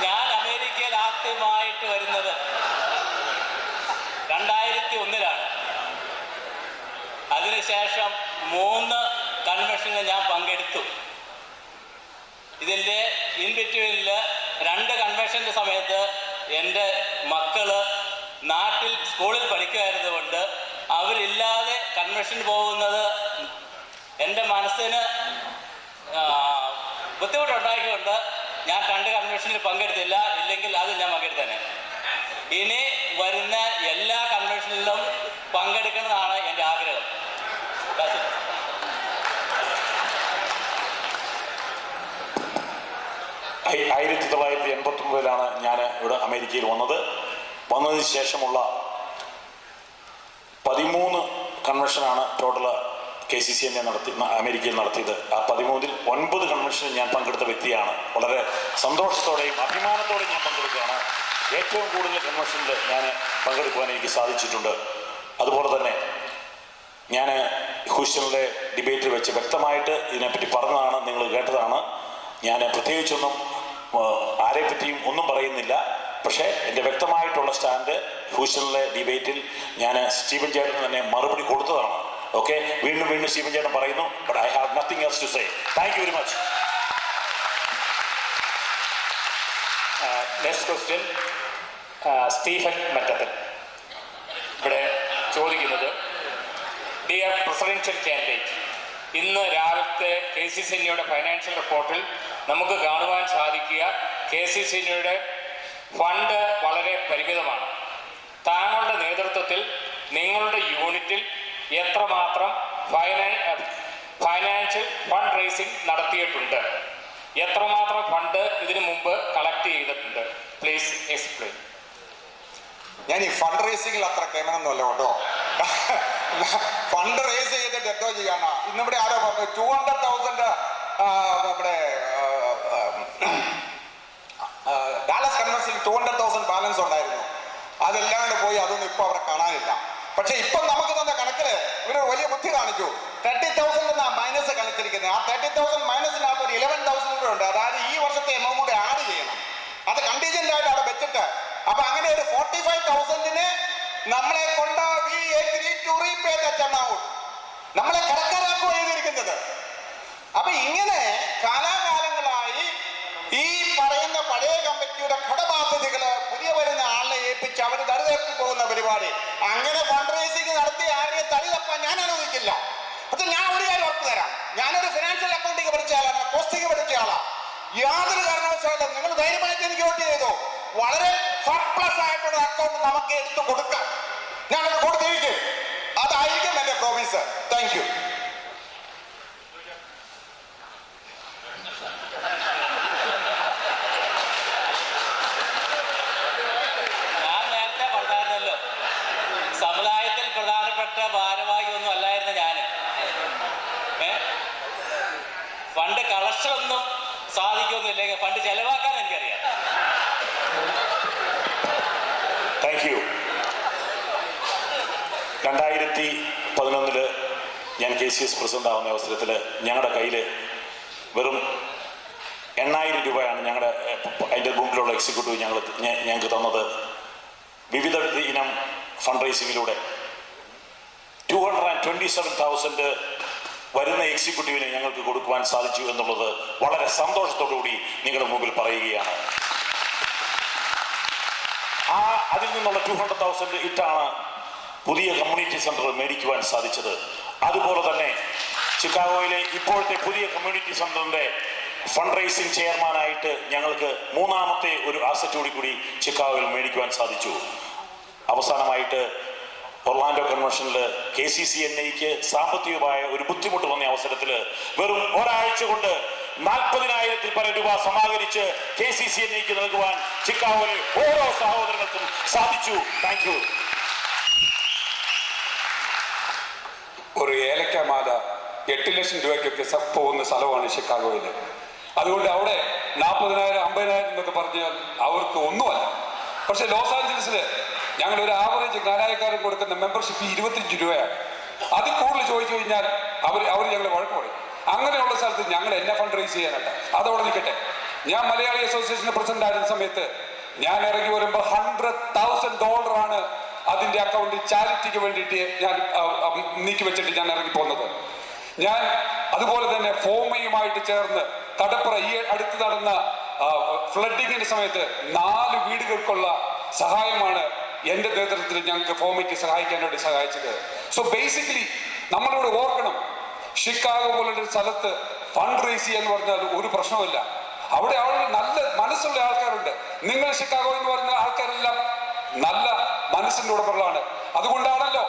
ഞാൻ അമേരിക്കയിൽ ആദ്യമായിട്ട് വരുന്നത് 2001-ലാണ്. അതിനുശേഷം 3 കൺവെൻഷനിൽ ഞാൻ പങ്കെടുത്തു. ഇതിൻ്റെ ഇൻബിറ്റ്വീനിൽ 2 കൺവെൻഷൻ്റെ സമയത്ത് എൻ്റെ മക്കള് നാട്ടിൽ സ്കൂളിൽ പഠിക്കുമായിരുന്നുകൊണ്ട് അവരില്ലാതെ കൺവെൻഷന് പോകുന്നത് എൻ്റെ മനസ്സിന് ബുദ്ധിമുട്ടുണ്ടാക്കിക്കൊണ്ട് ഞാൻ 2 കൺവെൻഷനിൽ പങ്കെടുത്തില്ല. ഇല്ലെങ്കിൽ അത് ഞാൻ പങ്കെടുത്തേനെ. ഇനി വരുന്ന എല്ലാ കൺവെൻഷനിലും പങ്കെടുക്കുന്നതാണ് എൻ്റെ ആഗ്രഹം. 1989-ലാണ് ഞാൻ ഇവിടെ അമേരിക്കയിൽ വന്നതിന് ശേഷമുള്ള 13 കൺവെൻഷനാണ് ടോട്ടൽ KCCNA അമേരിക്കയിൽ നടത്തിയത്. ആ 13-ൽ 9 കൺവെൻഷനിൽ ഞാൻ പങ്കെടുത്ത വ്യക്തിയാണ്. വളരെ സന്തോഷത്തോടെയും അഭിമാനത്തോടെയും ഞാൻ പങ്കെടുക്കുകയാണ്. ഏറ്റവും കൂടുതൽ കൺവെൻഷനിൽ ഞാൻ പങ്കെടുക്കുവാൻ എനിക്ക് സാധിച്ചിട്ടുണ്ട്. അതുപോലെ തന്നെ ഞാൻ ഹൂസ്റ്റണിലെ ഡിബേറ്റിൽ വെച്ച് വ്യക്തമായിട്ട് ഇതിനെപ്പറ്റി പറഞ്ഞതാണ്, നിങ്ങൾ കേട്ടതാണ്. ഞാൻ പ്രത്യേകിച്ചൊന്നും ആരെപ്പറ്റിയും ഒന്നും പറയുന്നില്ല. പക്ഷേ എൻ്റെ വ്യക്തമായിട്ടുള്ള സ്റ്റാൻഡ് ഹൂസ്റ്റണിലെ ഡിബേറ്റിൽ ഞാൻ സ്റ്റീഫൻ ചേട്ടന് തന്നെ മറുപടി കൊടുത്തതാണ്. ഓക്കെ, വീണ്ടും വീണ്ടും സ്റ്റീഫൻ ചേട്ടൻ പറയുന്നു. But I have nothing else to say. Thank you very much. Next question Stephen Mattathil. ഇവിടെ ചോദിക്കുന്നത്, ഡിയർ പ്രസിഡൻഷ്യൽ കാൻഡിഡേറ്റ്, ഇന്ന് രാവിലത്തെ KCCNയുടെ ഫൈനാൻഷ്യൽ റിപ്പോർട്ടിൽ നമുക്ക് കാണുവാൻ സാധിക്കുക KCCNയുടെ ഫണ്ട് വളരെ പരിമിതമാണ്. താങ്കളുടെ നേതൃത്വത്തിൽ നിങ്ങളുടെ യൂണിറ്റിൽ എത്രമാത്രം ഫൈനാൻഷ്യൽ ഫണ്ട് റേസിംഗ് നടത്തിയിട്ടുണ്ട്? എത്രമാത്രം ഫണ്ട് ഇതിനു മുമ്പ് കളക്ട് ചെയ്തിട്ടുണ്ട്? Please explain. ഞാൻ ഈ ഫണ്ട് റേസിംഗിൽ അത്ര കേമനൊന്നുമല്ല കേട്ടോ. ഫണ്ട് റേസ് ചെയ്തിട്ട് എന്തോ ചെയ്യാനാ? ഇന്നിവിടെ ആരോ പറഞ്ഞു 200,000 നമ്മുടെ ഡാലസ് കൺവെൻഷനിൽ 200,000 ബാലൻസ് ഉണ്ടായിരുന്നു. അതെല്ലാം കൂടെ പോയി, അതൊന്നും ഇപ്പൊ അവിടെ കാണാനില്ല. പക്ഷെ ഇപ്പൊ നമുക്ക് തന്ന കണക്കില് ഇവര് വലിയ ബുദ്ധി കാണിച്ചു. 30,000 മൈനസ് കളിച്ചിരിക്കുന്നത്. ആ 30,000 മൈനസിനകത്ത് ഒരു 11,000 കൂടെ ഉണ്ട്. അതായത് ഈ വർഷത്തെ എമൗണ്ട് കൂടെ ആഡ് ചെയ്യണം. അത് കണ്ടീജന്റ് ആയിട്ട് അവിടെ വെച്ചിട്ട്, അപ്പൊ അങ്ങനെ ഒരു 45,000 നമ്മളെ കൊണ്ട് നമ്മളെ കടക്കാരാക്കുക ചെയ്തിരിക്കുന്നത്. അപ്പൊ ഇങ്ങനെ കാലാകാലങ്ങളായി ഈ പറയുന്ന പഴയ കമ്മിറ്റിയുടെ കടബാധ്യതകള് പുതിയ വരുന്ന ആളിനെ ഏൽപ്പിച്ച് അവർ തടിതപ്പി പോകുന്ന പരിപാടി, അങ്ങനെ ഫണ്ട് റേസിംഗ് നടത്തി ആരെയും തടി തപ്പാൻ ഞാൻ അനുവദിക്കില്ല. പക്ഷെ ഞാൻ ഒരു കാര്യം ഉറപ്പ് തരാം, ഞാനൊരു ഫിനാൻഷ്യൽ അക്കൗണ്ടിങ് പഠിച്ച ആളാണ്, കോസ്റ്റിംഗ് പഠിച്ച ആളാണ്. യാതൊരു കാരണവശാലും നിങ്ങൾ ധൈര്യമായിട്ട് എനിക്ക് വോട്ട് ചെയ്തോ, വളരെ സർപ്ലസ് ആയിട്ടുള്ള അക്കൗണ്ട് നമുക്ക് എടുത്ത് കൊടുക്കാം. ഞാനത് കൊടുത്തിരിക്കും. അതായിരിക്കും എന്റെ പ്രോമിസ്. Thank you. ഞാൻ നേരത്തെ പറഞ്ഞായിരുന്നല്ലോ, സമുദായത്തിൽ പ്രധാനപ്പെട്ട ഭാരവാഹി ഒന്നും അല്ലായിരുന്നു ഞാൻ. ഫണ്ട് കളക്ഷൻ ഒന്നും സാധിക്കൊന്നുമില്ലെങ്കിൽ ഫണ്ട് ചെലവാക്കാൻ എനിക്കറിയാം. Thank you. 2011 ഞാൻ KCS പ്രസിഡന്റ് ആവുന്ന അവസരത്തിൽ ഞങ്ങളുടെ കയ്യിൽ വെറും 8,000 രൂപയാണ് ഞങ്ങളുടെ അതിൻ്റെ മുമ്പിലുള്ള എക്സിക്യൂട്ടീവ് ഞങ്ങൾക്ക് തന്നത്. വിവിധ ഇനം ഫണ്ട് റേസിങ്ങിലൂടെ 227,000 വരുന്ന എക്സിക്യൂട്ടീവിന് ഞങ്ങൾക്ക് കൊടുക്കുവാൻ സാധിച്ചു എന്നുള്ളത് വളരെ സന്തോഷത്തോടുകൂടി നിങ്ങളുടെ മുമ്പിൽ പറയുകയാണ്. അതിൽ നിന്നുള്ള 200,000 ഇട്ടാണ് പുതിയ കമ്മ്യൂണിറ്റി സെന്റർ മേടിക്കുവാൻ സാധിച്ചത്. അതുപോലെ തന്നെ ചിക്കാഗോയിലെ ഇപ്പോഴത്തെ പുതിയ കമ്മ്യൂണിറ്റി സെന്ററിന്റെ ഫണ്ട് റേസിംഗ് ചെയർമാനായിട്ട് ഞങ്ങൾക്ക് 3ാമത്തെ ഒരു ആസറ്റ് കൂടി ചിക്കാഗോയിൽ മേടിക്കുവാൻ സാധിച്ചു. അവസാനമായിട്ട് ഒർലാൻഡോ കൺവെൻഷനിൽ KCCNAക്ക് സാമ്പത്തികമായ ഒരു ബുദ്ധിമുട്ട് വന്ന അവസരത്തിൽ വെറും ഒരാഴ്ച കൊണ്ട് 40,000-ൽ പരം രൂപ സമാഹരിച്ച് KCCNAക്ക് നൽകുവാൻ ചിക്കാഗോയിലെ ഓരോ സഹോദരങ്ങൾക്കും സാധിച്ചു. Thank you. ഒരു ഏലക്കാമാല 8 ലക്ഷം രൂപയ്ക്കൊക്കെ പോകുന്ന സ്ഥലമാണ് ഷിക്കാഗോയിൽ. അതുകൊണ്ട് അവിടെ 40,000 50,000 എന്നൊക്കെ പറഞ്ഞാൽ അവർക്ക് ഒന്നുമല്ല. പക്ഷെ ലോസ് ആഞ്ചലസിൽ ഞങ്ങൾ ഒരു ആവറേജ് കാനായക്കാരൻ കൊടുക്കുന്ന മെമ്പർഷിപ്പ് 25 രൂപയാണ്. അതിൽ കൂടുതൽ ചോദിച്ചു കഴിഞ്ഞാൽ അവർ ഞങ്ങളെ വഴക്ക് പറയും. അങ്ങനെയുള്ള സ്ഥലത്ത് ഞങ്ങൾ എന്നെ ഫണ്ട് റേസ് ചെയ്യാനായിട്ട് അതവിടെ നിൽക്കട്ടെ. ഞാൻ മലയാളി അസോസിയേഷന്റെ പ്രസിഡന്റ് ആയിരുന്ന സമയത്ത് ഞാൻ ഇറങ്ങി വരുമ്പോൾ $100,000 അതിന്റെ അക്കൗണ്ടിൽ ചാരിറ്റിക്ക് വേണ്ടിയിട്ട് ഞാൻ നീക്കി വെച്ചിട്ട് ഞാൻ ഇറങ്ങി പോകുന്നത്. ഞാൻ അതുപോലെ തന്നെ ഫോമയുമായിട്ട് ചേർന്ന് കടപ്പുറ ഈ അടുത്ത് നടന്ന ഫ്ലഡിങ്ങിന്റെ സമയത്ത് 4 വീടുകൾക്കുള്ള സഹായമാണ് എന്റെ നേതൃത്വത്തിൽ ഞങ്ങൾക്ക് ഫോമയ്ക്ക് സഹായിക്കാൻ വേണ്ടി സഹായിച്ചത്. സോ ബേസിക്കലി നമ്മളിവിടെ ഓർക്കണം, ഷിക്കാഗോ പോലുള്ള സ്ഥലത്ത് ഫണ്ട് റേസ് ചെയ്യാന്ന് പറഞ്ഞാൽ ഒരു പ്രശ്നമില്ല. അവിടെ ആളുകൾ നല്ല മനസ്സുള്ള ആൾക്കാരുണ്ട്. നിങ്ങൾ ഷിക്കാഗോ എന്ന് പറയുന്ന ആൾക്കാരെല്ലാം നല്ല മനസ്സിന്റെ ഉടമകളാണ്. അതുകൊണ്ടാണല്ലോ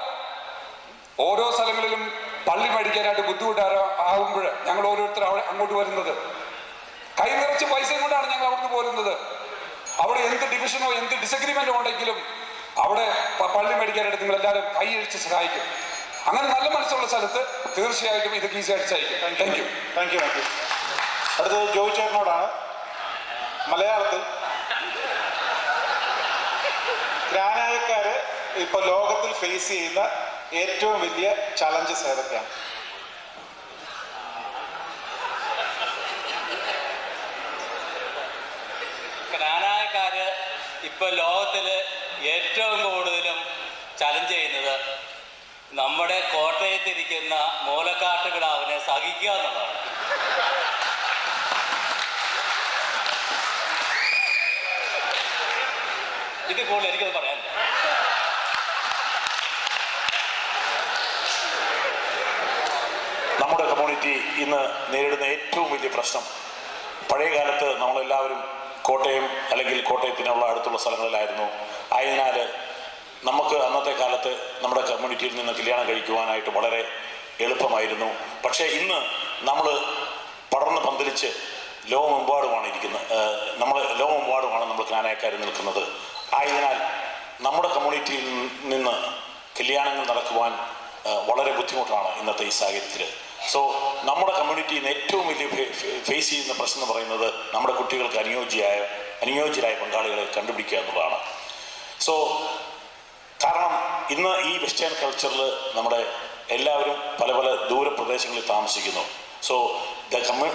ഓരോ സ്ഥലങ്ങളിലും പള്ളി മേടിക്കാനായിട്ട് ബുദ്ധിമുട്ടാകുമ്പോൾ ഞങ്ങൾ ഓരോരുത്തർ അങ്ങോട്ട് വരുന്നത്. കൈ നിറച്ച് പൈസയും കൊണ്ടാണ് ഞങ്ങൾ അവിടുന്ന് പോരുന്നത്. അവിടെ എന്ത് ഡിവിഷനോ എന്ത് ഡിസഗ്രിമെന്റോ ഉണ്ടെങ്കിലും അവിടെ പള്ളി മേടിക്കാനായിട്ട് നിങ്ങൾ എല്ലാവരും കൈയഴിച്ച് സഹായിക്കും. അങ്ങനെ നല്ല മനസ്സുള്ള സ്ഥലത്ത് തീർച്ചയായിട്ടും ഇത് ഈസി ആയിട്ട് സഹായിക്കും. Thank you. Thank U. അടുത്തത് ജോയി ചേട്ടനോടാണ്. മലയാളത്തിൽ ഗ്രാനായക്കാര് ഇപ്പൊ ലോകത്തിൽ ഫേസ് ചെയ്യുന്ന ഏറ്റവും വലിയ ചലഞ്ചസ് ഏതൊക്കെയാണ്? ഇപ്പോൾ ലോകത്തിൽ ഏറ്റവും കൂടുതലും ചലഞ്ച് ചെയ്യുന്നത് നമ്മുടെ കോട്ടയത്തിരിക്കുന്ന മൂലക്കാട്ടുകിടാവിനെ സഹിക്കുക എന്നുള്ളതാണ്. ഇതിൽ കൂടുതൽ എനിക്കത് പറയാനില്ല. നമ്മുടെ കമ്മ്യൂണിറ്റി ഇന്ന് നേരിടുന്ന ഏറ്റവും വലിയ പ്രശ്നം, പഴയ കാലത്ത് നമ്മളെല്ലാവരും കോട്ടയം അല്ലെങ്കിൽ കോട്ടയത്തിനുള്ള അടുത്തുള്ള സ്ഥലങ്ങളിലായിരുന്നു. ആയതിനാൽ നമുക്ക് അന്നത്തെ കാലത്ത് നമ്മുടെ കമ്മ്യൂണിറ്റിയിൽ നിന്ന് കല്യാണം കഴിക്കുവാനായിട്ട് വളരെ എളുപ്പമായിരുന്നു. പക്ഷേ ഇന്ന് നമ്മൾ പടർന്ന് പന്തലിച്ച് ലോകമെമ്പാടുമാണ് നമ്മൾ ക്നാനായക്കാർ നിൽക്കുന്നത്. ആയതിനാൽ നമ്മുടെ കമ്മ്യൂണിറ്റിയിൽ നിന്ന് കല്യാണങ്ങൾ നടക്കുവാൻ വളരെ ബുദ്ധിമുട്ടാണ് ഇന്നത്തെ ഈ സാഹചര്യത്തിൽ. സോ നമ്മുടെ കമ്മ്യൂണിറ്റിയിൽ നിന്ന് ഏറ്റവും വലിയ ഫേസ് ചെയ്യുന്ന പ്രശ്നം എന്ന് പറയുന്നത് നമ്മുടെ കുട്ടികൾക്ക് അനുയോജ്യരായ പങ്കാളികളെ കണ്ടുപിടിക്കുക എന്നുള്ളതാണ്. സോ കാരണം ഇന്ന് ഈ വെസ്റ്റേൺ കൾച്ചറിൽ നമ്മുടെ എല്ലാവരും പല പല ദൂരപ്രദേശങ്ങളിൽ താമസിക്കുന്നു. സോ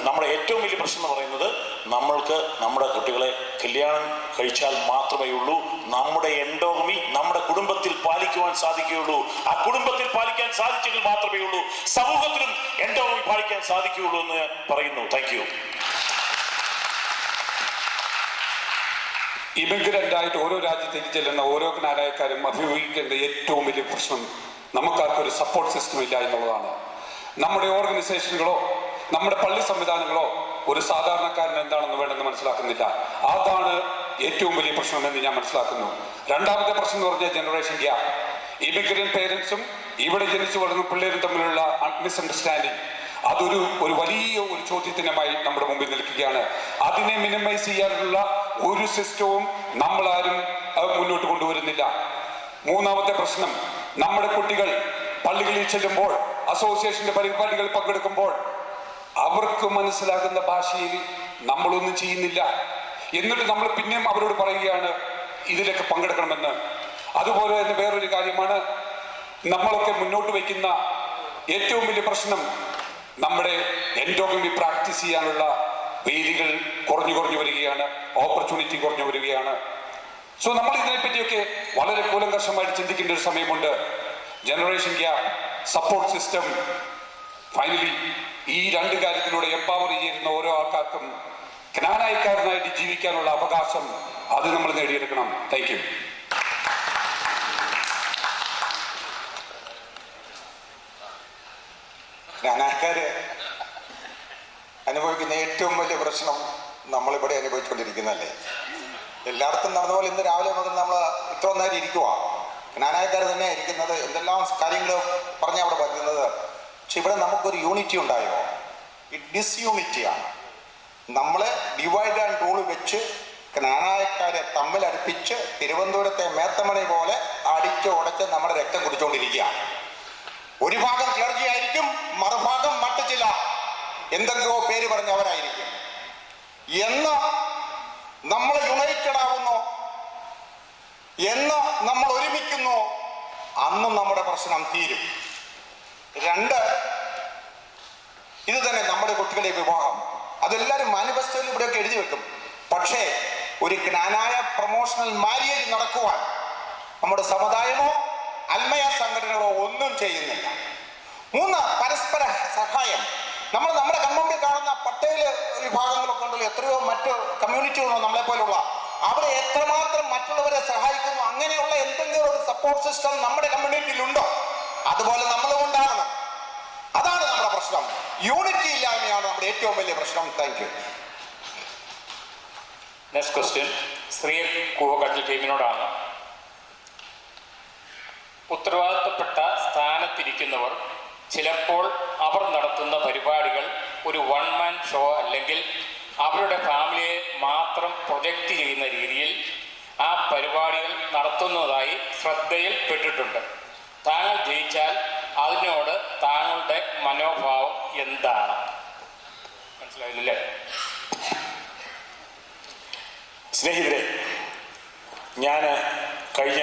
നമ്മുടെ ഏറ്റവും വലിയ പ്രശ്നം എന്ന് പറയുന്നത് നമ്മൾക്ക് നമ്മുടെ കുട്ടികളെ കല്യാണം കഴിച്ചാൽ മാത്രമേ ഉള്ളൂ നമ്മുടെ എൻഡോഗമി നമ്മുടെ കുടുംബത്തിൽ പാലിക്കുവാൻ സാധിക്കുകയുള്ളൂ. ആ കുടുംബത്തിൽ പാലിക്കാൻ സാധിച്ചെങ്കിൽ മാത്രമേ ഉള്ളൂ സമൂഹത്തിലും എൻഡോഗമി പാലിക്കാൻ സാധിക്കുകയുള്ളൂ എന്ന് പറയുന്നു. Thank you. ഇമിഗ്രൻ്റായിട്ട് ഓരോ രാജ്യത്തേക്ക് ചെല്ലുന്ന ഓരോ ക്നാനായക്കാരും അഭിമുഖീകരിക്കേണ്ട ഏറ്റവും വലിയ പ്രശ്നം നമുക്കാർക്കൊരു സപ്പോർട്ട് സിസ്റ്റം ഇല്ല എന്നുള്ളതാണ്. നമ്മുടെ ഓർഗനൈസേഷനുകളോ നമ്മുടെ പള്ളി സംവിധാനങ്ങളോ ഒരു സാധാരണക്കാരൻ എന്താണെന്ന് വേണമെന്ന് മനസ്സിലാക്കുന്നില്ല. അതാണ് ഏറ്റവും വലിയ പ്രശ്നമെന്ന് ഞാൻ മനസ്സിലാക്കുന്നു. രണ്ടാമത്തെ പ്രശ്നം എന്ന് പറഞ്ഞാൽ ജനറേഷൻ ഗ്യാപ്പ്. ഇമിഗ്രൻ്റ് പേരൻസും ഇവിടെ ജനിച്ചു വളർന്ന പിള്ളേരും തമ്മിലുള്ള മിസ്അണ്ടർസ്റ്റാൻഡിങ്, അതൊരു വലിയ ചോദ്യത്തിനുമായി നമ്മുടെ മുമ്പിൽ നിൽക്കുകയാണ്. അതിനെ മിനിമൈസ് ചെയ്യാനുള്ള ഒരു സിസ്റ്റവും നമ്മളാരും മുന്നോട്ട് കൊണ്ടുവരുന്നില്ല. മൂന്നാമത്തെ പ്രശ്നം, നമ്മുടെ കുട്ടികൾ പള്ളികളിൽ ചെല്ലുമ്പോൾ അസോസിയേഷന്റെ പരിപാടികൾ പങ്കെടുക്കുമ്പോൾ അവർക്ക് മനസ്സിലാകുന്ന ഭാഷയിൽ നമ്മളൊന്നും ചെയ്യുന്നില്ല. എന്നിട്ട് നമ്മൾ പിന്നെയും അവരോട് പറയുകയാണ് ഇതിലൊക്കെ പങ്കെടുക്കണമെന്ന്. അതുപോലെ തന്നെ വേറൊരു കാര്യമാണ്, നമ്മളൊക്കെ മുന്നോട്ട് വയ്ക്കുന്ന ഏറ്റവും വലിയ പ്രശ്നം, നമ്മുടെ എൻഡോഗമി പ്രാക്ടീസ് ചെയ്യാനുള്ള വേദികൾ കുറഞ്ഞു വരികയാണ്, ഓപ്പർച്യൂണിറ്റി കുറഞ്ഞു വരികയാണ്. സോ നമ്മൾ ഇതിനെപ്പറ്റിയൊക്കെ വളരെ കൂലങ്കർഷമായിട്ട് ചിന്തിക്കേണ്ട ഒരു സമയമുണ്ട്. Generation gap, support system, finally ഈ രണ്ട് കാര്യത്തിലൂടെ എംപവർ ചെയ്യുന്ന ഓരോ ആൾക്കാർക്കും ക്നാനായക്കാരനായിട്ട് ജീവിക്കാനുള്ള അവകാശം അത് നമ്മൾ നേടിയെടുക്കണം. Thank you. ക്നാനായക്കാര് അനുഭവിക്കുന്ന ഏറ്റവും വലിയ പ്രശ്നം നമ്മളിവിടെ അനുഭവിച്ചുകൊണ്ടിരിക്കുന്നതല്ലേ. എല്ലായിടത്തും നടന്ന പോലെ ഇന്ന് രാവിലെ മുതൽ നമ്മൾ ഇത്ര നേരം ഇരിക്കുക, ക്നാനായക്കാർ തന്നെയാണ് ഇരിക്കുന്നത്, എന്തെല്ലാം കാര്യങ്ങൾ പറഞ്ഞാൽ അവിടെ വരുന്നത്. പക്ഷെ ഇവിടെ നമുക്കൊരു യൂണിറ്റി ഉണ്ടായോ? ഈ ഡിസ്യൂണിറ്റിയാണ്. നമ്മളെ ഡിവൈഡ് ആൻഡ് റൂൾ വെച്ച് ക്നാനായക്കാരെ തമ്മിലടുപ്പിച്ച് തിരുവനന്തപുരത്തെ മേത്തമണി പോലെ അടിച്ച് ഉടച്ച് നമ്മുടെ രക്തം കുടിച്ചുകൊണ്ടിരിക്കുക. ഒരു ഭാഗം ക്ലർജി ആയിരിക്കും, മറുഭാഗം മറ്റു ചില എന്തെങ്കിലോ പേര് പറഞ്ഞവരായിരിക്കും. എന്ന് നമ്മൾ യുണൈറ്റഡ് ആവുന്നു, എന്ന് നമ്മൾ ഒരുമിക്കുന്നു, അന്നും നമ്മുടെ പ്രശ്നം തീരും. രണ്ട്, ഇത് തന്നെ നമ്മുടെ കുട്ടികളുടെ വിവാഹം, അതെല്ലാവരും മാനിഫെസ്റ്റോയിൽ ഇവിടെയൊക്കെ എഴുതി വെക്കും. പക്ഷേ ഒരു ക്നാനായ പ്രൊമോഷണൽ മാര്യേജ് നടക്കുവാൻ നമ്മുടെ സമുദായമോ അൽമയ സംഘടനകളോ ഒന്നും ചെയ്യുന്നില്ല. മൂന്ന്, പരസ്പര സഹായം. നമ്മൾ നമ്മുടെ കൺമുമ്പിൽ കാണുന്ന പട്ടേൽ വിഭാഗങ്ങളൊക്കെ ഉണ്ടല്ലോ, എത്രയോ മറ്റ് കമ്മ്യൂണിറ്റികളോ നമ്മളെപ്പോലുള്ള, അവരെ എത്രമാത്രം മറ്റുള്ളവരെ സഹായിക്കുന്നു. അങ്ങനെയുള്ള എന്തെങ്കിലും ഒരു സപ്പോർട്ട് സിസ്റ്റം നമ്മുടെ കമ്മ്യൂണിറ്റിയിലുണ്ടോ? അതുപോലെ നമ്മളും ഉണ്ടാകണം. അതാണ് നമ്മുടെ പ്രശ്നം. യൂണിറ്റി ഇല്ലായ്മയാണ് നമ്മുടെ ഏറ്റവും വലിയ പ്രശ്നം. Thank you. Next question Shri Koovakattil ടീമിനോടാണ്. ഉത്തരവാദിത്തപ്പെട്ട സ്ഥാനത്തിരിക്കുന്നവർ ചിലപ്പോൾ അവർ നടത്തുന്ന പരിപാടികൾ ഒരു വൺ മാൻ ഷോ അല്ലെങ്കിൽ അവരുടെ ഫാമിലിയെ മാത്രം പ്രൊജക്റ്റ് ചെയ്യുന്ന രീതിയിൽ ആ പരിപാടികൾ നടത്തുന്നതായി ശ്രദ്ധയിൽപ്പെട്ടിട്ടുണ്ട്. താങ്കൾ ജയിച്ചാൽ അതിനോട് താങ്കളുടെ മനോഭാവം എന്താണ്? മനസ്സിലായില്ലേ? സ്നേഹിതരെ, ഞാൻ കഴിഞ്ഞ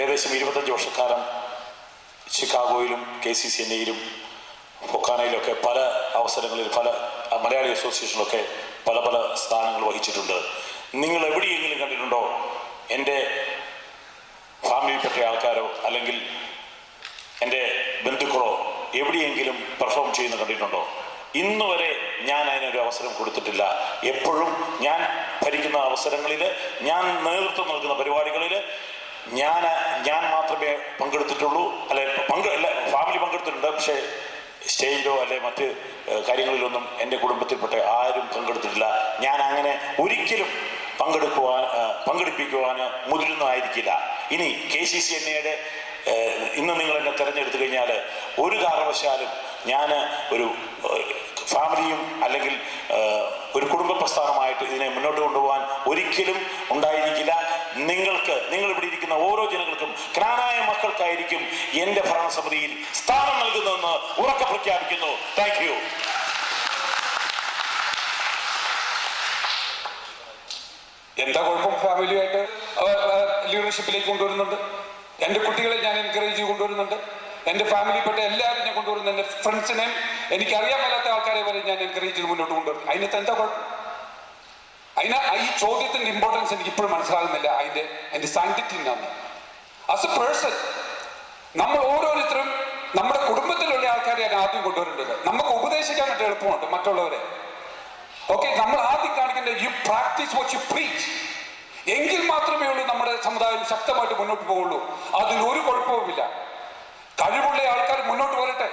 ഏകദേശം 25 വർഷക്കാലം ചിക്കാഗോയിലും KCCNAയിലും ഫൊക്കാനയിലൊക്കെ പല അവസരങ്ങളിൽ പല മലയാളി അസോസിയേഷനിലൊക്കെ പല സ്ഥാനങ്ങൾ വഹിച്ചിട്ടുണ്ട്. നിങ്ങൾ എവിടെയെങ്കിലും കണ്ടിട്ടുണ്ടോ എൻ്റെ ഫാമിലിയിൽപ്പെട്ട ആൾക്കാരോ അല്ലെങ്കിൽ എൻ്റെ ബന്ധുക്കളോ എവിടെയെങ്കിലും പെർഫോം ചെയ്യുന്ന കണ്ടിട്ടുണ്ടോ? ഇന്ന് വരെ ഞാൻ അതിനൊരു അവസരം കൊടുത്തിട്ടില്ല. എപ്പോഴും ഞാൻ ഭരിക്കുന്ന അവസരങ്ങളിൽ, ഞാൻ നേതൃത്വം നൽകുന്ന പരിപാടികളിൽ ഞാൻ മാത്രമേ പങ്കെടുത്തിട്ടുള്ളൂ. ഫാമിലി പങ്കെടുത്തിട്ടുണ്ട്, പക്ഷേ സ്റ്റേജിലോ അല്ലെ മറ്റ് കാര്യങ്ങളിലൊന്നും എൻ്റെ കുടുംബത്തിൽപ്പെട്ട ആരും പങ്കെടുത്തിട്ടില്ല. ഞാൻ അങ്ങനെ ഒരിക്കലും പങ്കെടുപ്പിക്കുവാൻ മുതിരുന്നതായിരിക്കില്ല. ഇനി KCCNA ഇന്ന് നിങ്ങൾ എന്നെ തിരഞ്ഞെടുത്തു കഴിഞ്ഞാൽ ഒരു കാരണവശാലും ഞാൻ ഒരു ഫാമിലിയും അല്ലെങ്കിൽ ഒരു കുടുംബ പ്രസ്ഥാനമായിട്ട് ഇതിനെ മുന്നോട്ട് കൊണ്ടുപോകാൻ ഒരിക്കലും ഉണ്ടായിരിക്കില്ല. നിങ്ങൾ ഇവിടെ ഇരിക്കുന്ന ഓരോ ജനങ്ങൾക്കും, ക്നാനായ മക്കൾക്കായിരിക്കും എൻ്റെ ഭരണസമിതിയിൽ സ്ഥാനം നൽകുന്നതെന്ന് ഉറക്കെ പ്രഖ്യാപിക്കുന്നു. Thank you. എന്താ കുഴപ്പം? ഫാമിലിയായിട്ട് ലീഡർഷിപ്പിലേക്ക് കൊണ്ടുവരുന്നുണ്ട്. എൻ്റെ കുട്ടികളെ ഞാൻ എൻകറേജ് ചെയ്ത് കൊണ്ടുവരുന്നുണ്ട്. എൻ്റെ ഫാമിലിയിൽപ്പെട്ട എല്ലാവരും ഞാൻ കൊണ്ടുവരുന്നു. എൻ്റെ ഫ്രണ്ട്സിനെയും എനിക്കറിയാൻ മേലാത്ത ആൾക്കാരെ വരെ ഞാൻ എൻകറേജ് ചെയ്ത് മുന്നോട്ട് കൊണ്ടുവരും. അതിനകത്ത് എന്താ കുഴപ്പം? ഈ ചോദ്യത്തിൻ്റെ ഇമ്പോർട്ടൻസ് എനിക്ക് ഇപ്പോഴും മനസ്സിലാകുന്നില്ല. അതിൻ്റെ സാങ്ക്ടിറ്റി എന്നാണ്. ആസ് എ പേഴ്സൺ നമ്മൾ ഓരോരുത്തരും നമ്മുടെ കുടുംബത്തിലുള്ള ആൾക്കാരെയാണ് ആദ്യം കൊണ്ടുവരേണ്ടത്. നമുക്ക് ഉപദേശിക്കാനായിട്ട് എളുപ്പമുണ്ട് മറ്റുള്ളവരെ. ഓക്കെ, നമ്മൾ ആദ്യം കാണിക്കേണ്ടത് you practise what you preach. എങ്കിൽ മാത്രമേ ഉള്ളൂ നമ്മുടെ സമുദായം ശക്തമായിട്ട് മുന്നോട്ട് പോകുള്ളൂ. അതിനൊരു കുഴപ്പവുമില്ല. കഴിവുള്ള ആൾക്കാർ മുന്നോട്ട് വരട്ടെ.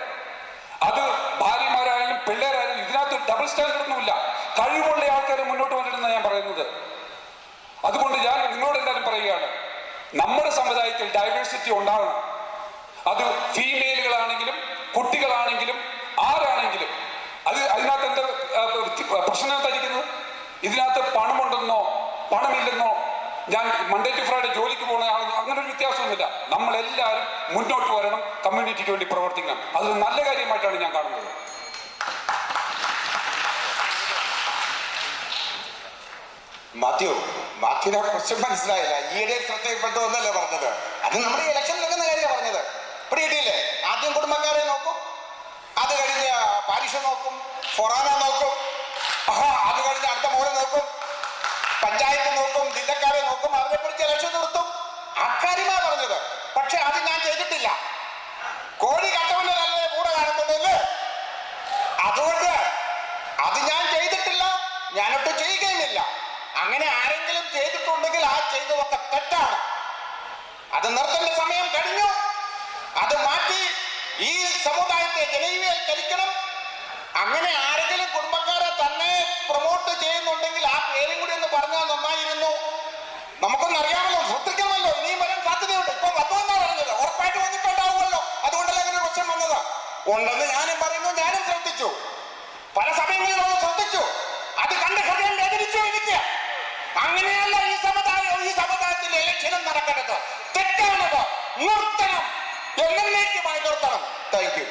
അത് ഭാര്യമാരായാലും പിള്ളേരായാലും ഇതിനകത്ത് ഡബിൾ സ്റ്റാൻഡേർഡ് ഒന്നുമില്ല. കഴിവുള്ള ആൾക്കാർ മുന്നോട്ട് വരണമെന്നാണ് ഞാൻ പറയുന്നത്. അതുകൊണ്ട് ഞാൻ നിങ്ങളോട് എന്തായാലും പറയുകയാണ്, നമ്മുടെ സമുദായത്തിൽ ഡൈവേഴ്സിറ്റി ഉണ്ടാവണം. അത് ഫീമെയിലുകളാണെങ്കിലും കുട്ടികളാണെങ്കിലും ആരാണെങ്കിലും. അതിനകത്ത് എന്താ പ്രശ്നം എന്തായിരിക്കുന്നത്? ഇതിനകത്ത് പണമുണ്ടെന്നോ പണമില്ലെന്നോ, ഞാൻ മൺഡേ ടു ഫ്രൈഡേ ജോലിക്ക് പോകുന്ന ആളെന്നോ അങ്ങനെ ഒരു വ്യത്യാസമൊന്നുമില്ല. നമ്മളെല്ലാവരും മുന്നോട്ട് വരണം, കമ്മ്യൂണിറ്റിക്ക് വേണ്ടി പ്രവർത്തിക്കണം. അതൊരു നല്ല കാര്യമായിട്ടാണ് ഞാൻ കാണുന്നത്. മാത്യുവിനെ ക്വസ്റ്റ്യൻ മനസ്സിലായില്ല. ഈയിടെ ശ്രദ്ധയിൽപ്പെട്ട ഒന്നല്ലേ പറഞ്ഞത്? അത് നമ്മുടെ ഇലക്ഷൻ നടക്കുന്ന കാര്യമാണ് പറഞ്ഞത്. പിടിയിട്ടില്ലേ? ആദ്യം കുടുംബക്കാരെ നോക്കും, അത് കഴിഞ്ഞ് പാരിഷ നോക്കും, ഫൊറാന നോക്കും, അത് കഴിഞ്ഞ് അടുത്ത മോനെ നോക്കും, പഞ്ചായത്ത് നോക്കും, ജില്ലക്കാരെ നോക്കും, അവരെ പിടിച്ച് ഇലക്ഷൻ നിർത്തും. അക്കാര്യമാ പറഞ്ഞത്. പക്ഷെ അത് ഞാൻ ചെയ്തിട്ടില്ല. കോഴി കട്ടവന്റെ നല്ല കൂടെ കാണുന്നുണ്ടല്ലേ? അതുകൊണ്ട് അത് ഞാൻ ചെയ്തിട്ടില്ല, ഞാനൊട്ട് ചെയ്യുകയുമില്ല. അങ്ങനെ ആരെങ്കിലും ചെയ്തിട്ടുണ്ടെങ്കിൽ ആ ചെയ്തതൊക്കെ തെറ്റാണ്. അത് നിർത്തേണ്ട സമയം കഴിഞ്ഞു. അത് മാറ്റി ഈ സമുദായത്തെ ജനകീയവൽക്കരിക്കണം. അങ്ങനെ ആരെങ്കിലും കുടുംബക്കാരെ തന്നെ പ്രൊമോട്ട് ചെയ്യുന്നുണ്ടെങ്കിൽ ആ പേരും കൂടി ഒന്ന് പറഞ്ഞാൽ നന്നായിരുന്നു. നമുക്കൊന്നറിയാമല്ലോ, ശ്രദ്ധിക്കണമല്ലോ. ഇനിയും വരാൻ സാധ്യതയുണ്ട്. ഇപ്പൊ വന്നുവെന്നാ പറഞ്ഞത്, ഉറപ്പായിട്ട് വന്നിട്ടുണ്ടാവുമല്ലോ. അതുകൊണ്ടല്ലേ അങ്ങനെ ക്വസ്റ്റ്യൻ വന്നത്. ഉണ്ടെന്ന് ഞാനും പറയുന്നു, ഞാനും ശ്രദ്ധിച്ചു. പല സമയങ്ങളിലും അത് ശ്രദ്ധിച്ചു. അത് കണ്ട് ഹൃദയം വേദനിച്ചു എനിക്ക്. അങ്ങനെയല്ല ഈ സമുദായത്തിൽ ഇലക്ഷനും നടക്കേണ്ടത്. തെറ്റാണത്. നിർത്തണം, എന്നേക്കുമായി നിർത്തണം. Thank you.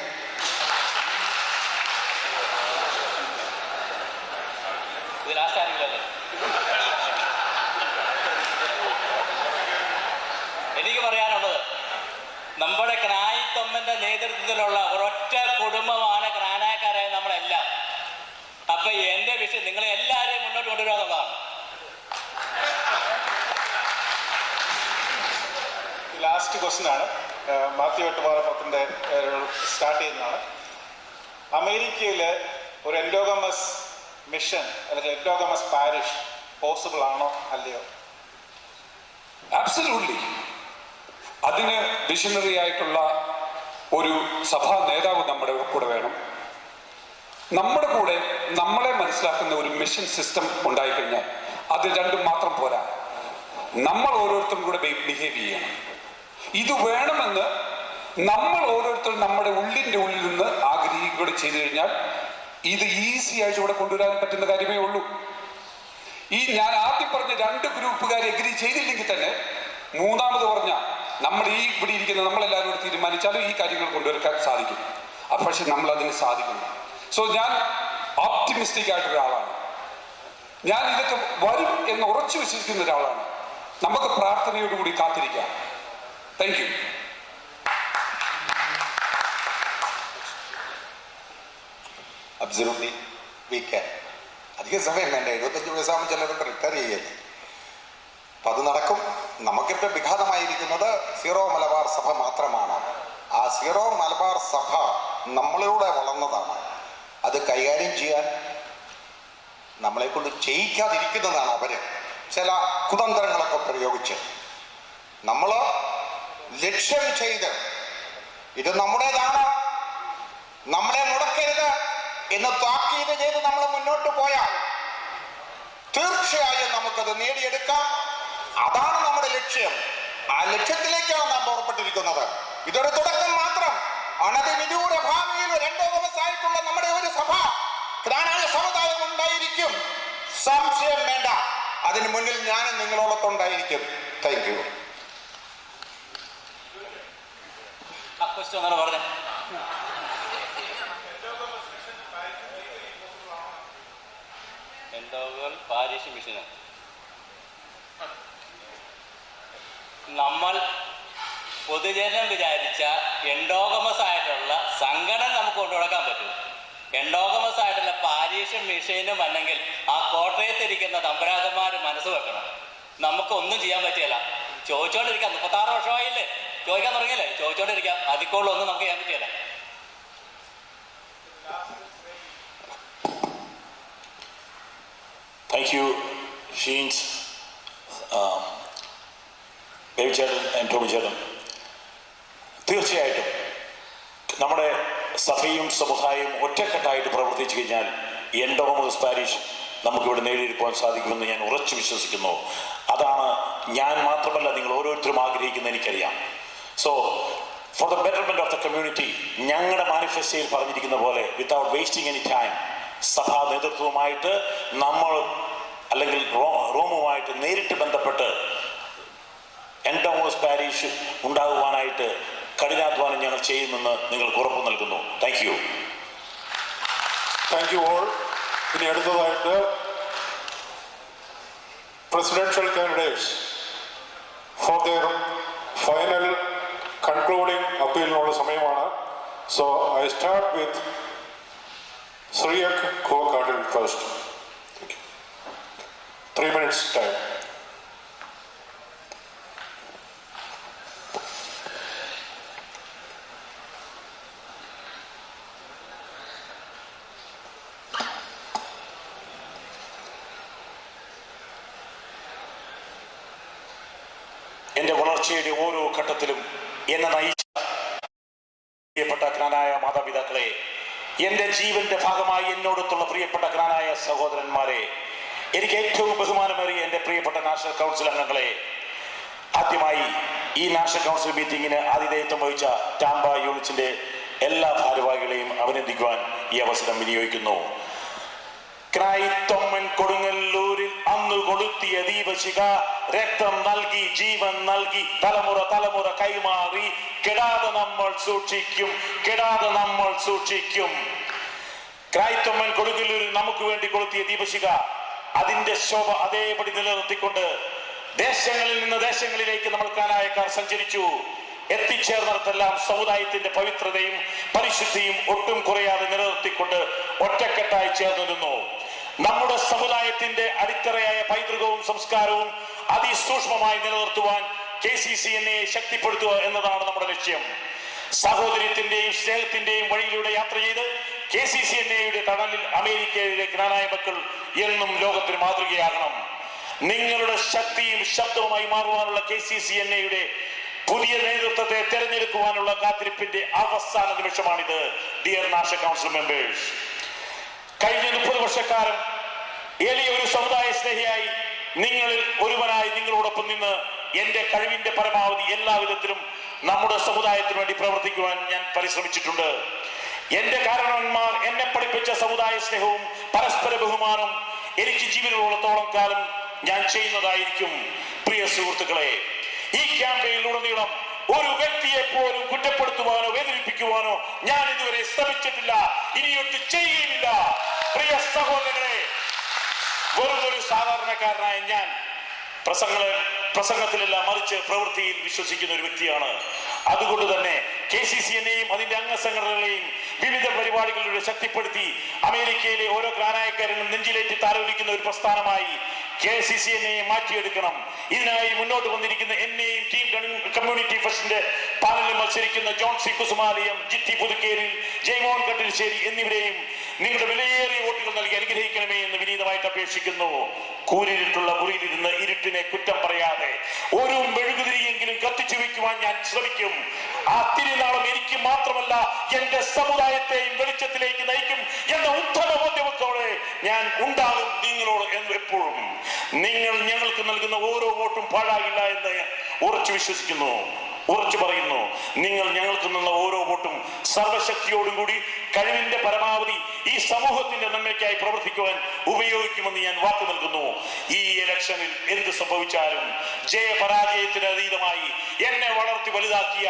എനിക്ക് പറയാനുള്ളത്, നമ്മുടെ ക്നായിത്തൊമ്മന്റെ നേതൃത്വത്തിലുള്ള ഒരൊറ്റ കുടുംബമാണ് ക്നാനായക്കാരായ നമ്മളെല്ലാം. അപ്പൊ എന്റെ വിഷയം നിങ്ങളെ എല്ലാവരെയും മുന്നോട്ട് കൊണ്ടുവരിക എന്നുള്ളതാണ്. ലാസ്റ്റ് ക്വസ്റ്റ്യൻ ആണ്. മാത്യു വെട്ടുപാറപ്പുറത്തിൻ്റെ സ്റ്റാർട്ട് ചെയ്യുന്നതാണ്. അമേരിക്കയിൽ ഒരു എൻഡോഗമസ് മിഷൻ അല്ലെങ്കിൽ എൻഡോഗമസ് പാരിഷ് പോസിബിൾ ആണോ അല്ലയോ? ആബ്സല്യൂട്ട്ലി. അതിന് വിഷണറി ആയിട്ടുള്ള ഒരു സഭാ നേതാവ് നമ്മുടെ കൂടെ വേണം. നമ്മുടെ കൂടെ നമ്മളെ മനസ്സിലാക്കുന്ന ഒരു മിഷൻ സിസ്റ്റം ഉണ്ടായിക്കഴിഞ്ഞാൽ അത് രണ്ടും മാത്രം പോരാ. നമ്മൾ ഓരോരുത്തരും കൂടെ ബിഹേവ് ചെയ്യണം. ഇത് വേണമെന്ന് നമ്മൾ ഓരോരുത്തരും നമ്മുടെ ഉള്ളിൻ്റെ ഉള്ളിൽ നിന്ന് ആഗ്രഹിക്കുകയും ചെയ്തു കഴിഞ്ഞാൽ ഇത് ഈസി ആയിട്ട് ഇവിടെ കൊണ്ടുവരാൻ പറ്റുന്ന കാര്യമേ ഉള്ളൂ. ഞാൻ ആദ്യം പറഞ്ഞ രണ്ട് ഗ്രൂപ്പുകാർ എഗ്രി ചെയ്തില്ലെങ്കിൽ തന്നെ മൂന്നാമത് പറഞ്ഞ നമ്മൾ ഇവിടെ ഇരിക്കുന്ന നമ്മളെല്ലാവരും കൂടെ തീരുമാനിച്ചാലും ഈ കാര്യങ്ങൾ കൊണ്ടുവരാൻ സാധിക്കും. പക്ഷെ നമ്മൾ അതിന് സാധിക്കണം. സോ ഞാൻ ഓപ്റ്റിമിസ്റ്റിക് ആയിട്ടൊരാളാണ്. ഞാൻ ഇതൊക്കെ വരും എന്ന് ഉറച്ചു വിശ്വസിക്കുന്ന ഒരാളാണ്. നമുക്ക് പ്രാർത്ഥനയോടുകൂടി കാത്തിരിക്കാം. Thank you. Absolutely we can. അധികം സമയം വേണ്ട. 75 വയസ്സാകുമ്പോൾ ചിലരൊക്കെ റിട്ടയർ ചെയ്യല്ലേ. അപ്പം അത് നടക്കും. നമുക്ക് വിഘാതമായിരിക്കുന്നത് സീറോ മലബാർ സഭ മാത്രമാണ്. ആ സീറോ മലബാർ സഭ നമ്മളിലൂടെ വളർന്നതാണ്. അത് കൈകാര്യം ചെയ്യാൻ നമ്മളെ കൊണ്ട് ചെയ്യിക്കാതിരിക്കുന്നതാണ് അവർ ചില കുതന്ത്രങ്ങളൊക്കെ പ്രയോഗിച്ച്. നമ്മൾ ലക്ഷ്യം ചെയ്ത് ഇത് നമ്മുടേതാണ്, നമ്മളെ മുടക്കരുത് എന്ന് താക്കീത് ചെയ്ത് നമ്മൾ മുന്നോട്ട് പോയാൽ തീർച്ചയായും നമുക്കത് നേടിയെടുക്കാം. അതാണ് നമ്മുടെ ലക്ഷ്യം. ആ ലക്ഷ്യത്തിലേക്കാണ് നാം പുറപ്പെട്ടിരിക്കുന്നത്. ഇതൊരു തുടക്കം മാത്രം. അനധിവിദൂര ഭാവിയിൽ 2 ദിവസമായിട്ടുള്ള നമ്മുടെ ഒരു സഭ ജ്ഞാനായ സമുദായം ഉണ്ടായിരിക്കും, സംശയം വേണ്ട. അതിന് മുന്നിൽ ഞാനും നിങ്ങളോടൊത്തുണ്ടായിരിക്കും. Thank you. പാരിഷ് മിഷന് നമ്മൾ പൊതുജനം വിചാരിച്ച എൻഡോഗമസ് ആയിട്ടുള്ള സംഘടന നമുക്ക് കൊണ്ടുനടക്കാൻ പറ്റും. എൻഡോഗമസ് ആയിട്ടുള്ള പാരീഷ് മിഷനും അല്ലെങ്കിൽ ആ കോട്ടയത്തിരിക്കുന്ന തമ്പുരാക്കന്മാർ മനസ്സ് വെക്കണം. നമുക്കൊന്നും ചെയ്യാൻ പറ്റിയല്ല. ചോദിച്ചോണ്ടിരിക്കാം. 36 വർഷമായില്ലേ ചോദിക്കാൻ തുടങ്ങിയല്ലേ? ചോദിച്ചോണ്ടിരിക്കാം. അതിക്കുള്ളൊന്നും നമുക്ക് ചെയ്യാൻ പറ്റിയല്ല. താങ്ക് യു ഷീൻസ്, ബേബി ചേട്ടൻ ആൻഡ് ടോമി ചേട്ടൻ. തീർച്ചയായിട്ടും നമ്മുടെ സഭയും സമുദായവും ഒറ്റക്കെട്ടായിട്ട് പ്രവർത്തിച്ചു കഴിഞ്ഞാൽ എൻഡോഗമസ് പാരിഷ് നമുക്കിവിടെ നേടിയെടുക്കുവാൻ സാധിക്കുമെന്ന് ഞാൻ ഉറച്ചു വിശ്വസിക്കുന്നു. അതാണ് ഞാൻ മാത്രമല്ല നിങ്ങൾ ഓരോരുത്തരും ആഗ്രഹിക്കുന്നത് എനിക്കറിയാം. So for the betterment of the community ഞങ്ങളുടെ മാനിഫെസ്റ്റോയിൽ പറഞ്ഞിരിക്കുന്ന പോലെ വിത്തൗട്ട് വേസ്റ്റിംഗ് എനി ടൈം സഭാ നേതൃത്വവുമായിട്ട് നമ്മൾ അല്ലെങ്കിൽ റോമുമായിട്ട് നേരിട്ട് ബന്ധപ്പെട്ട് എൻഡോഗമസ് പാരിഷ് ഉണ്ടാകുവാനായിട്ട് കഠിനാധ്വാനം ഞങ്ങൾ ചെയ്യുമെന്ന് നിങ്ങൾക്ക് ഉറപ്പ് നൽകുന്നു. Thank you. Thank you all. ഇനി അടുത്തതായിട്ട് presidential candidates for their final concluding appeal-നോട് സമയമാണ്. So I start with Sriyak Kovakatil first. 3 minutes time. എൻ്റെ വളർച്ചയുടെ ഓരോ ഘട്ടത്തിലും എന്നെ നയിച്ച പ്രിയപ്പെട്ട ജ്ഞാനായ മാതാപിതാക്കളെ, എൻ്റെ ജീവന്റെ ഭാഗമായി എന്നോടൊത്തുള്ള പ്രിയപ്പെട്ട ജ്ഞാനായ സഹോദരന്മാരെ, എനിക്ക് ഏറ്റവും ബഹുമാനമേറിയ എൻ്റെ പ്രിയപ്പെട്ട നാഷണൽ കൗൺസിൽ അംഗങ്ങളെ, ആദ്യമായി ഈ നാഷണൽ കൗൺസിൽ മീറ്റിംഗിന് ആതിഥേയത്വം വഹിച്ച ടാംബ യൂണിറ്റിന്റെ എല്ലാ ഭാരവാഹികളെയും അഭിനന്ദിക്കുവാൻ ഈ അവസരം വിനിയോഗിക്കുന്നു. ക്രൈത്തൊമ്മൻ കൊടുങ്ങല്ലൂരിൽ അന്നു കൊളുത്തിയ ദീപശിഖ രക്തം നൽകി ജീവൻ നൽകി തലമുറ തലമുറ കൈമാറി കെടാതെ നമ്മൾ സൂക്ഷിക്കും, കെടാതെ നമ്മൾ സൂക്ഷിക്കും. ക്രൈത്തൊമ്മൻ കൊടുങ്ങല്ലൂരിൽ നമുക്ക് വേണ്ടി കൊളുത്തിയ ദീപശിഖ അതിന്റെ ശോഭ അതേപടി നിലനിർത്തിക്കൊണ്ട് ദേശങ്ങളിൽ നിന്ന് ദേശങ്ങളിലേക്ക് നമ്മൾ കാനായക്കാർ സഞ്ചരിച്ചു. എത്തിച്ചേർന്നിടത്തെല്ലാം സമുദായത്തിന്റെ പവിത്രതയും പരിശുദ്ധിയും ഒട്ടും കുറയാതെ നിലനിർത്തിക്കൊണ്ട് ഒറ്റക്കെട്ടായി ചേർന്നു നിന്നു. നമ്മുടെ സമുദായത്തിന്റെ അടിത്തറയായ പൈതൃകവും സംസ്കാരവും അതിസൂക്ഷ്മമായി നിലനിർത്തുവാൻ KCCNA ശക്തിപ്പെടുത്തുക എന്നതാണ് നമ്മുടെ ലക്ഷ്യം. സഹോദര്യത്തിന്റെയും സ്നേഹത്തിന്റെയും വഴിയിലൂടെ യാത്ര ചെയ്ത് KCCNA-യുടെ തണലിൽ അമേരിക്കയിലെ ജ്ഞാനായ മക്കൾ എന്നും ലോകത്തിന് മാതൃകയാകണം. നിങ്ങളുടെ ശക്തിയും ശബ്ദവുമായി മാറുവാനുള്ള KCCNA-യുടെ പുതിയ നേതൃത്വത്തെ തെരഞ്ഞെടുക്കുവാനുള്ള കാത്തിരിപ്പിന്റെ അവസാന നിമിഷമാണിത്. ഡിയർ നാഷണൽ കൗൺസിൽ മെമ്പേഴ്സ്, കഴിഞ്ഞ 30 വർഷക്കാലം എളിയ ഒരു സമുദായ സ്നേഹിയായി നിങ്ങളിൽ ഒരുവനായി നിങ്ങളോടൊപ്പം നിന്ന് എന്റെ കഴിവിന്റെ പരമാവധി എല്ലാവിധത്തിലും നമ്മുടെ സമുദായത്തിന് വേണ്ടി പ്രവർത്തിക്കുവാൻ ഞാൻ പരിശ്രമിച്ചിട്ടുണ്ട്. എന്റെ കാരണവന്മാർ എന്നെ പഠിപ്പിച്ച സമുദായ സ്നേഹവും പരസ്പര ബഹുമാനവും എനിക്ക് ജീവനുള്ളത്തോളം കാലം ഞാൻ ചെയ്യുന്നതായിരിക്കും. പ്രിയ സുഹൃത്തുക്കളെ, ഈ ക്യാമ്പയിനിലുടനീളം ഒരു വ്യക്തിയെ പോലും കുറ്റപ്പെടുത്തുവാനോ വേദനിപ്പിക്കുവാനോ ഞാൻ ഇതുവരെ ശ്രമിച്ചിട്ടില്ല, ഇനിയൊട്ട് ചെയ്യുകയില്ല. പ്രിയ സഹോദരങ്ങളെ, വെറുതൊരു സാധാരണക്കാരനായ ഞാൻ പ്രസംഗത്തിലല്ല മറിച്ച് പ്രവൃത്തിയിൽ വിശ്വസിക്കുന്ന ഒരു വ്യക്തിയാണ്. അതുകൊണ്ട് തന്നെ KCCNA-യും അതിന്റെ അംഗസംഘടനകളെയും വിവിധ പരിപാടികളിലൂടെ ശക്തിപ്പെടുത്തി അമേരിക്കയിലെ ഓരോ ഗ്രാനായക്കാരനും നെഞ്ചിലേറ്റി താലോലിക്കുന്ന ഒരു പ്രസ്ഥാനമായി KCCNA-യെ മാറ്റിയെടുക്കണം. ഇതിനായി മുന്നോട്ട് വന്നിരിക്കുന്ന എന്നെയും കമ്മ്യൂണിറ്റി ഫസ്റ്റിന്റെ പാനലിൽ മത്സരിക്കുന്ന ജോൺ സി കുസുമാലിയം, ജിറ്റി പുതുക്കേരി, ജയ്മോൻ കട്ടിൽശ്ശേരി എന്നിവരെയും നിങ്ങളുടെ വിലയേറിയ വോട്ടുകൾ നൽകി അനുഗ്രഹിക്കണമേ എന്ന് വിനീതമായിട്ട് അപേക്ഷിക്കുന്നു. കൂരിരുട്ടുള്ള മുറിയിലിരുന്ന് ഇരുട്ടിനെ കുറ്റം പറയാതെ ഒരു മെഴുകുതിരിയെങ്കിലും കത്തിച്ചു വെക്കുവാൻ ഞാൻ ശ്രമിക്കും. ആ തിരുനാളം എനിക്ക് മാത്രമല്ല എന്റെ സമുദായത്തെയും വെളിച്ചത്തിലേക്ക് നയിക്കും എന്ന ഉത്തമ ബോധ്യത്തോടെ ഞാൻ ഉണ്ടാകും നിങ്ങളോട് എപ്പോഴും. നിങ്ങൾ ഞങ്ങൾക്ക് നൽകുന്ന ഓരോ വോട്ടും പാഴാകില്ല എന്ന് ഉറച്ചു വിശ്വസിക്കുന്നു, ഉറച്ചു പറയുന്നു. നിങ്ങൾ ഞങ്ങൾക്ക് നിന്ന ഓരോ വോട്ടും സർവശക്തിയോടും കൂടി കഴിവിന്റെ പരമാവധി ഈ സമൂഹത്തിന്റെ നന്മയ്ക്കായി പ്രവർത്തിക്കുവാൻ ഉപയോഗിക്കുമെന്ന് ഞാൻ വാക്കു നൽകുന്നു. ഈ ഇലക്ഷനിൽ എന്ത് സംഭവിച്ചാലും ജയപരാജയത്തിന് അതീതമായി എന്നെ വളർത്തി വലുതാക്കിയ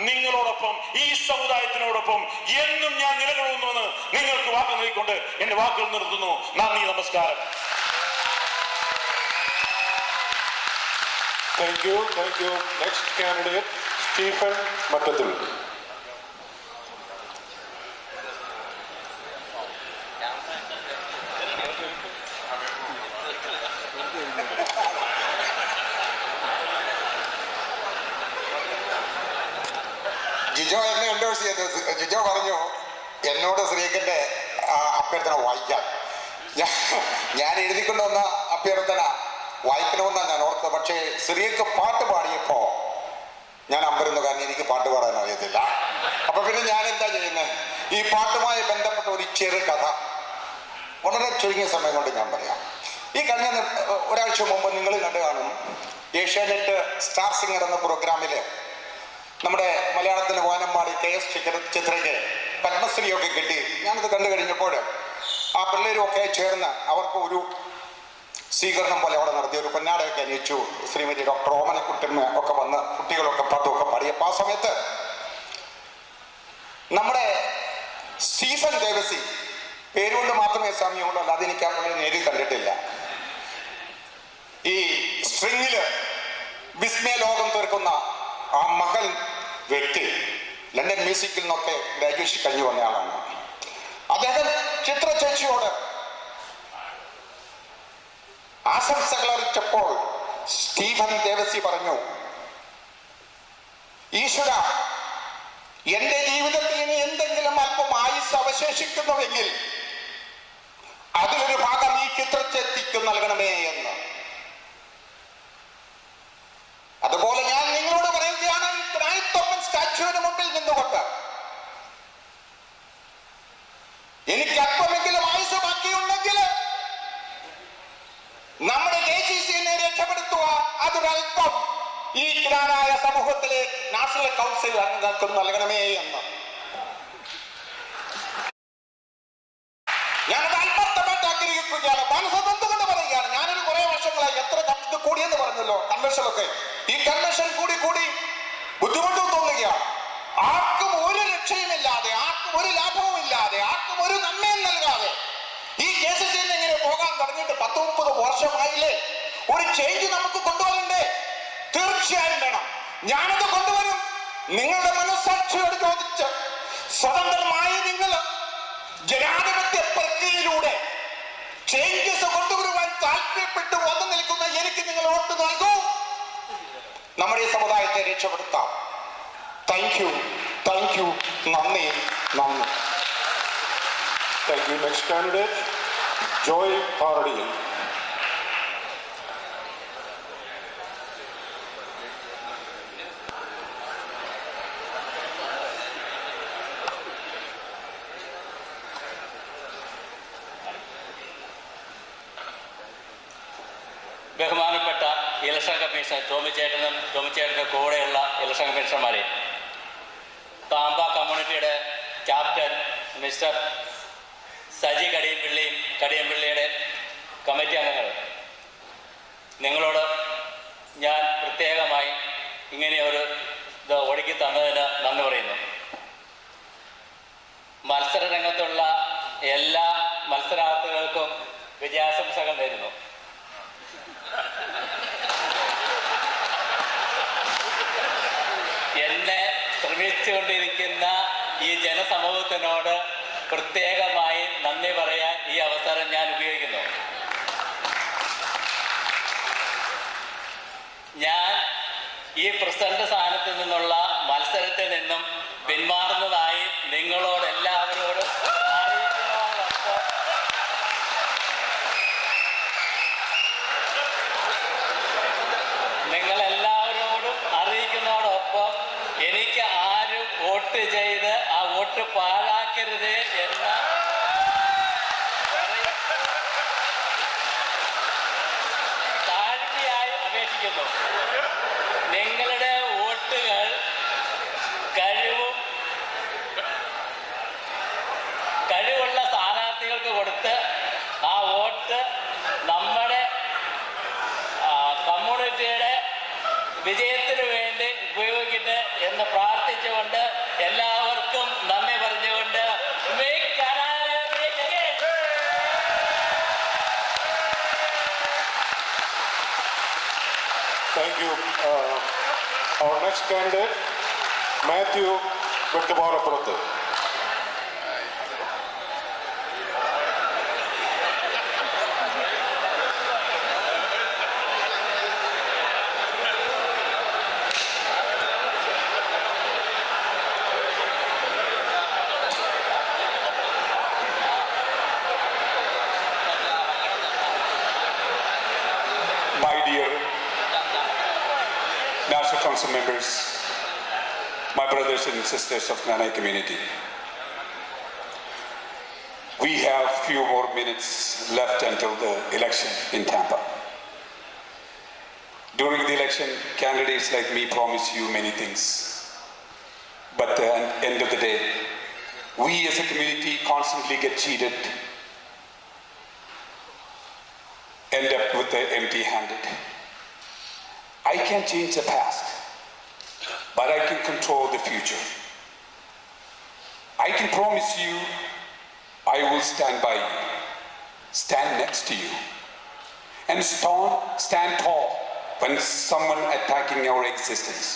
നിങ്ങളോടൊപ്പം ഈ സമുദായത്തിനോടൊപ്പം എന്നും ഞാൻ നിലകൊള്ളുന്നുവെന്ന് നിങ്ങൾക്ക് വാക്ക് നൽകിക്കൊണ്ട് എന്റെ വാക്കുകൾ നിർത്തുന്നു. നന്ദി, നമസ്കാരം. Thank you. Next candidate, Stephen Mattathul. Jijo എന്നെ എൻഡോഴ്സ് ചെയ്തു. ജിജോ പറഞ്ഞു എന്നോട് ശ്രീകന്റെ അഭ്യർത്ഥന വായിക്കാൻ. ഞാൻ എഴുതിക്കൊണ്ടുവന്ന അഭ്യർത്ഥന വായിക്കണമെന്നാണ് ഞാൻ ഓർത്തത്. പക്ഷേ ശ്രീക്ക് പാട്ട് പാടിയപ്പോ ഞാൻ അമ്പരുന്നു, കാരണം എനിക്ക് പാട്ട് പാടാൻ അറിയത്തില്ല. അപ്പൊ പിന്നെ ഞാൻ എന്താ ചെയ്യുന്നത്, ഈ പാട്ടുമായി ബന്ധപ്പെട്ട ഒരു ചെറു കഥ വളരെ ചുരുങ്ങിയ സമയം കൊണ്ട് ഞാൻ പറയാം. ഈ കഴിഞ്ഞ ഒരാഴ്ച മുമ്പ് നിങ്ങൾ കണ്ടു കാണും, ഏഷ്യാനെറ്റ് സ്റ്റാർ സിംഗർ എന്ന പ്രോഗ്രാമില് നമ്മുടെ മലയാളത്തിന് വാനമ്പാടി KS ചിത്രയ്ക്ക് പത്മശ്രീയൊക്കെ കിട്ടി. ഞാനത് കണ്ടു കഴിഞ്ഞപ്പോൾ ആ പിള്ളേരുമൊക്കെ ചേർന്ന് അവർക്ക് ഒരു സ്വീകരണം പോലെ അവിടെ നടത്തി. ഒരു പൊന്നാടയൊക്കെ അണിയിച്ചു. ശ്രീമതി ഡോക്ടർ ഓമനക്കുട്ടമ്മ ഒക്കെ വന്ന് കുട്ടികളൊക്കെ പാട്ടുമൊക്കെ പാടിയപ്പോൾ ആ സമയത്ത് നമ്മുടെ സ്റ്റീഫൻ ദേവസി, പേരുകൊണ്ട് മാത്രമേ സാമ്യമുള്ളൂ, അല്ലാതെ എനിക്ക് ആ പുള്ളിയെ നേരിൽ കണ്ടിട്ടില്ല. ഈ സ്ട്രിങ്ങില് വിസ്മയ ലോകം തീർക്കുന്ന ആ മകൾ വ്യക്തി ലണ്ടൻ മ്യൂസിക്കിൽ നിന്നൊക്കെ ഗ്രാജുവേഷൻ കഴിഞ്ഞു വന്ന ആളാണ്. അദ്ദേഹം ചിത്ര ചേച്ചിയോട് ആശംസകൾ അറിയിച്ചപ്പോൾ സ്റ്റീഫൻ ദേവസി പറഞ്ഞു, ഈശ്വര, എന്റെ ജീവിതത്തിൽ ഇനി എന്തെങ്കിലും അല്പം ആയുസ് അവശേഷിക്കുന്നുവെങ്കിൽ അതിലൊരു ഭാഗം ഈ ചിത്രച്ചേത്തിക്ക് നൽകണമേ എന്ന്. അതുപോലെ ഞാൻ നിങ്ങളോട് പറയുകയാണ്, ഈ ക്രായിത്തൊപ്പൻ സ്റ്റാച്യുവിന് മുമ്പിൽ നിന്നുകൊണ്ട് എനിക്ക് അല്പമെങ്കിലും ആയുസ് ബാക്കിയുണ്ടെങ്കിൽ നമ്മുടെ KCCനെ രക്ഷപ്പെടുത്തുക, അതൊരൽപ്പം ഈ ജ്ഞാനായ സമൂഹത്തിലെ നാഷണൽ കൗൺസിൽ അംഗങ്ങൾക്ക് നൽകണമേ എന്ന് ഞാനത് അല്പത്തമായിട്ട് ആഗ്രഹിക്കുകയാണ്. മനസ്സൊന്നുകൊണ്ട് പറയുകയാണ്. ഞാനൊരു കുറെ വർഷങ്ങളായി എത്ര ഇത് കൂടിയെന്ന് പറഞ്ഞല്ലോ കൺവെൻഷനൊക്കെ. ഈ കൺവെൻഷൻ കൂടി ബുദ്ധിമുട്ടും തോന്നുകയാണ്. ആർക്കും ഒരു രക്ഷയുമില്ലാതെ, ആർക്കും ഒരു ലാഭവും ഇല്ലാതെ, ആർക്കും ഒരു നന്മയും നൽകാതെ ഈ KCCയിൽ ഇങ്ങനെ പോകാൻ തുടങ്ങിയിട്ട് 10-30 വർഷമായില്ലേ. ഒരു ചേഞ്ച് നമുക്ക് കൊണ്ടുവരണ്ടേ? തീർച്ചയായും വേണം. ഞാനത് കൊണ്ടുവരും. നിങ്ങളുടെ മനസ്സാക്ഷിയോട് ചോദിച്ച് സ്വതന്ത്രമായി നിങ്ങൾ ജനാധിപത്യ പ്രക്രിയയിലൂടെ ചേഞ്ചസ് കൊണ്ടുവരുവാൻ താല്പര്യപ്പെട്ട് വന്നു നിൽക്കുന്ന എനിക്ക് നിങ്ങൾ വോട്ട് നൽകൂ. നമ്മുടെ ഈ സമുദായത്തെ രക്ഷപ്പെടുത്താം. Thank you. നന്ദി. Thank you. Next candidate, Joy Paradiel. ബഹുമാനപ്പെട്ട ഇലക്ഷൻ കമ്മീഷണർ ടോമിച്ചേട്ടൻ്റെ കൂടെയുള്ള ഇലക്ഷൻ കമ്മീഷണർമാരെ, താമ്പ കമ്മ്യൂണിറ്റിയുടെ ക്യാപ്റ്റൻ മിസ്റ്റർ സജി കടിയമ്പിള്ളിയുടെ കമ്മിറ്റി അംഗങ്ങൾ, നിങ്ങളോട് ഞാൻ പ്രത്യേകമായി ഇങ്ങനെ ഒരു ഇത് ഒഴുക്കി തന്നതിന് നന്ദി പറയുന്നു. മത്സര രംഗത്തുള്ള എല്ലാ മത്സരാർത്ഥികൾക്കും വിജയാശംസകൾ നേരുന്നു. എന്നെ ശ്രമിച്ചുകൊണ്ടിരിക്കുന്ന ഈ ജനസമൂഹത്തിനോട് പ്രത്യേകമായി നന്ദി പറയാൻ ഈ അവസരം ഞാൻ ഉപയോഗിക്കുന്നു. ഞാൻ ഈ പ്രസിഡന്റ് സ്ഥാനത്ത് നിന്നുള്ള മത്സരത്തിൽ നിന്നും പിന്മാറുന്നതായി നിങ്ങളോട് എല്ലാവരോടും അറിയിക്കുന്നതോടൊപ്പം നിങ്ങളെല്ലാവരോടും അറിയിക്കുന്നതോടൊപ്പം എനിക്ക് ആരും വോട്ട് ചെയ്ത് ആ വോട്ട് പാഴാക്കരുത് എന്ന താഴ്മയായി അപേക്ഷിക്കുന്നു. നിങ്ങളുടെ വോട്ടുകൾ കഴിവുള്ള സ്ഥാനാർത്ഥികൾക്ക് കൊടുത്ത് ആ വോട്ട് നമ്മുടെ കമ്മ്യൂണിറ്റിയുടെ വിജയത്തിന് വേണ്ടി ഉപയോഗിക്കട്ടെ എന്ന് പ്രാർത്ഥിച്ചുകൊണ്ട് എല്ലാവർക്കും നന്ദി പറഞ്ഞുകൊണ്ട് Make Canada great again. Thank you. Our next candidate, Matthew Vettaparapurathu. My dear National Council members, my brothers and sisters of Nanai community, we have few more minutes left until the election in Tampa. During the election, candidates like me promise you many things. But at the end of the day, we as a community constantly get cheated, end up with the empty-handed. I can't change the past, but I can control the future. I can promise you I will stand by you, stand next to you, and stand tall when someone attacking our existence.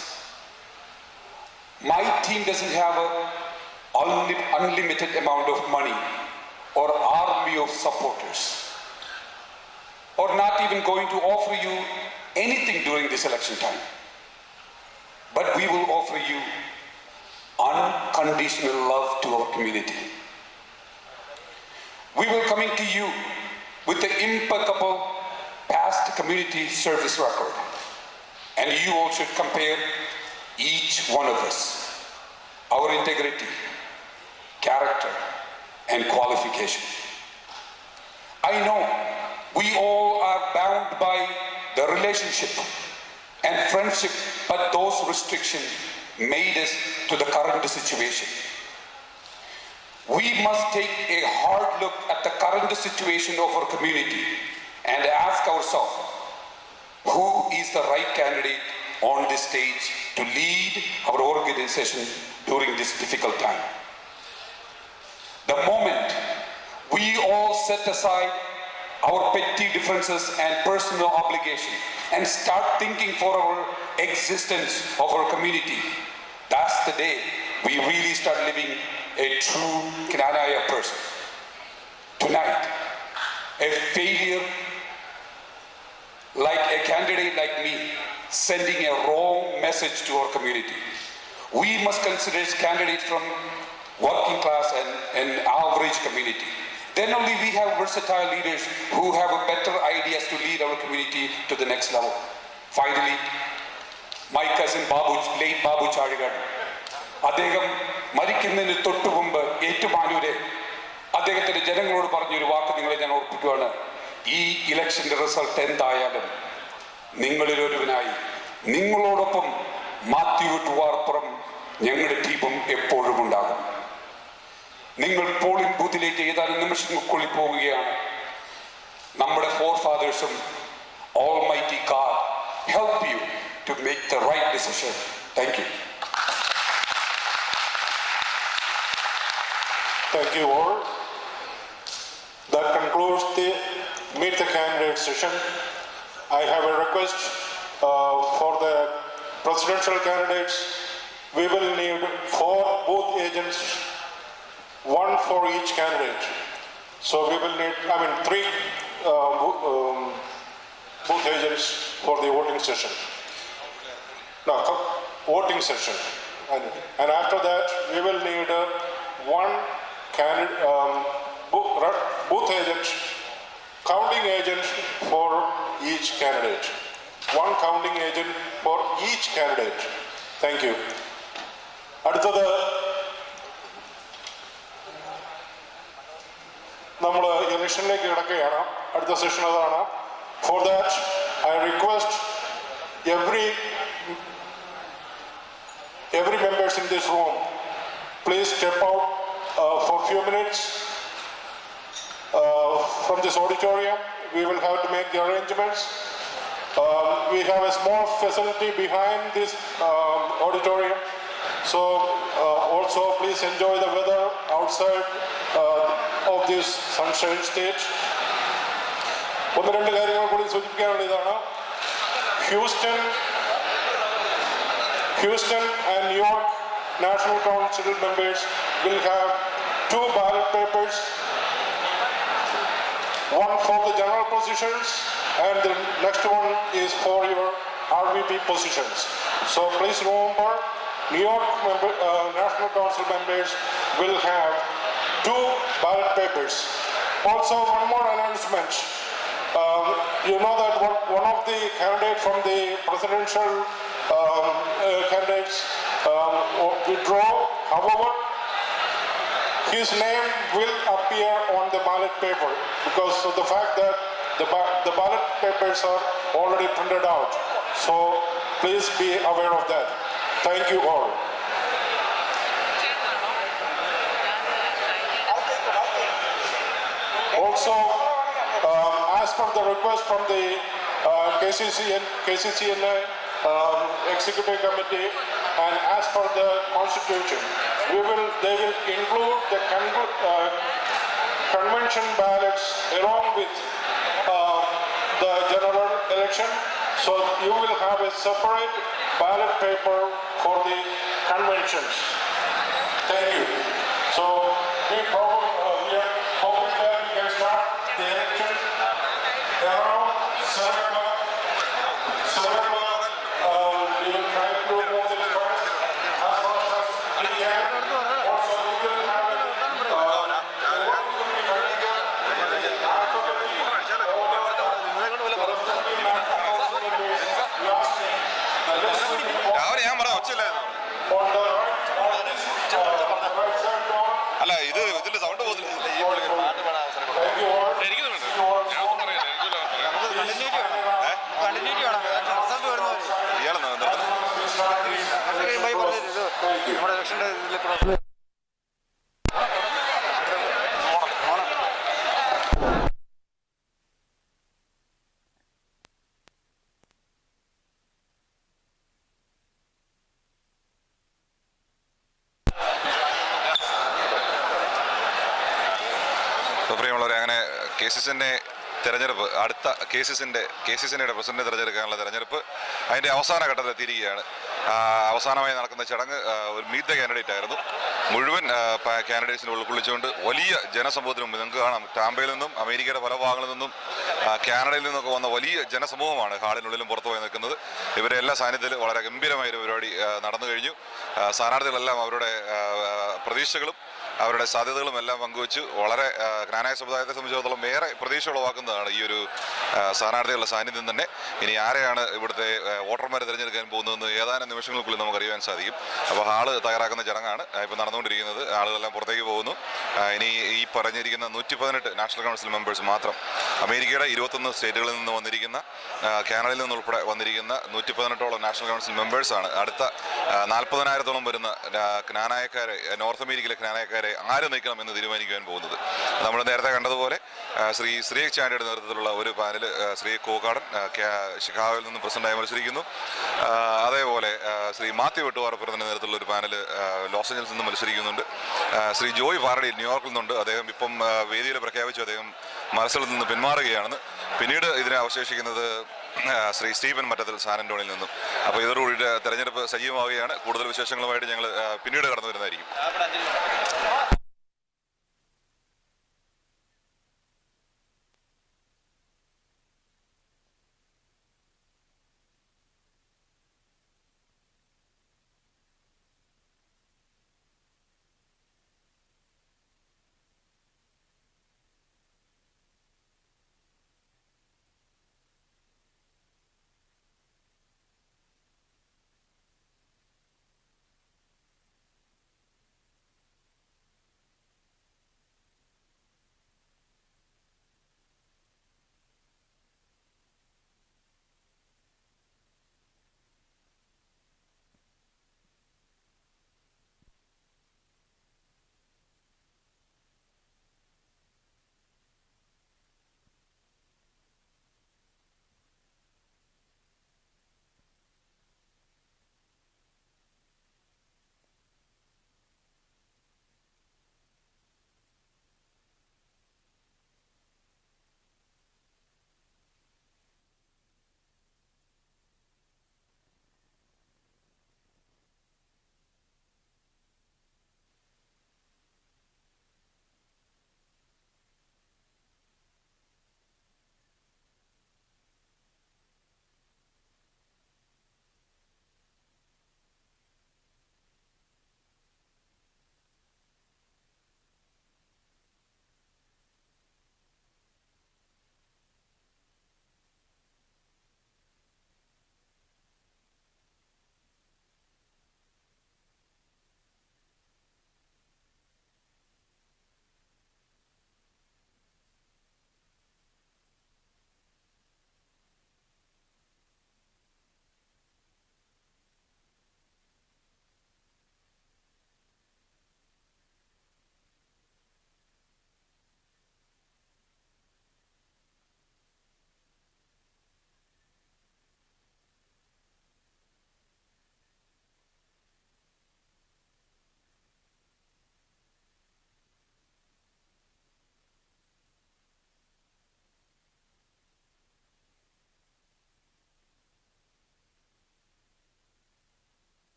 My team doesn't have an unlimited amount of money or army of supporters, or not even going to offer you anything during this election time. But we will offer you unconditional love to our community. We will coming to you with the impeccable past community service record. And you all should compare each one of us, our integrity, character, and qualification. I know we all are bound by the relationship and friendship, but those restrictions made us to the current situation. We must take a hard look at the current situation of our community and ask ourselves, who is the right candidate on this stage to lead our organization during this difficult time? The moment we all set aside our petty differences and personal obligation and start thinking for our existence of our community, that's the day we really start living a true Knanaya person. Tonight, a failure like a candidate like me sending a wrong message to our community. We must consider candidates from working class and average community. Then only we have versatile leaders who have a better ideas to lead our community to the next level. Finally, my cousin Babu, late Babu Chadigar, അദ്ദേഹം മരിക്കുന്നതിന് തൊട്ടു മുമ്പ് ഏറ്റുമാനൂരെ അദ്ദേഹത്തിന്റെ ജനങ്ങളോട് പറഞ്ഞൊരു വാക്ക് നിങ്ങളെ ഞാൻ ഓർപ്പിക്കുകയാണ്. ഈ ഇലക്ഷന്റെ റിസൾട്ട് എന്തായാലും നിങ്ങളിലൊരുവനായി നിങ്ങളോടൊപ്പം മാത്യു വെട്ടുവാർപ്പുറം ഞങ്ങളുടെ ടീമും എപ്പോഴും ഉണ്ടാകും. നിങ്ങൾ പോളിംഗ് ബൂത്തിലേക്ക് ഏതാനും നിമിഷങ്ങൾക്കുള്ളിൽ പോവുകയാണ്. നമ്മുടെ ഫോർഫാദേഴ്സും almighty God help you to make the right decision. Thank you. Thank you all. That concludes the Meet the Candidate session. I have a request for the presidential candidates. We will need 4 booth agents, 1 for each candidate. So we will need, 3 booth agents for the voting session. voting session. And after that, we will need one booth agent, counting agent for each candidate. One counting agent for each candidate. Thank you. അടുത്തത് നമ്മൾ ഇലക്ഷനിലേക്ക് കിടക്കുകയാണ്. അടുത്ത session അതാണ്. For that I request every members in this room, please step out for a few minutes from this auditorium. We will have to make the arrangements. We have a small facility behind this auditorium, so also please enjoy the weather outside of this sunshine state. ഒന്ന് രണ്ട് കാര്യങ്ങൾ കൂടി സൂചിപ്പിക്കാനുള്ള ഇതാണ്. Houston and New York National Council members will have 2 ballot papers, one for the general positions and the next one is for your RVP positions. So please remember, New York National Council members will have 2 ballot papers. Also, one more announcement. You know that one of the candidates from the presidential candidates withdraw. However, his name will appear on the ballot paper because of the fact that the ballot papers are already printed out. So please be aware of that. Thank you all. Also, as per the request from the KCCNA Executive Committee and as per the Constitution, they will include the convention ballots along with the general election. So you will have a separate ballot paper for the conventions. Thank you. So we are hoping that we can start the election around 7 o'clock. 7 o'clock, we will try to move the first as fast as we can. Also, we will have അല്ല ഇത് ഇതിന്റെ sound പോകുന്നില്ല. പ്രിയമുള്ളവരെ, അങ്ങനെ കേസിസിൻ്റെ തെരഞ്ഞെടുപ്പ്, അടുത്ത കേസിസിൻ്റെ president തിരഞ്ഞെടുക്കാനുള്ള തെരഞ്ഞെടുപ്പ് അതിൻ്റെ അവസാന ഘട്ടത്തിലെത്തിയിരിക്കുകയാണ്. അവസാനമായി നടക്കുന്ന ചടങ്ങ് ഒരു മീറ്റ് ദ കാൻഡിഡേറ്റ് ആയിരുന്നു. മുഴുവൻ കാൻഡിഡേറ്റ്സിനെ ഉൾക്കൊള്ളിച്ചുകൊണ്ട് വലിയ ജനസമൂഹത്തിന് മുമ്പ് നിങ്ങൾക്ക് കാണാം, ടാമ്പയിൽ നിന്നും അമേരിക്കയുടെ പല ഭാഗങ്ങളിൽ നിന്നും കാനഡയിൽ നിന്നൊക്കെ വന്ന വലിയ ജനസമൂഹമാണ് ഹാളിനുള്ളിലും പുറത്തു പോയി നിൽക്കുന്നത്. ഇവരെ എല്ലാ സാന്നിധ്യത്തിൽ വളരെ ഗംഭീരമായൊരു പരിപാടി നടന്നു കഴിഞ്ഞു. സ്ഥാനാർത്ഥികളെല്ലാം അവരുടെ പ്രതീക്ഷകളും അവരുടെ സാധ്യതകളും എല്ലാം പങ്കുവച്ചു. വളരെ ജ്ഞാനായ സമുദായത്തെ സംബന്ധിച്ചിടത്തോളം ഏറെ പ്രതീക്ഷ ഉളവാക്കുന്നതാണ് ഈ ഒരു സ്ഥാനാർത്ഥികളുടെ സാന്നിധ്യം തന്നെ. ഇനി ആരെയാണ് ഇവിടുത്തെ വോട്ടർമാരെ തിരഞ്ഞെടുക്കാൻ പോകുന്നതെന്ന് ഏതാനും നിമിഷങ്ങൾക്കുള്ളിൽ നമുക്ക് അറിയാൻ സാധിക്കും. അപ്പോൾ ഹാള് തയ്യാറാക്കുന്ന ചടങ്ങാണ് ഇപ്പോൾ നടന്നുകൊണ്ടിരിക്കുന്നത്. ആളുകളെല്ലാം പുറത്തേക്ക് പോകുന്നു. ഇനി ഈ പറഞ്ഞിരിക്കുന്ന 118 നാഷണൽ കൗൺസിൽ മെമ്പേഴ്സ് മാത്രം, അമേരിക്കയുടെ 21 സ്റ്റേറ്റുകളിൽ നിന്ന് വന്നിരിക്കുന്ന, കാനഡയിൽ നിന്നുൾപ്പെടെ വന്നിരിക്കുന്ന 118ഓളം നാഷണൽ കൗൺസിൽ മെമ്പേഴ്സാണ് അടുത്ത 40,000-ഓളം വരുന്ന ജ്ഞാനായക്കാരെ, നോർത്ത് അമേരിക്കയിലെ ജ്ഞാനായക്കാരെ ആര് നയിക്കണം എന്ന് തീരുമാനിക്കുവാൻ പോകുന്നത്. നമ്മൾ നേരത്തെ കണ്ടതുപോലെ ശ്രീ ശ്രീക് ചാണ്ടിയുടെ നേതൃത്വത്തിലുള്ള ഒരു പാനൽ, ശ്രീ കോകാടൻ ഷിക്കാഗോയിൽ നിന്ന് പ്രസിഡന്റായി മത്സരിക്കുന്നു. അതേപോലെ ശ്രീ മാത്യു വെട്ടുപാറപ്പുറത്തിൻ്റെ നേതൃത്വത്തിലുള്ള ഒരു പാനൽ ലോസ് ഏഞ്ചൽസിൽ നിന്ന് മത്സരിക്കുന്നുണ്ട്. ശ്രീ ജോയ് പാറഡി ന്യൂയോർക്കിൽ നിന്നുണ്ട്. അദ്ദേഹം ഇപ്പം വേദിയിൽ പ്രഖ്യാപിച്ചു അദ്ദേഹം മത്സരത്തിൽ നിന്ന് പിന്മാറുകയാണെന്ന്. പിന്നീട് ഇതിനെ അവശേഷിക്കുന്നത് ശ്രീ സ്റ്റീഫൻ മറ്റത്തിൽ സാൻ ആന്റോണിയിൽ നിന്നും. അപ്പോൾ ഇതോടുകൂടി തെരഞ്ഞെടുപ്പ് സജീവമാവുകയാണ്. കൂടുതൽ വിശേഷങ്ങളുമായിട്ട് ഞങ്ങൾ പിന്നീട് കടന്നു വരുന്നതായിരിക്കും.